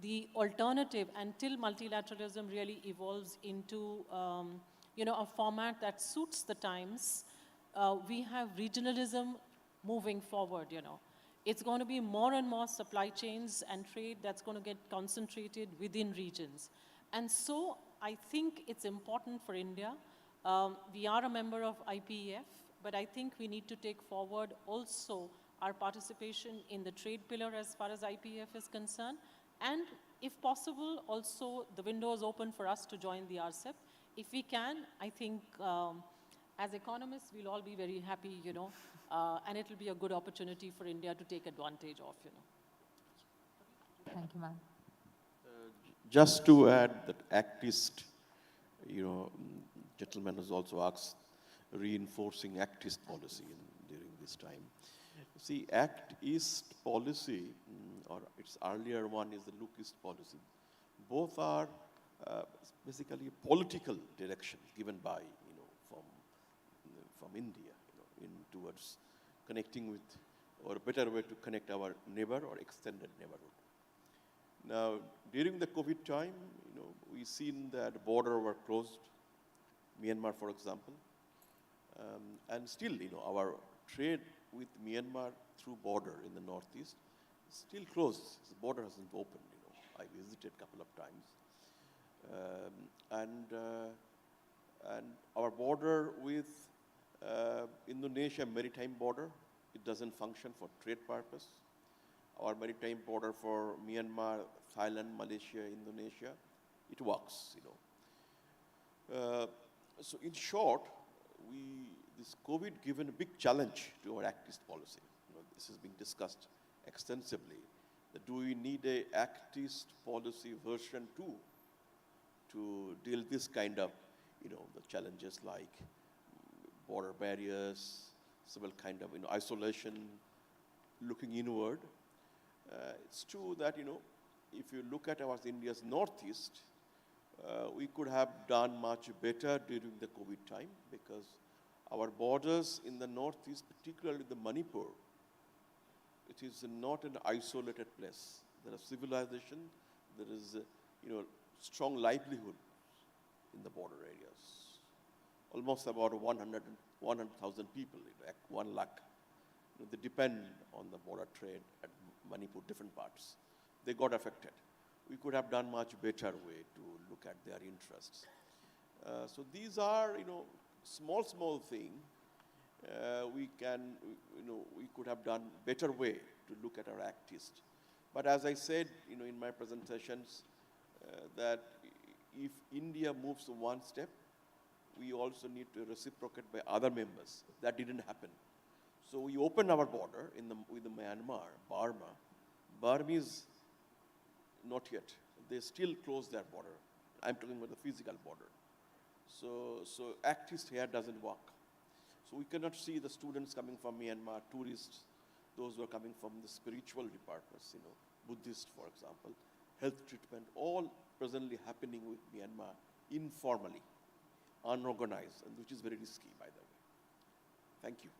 the alternative until multilateralism really evolves into, you know, a format that suits the times, we have regionalism moving forward, you know. It's going to be more and more supply chains and trade that's going to get concentrated within regions. And so I think it's important for India. We are a member of IPEF, but I think we need to take forward also our participation in the trade pillar as far as IPEF is concerned. And if possible, also the window is open for us to join the RCEP. If we can, I think as economists, we'll all be very happy, you know, and it'll be a good opportunity for India to take advantage of, you know. Thank you, ma'am. Just to add that actist, gentleman has also asked reinforcing actist policy during this time. See, Act East policy, or its earlier one is the Look East policy. Both are basically political directions given by, from India, towards connecting with, or a better way to connect our neighbor or extended neighborhood. Now, during the COVID time, we've seen that border were closed, Myanmar, for example, and still, our trade with Myanmar through border in the northeast is still closed. The border hasn't opened. I visited a couple of times, and our border with Indonesia maritime border, it doesn't function for trade purpose. Our maritime border for Myanmar, Thailand, Malaysia, Indonesia, it works. So in short, this COVID given a big challenge to our Act East policy. This has been discussed extensively. Do we need a Act East policy version 2 to deal this kind of, the challenges like border barriers, several kind of, isolation, looking inward. It's true that, if you look at our India's northeast, we could have done much better during the COVID time because our borders in the northeast, particularly the Manipur, it is not an isolated place. There is civilization, there is, strong livelihood in the border areas. Almost about 100,000 people, 1 lakh. They depend on the border trade at Manipur, different parts. They got affected. We could have done much better way to look at their interests. So these are, small thing. We could have done better way to look at our Act East. But as I said, in my presentations, that if India moves one step, we also need to reciprocate by other members. That didn't happen. So we opened our border with the Myanmar, Burma. Burmese, not yet. They still close their border. I'm talking about the physical border. So Act East here doesn't work. So we cannot see the students coming from Myanmar, tourists, those who are coming from the spiritual purpose, Buddhist, for example, health treatment, all presently happening with Myanmar informally, unorganized, and which is very risky, by the way. Thank you.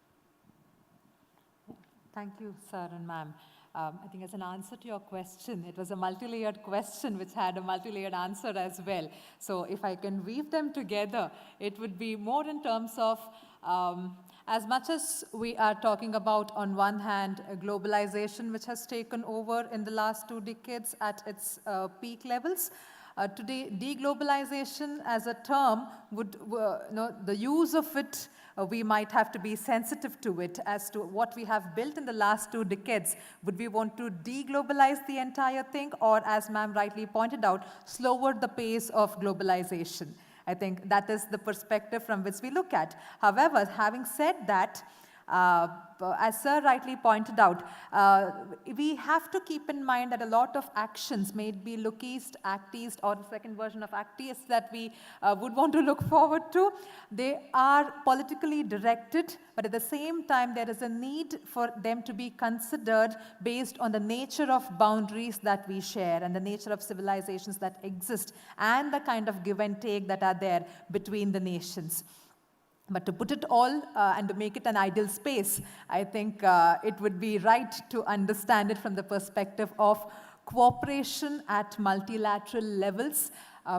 Thank you, sir and ma'am. I think as an answer to your question, it was a multi-layered question which had a multi-layered answer as well. So if I can weave them together, it would be more in terms of as much as we are talking about, on one hand, a globalization which has taken over in the last 2 decades at its peak levels. Today, deglobalization as a term would, the use of it, we might have to be sensitive to it as to what we have built in the last 2 decades. Would we want to deglobalize the entire thing, or, as ma'am rightly pointed out, slower the pace of globalization? I think that is the perspective from which we look at. However, having said that, as sir rightly pointed out, we have to keep in mind that a lot of actions, may it be Look East, Act East, or the second version of Act East that we would want to look forward to, they are politically directed, but at the same time there is a need for them to be considered based on the nature of boundaries that we share and the nature of civilizations that exist and the kind of give and take that are there between the nations. But to put it all and to make it an ideal space, I think it would be right to understand it from the perspective of cooperation at multilateral levels.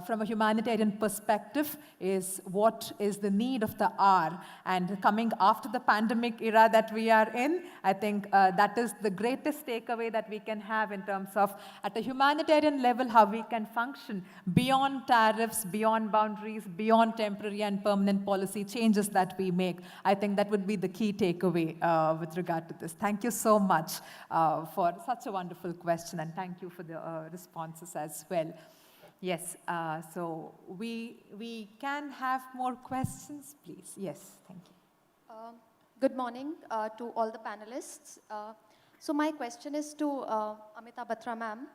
From a humanitarian perspective, is what is the need of the hour. And coming after the pandemic era that we are in, I think that is the greatest takeaway that we can have in terms of, at a humanitarian level, how we can function beyond tariffs, beyond boundaries, beyond temporary and permanent policy changes that we make. I think that would be the key takeaway with regard to this. Thank you so much for such a wonderful question, and thank you for the responses as well. Yes, so we can have more questions, please. Yes, thank you. Good morning to all the panelists. So my question is to Amita Batra ma'am.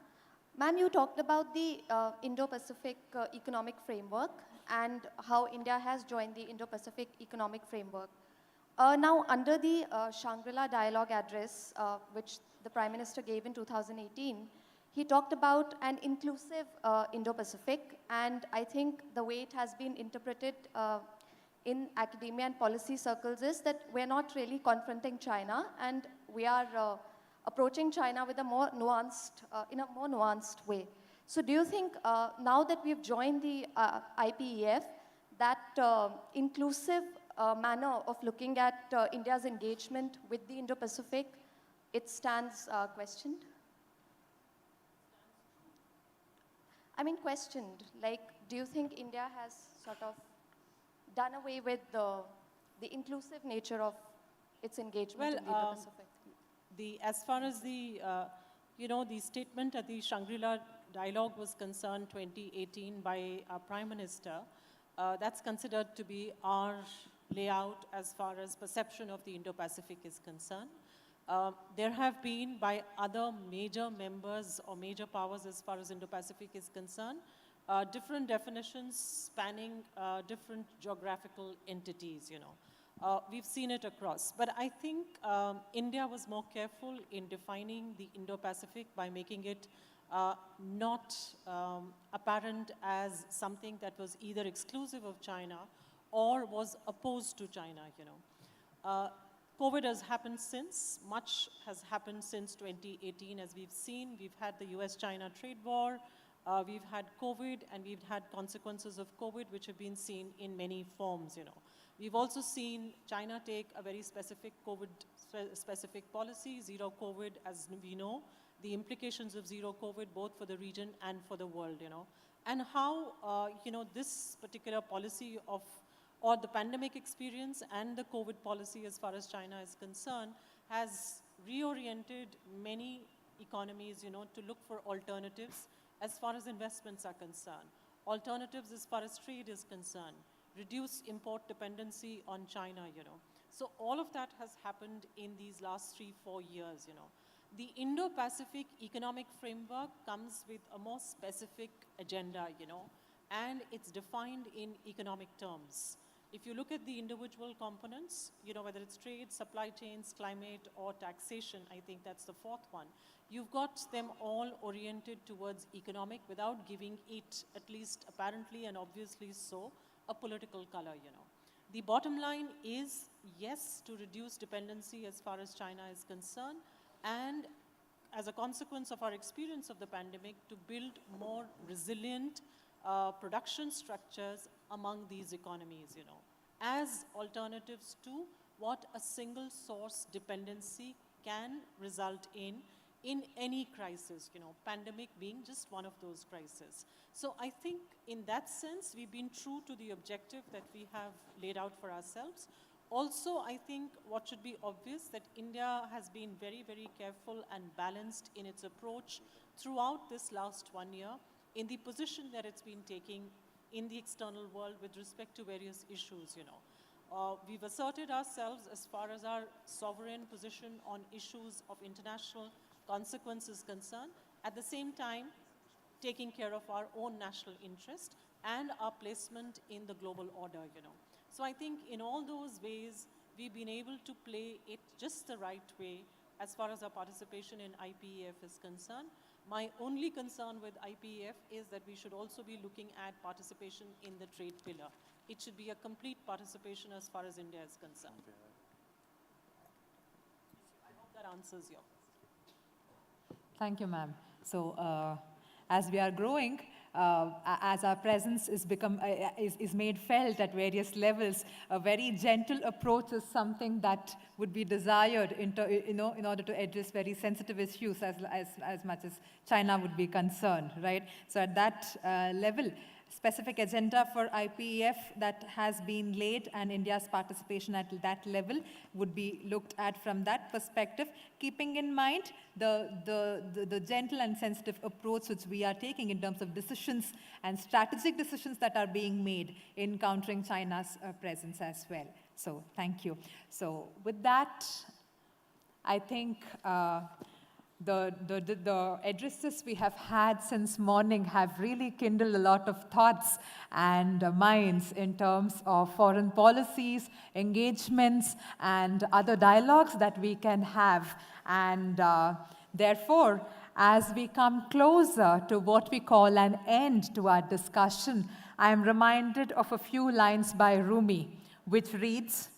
Ma'am, you talked about the Indo-Pacific Economic Framework and how India has joined the Indo-Pacific Economic Framework. Now, under the Shangri-La Dialogue Address, which the Prime Minister gave in 2018, he talked about an inclusive Indo-Pacific, and I think the way it has been interpreted in academia and policy circles is that we're not really confronting China, and we are approaching China with a more nuanced, in a more nuanced way. So do you think now that we've joined the IPEF, that inclusive manner of looking at India's engagement with the Indo-Pacific, it stands questioned? I mean questioned, like do you think India has sort of done away with the inclusive nature of its engagement in the Indo-Pacific? As far as the, the statement at the Shangri-La Dialogue was concerned, 2018 by our Prime Minister, that's considered to be our layout as far as perception of the Indo-Pacific is concerned. There have been, by other major members or major powers as far as Indo-Pacific is concerned, different definitions spanning different geographical entities, we've seen it across. But I think India was more careful in defining the Indo-Pacific by making it not apparent as something that was either exclusive of China or was opposed to China, COVID has happened since. Much has happened since 2018, as we've seen. We've had the US-China trade war, we've had COVID, and we've had consequences of COVID, which have been seen in many forms, We've also seen China take a very specific COVID-specific policy, zero COVID, as we know, the implications of zero COVID, both for the region and for the world, and how, this particular policy or the pandemic experience and the COVID policy as far as China is concerned has reoriented many economies, to look for alternatives as far as investments are concerned, alternatives as far as trade is concerned, reduce import dependency on China, So all of that has happened in these last 3-4 years, The Indo-Pacific Economic Framework comes with a more specific agenda, and it's defined in economic terms. If you look at the individual components, whether it's trade, supply chains, climate, or taxation, I think that's the fourth one. You've got them all oriented towards economic without giving it, at least apparently and obviously so, a political color, The bottom line is, yes, to reduce dependency as far as China is concerned, and as a consequence of our experience of the pandemic, to build more resilient production structures among these economies, as alternatives to what a single source dependency can result in any crisis, pandemic being just one of those crises. So I think in that sense, we've been true to the objective that we have laid out for ourselves. Also, I think what should be obvious that India has been very, very careful and balanced in its approach throughout this last 1 year in the position that it's been taking in the external world with respect to various issues, We've asserted ourselves as far as our sovereign position on issues of international consequences concerned, at the same time taking care of our own national interest and our placement in the global order, So I think in all those ways, we've been able to play it just the right way as far as our participation in IPEF is concerned. My only concern with IPEF is that we should also be looking at participation in the trade pillar. It should be a complete participation as far as India is concerned. I hope that answers your question. Thank you, ma'am. So as we are growing, as our presence is made felt at various levels, a very gentle approach is something that would be desired in order to address very sensitive issues as much as China would be concerned, right? So at that level, specific agenda for IPEF that has been laid and India's participation at that level would be looked at from that perspective, keeping in mind the gentle and sensitive approach which we are taking in terms of decisions and strategic decisions that are being made in countering China's presence as well. So thank you. So with that, I think the addresses we have had since morning have really kindled a lot of thoughts and minds in terms of foreign policies, engagements, and other dialogues that we can have. And therefore, as we come closer to what we call an end to our discussion, I am reminded of a few lines by Rumi, which reads,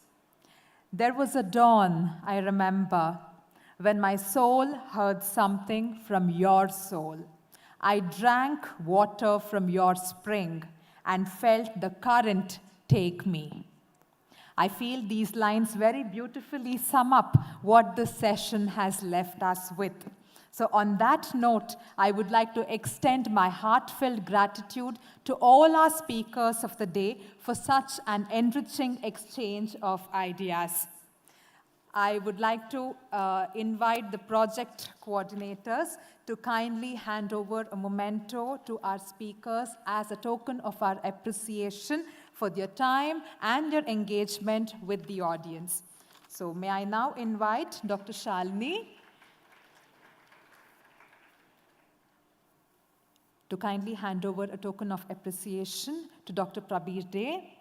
"There was a dawn, I remember, when my soul heard something from your soul. I drank water from your spring and felt the current take me." I feel these lines very beautifully sum up what this session has left us with. So on that note, I would like to extend my heartfelt gratitude to all our speakers of the day for such an enriching exchange of ideas. I would like to invite the project coordinators to kindly hand over a memento to our speakers as a token of our appreciation for their time and their engagement with the audience. So may I now invite Dr. Shalini to kindly hand over a token of appreciation to Dr. Prabir Dey.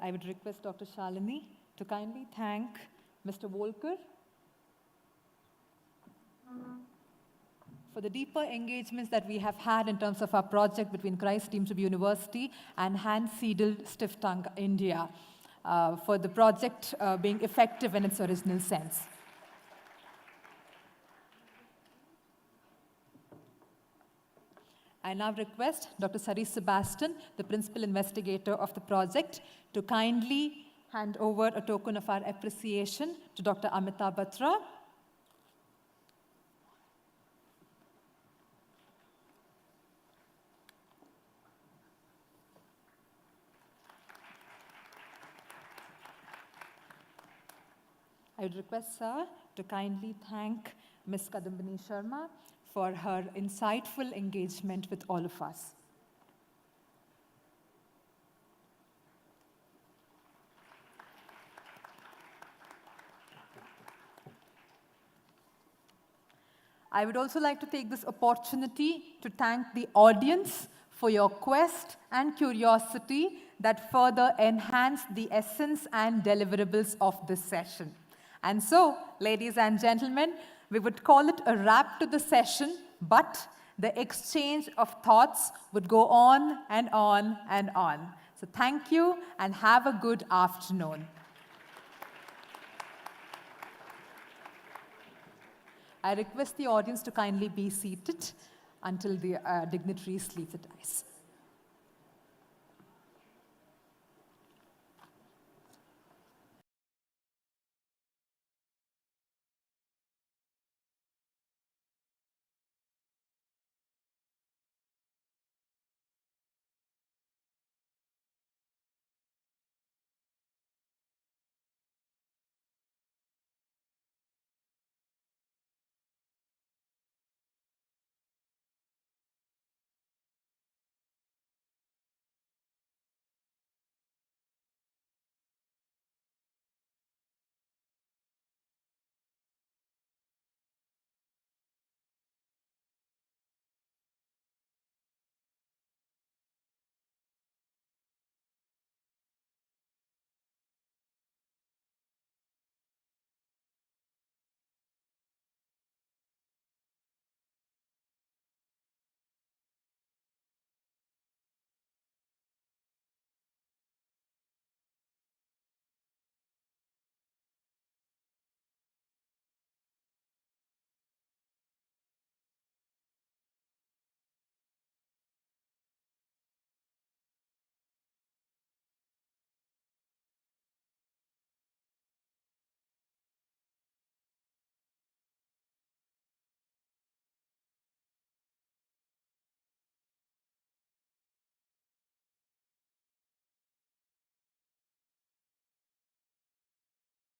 I would request Dr. Shalini to kindly thank Mr. Volker for the deeper engagements that we have had in terms of our project between Christ Teamtube University and Hanns Seidel Stiftung, India, for the project being effective in its original sense. I now request Dr. Sari Sebastian, the principal investigator of the project, to kindly hand over a token of our appreciation to Dr. Amita Batra. I would request, sir, to kindly thank Ms. Kadambini Sharma for her insightful engagement with all of us. I would also like to take this opportunity to thank the audience for your quest and curiosity that further enhanced the essence and deliverables of this session. And so, ladies and gentlemen, we would call it a wrap to the session, but the exchange of thoughts would go on and on and on. So thank you and have a good afternoon. I request the audience to kindly be seated until the dignitaries leave the dais.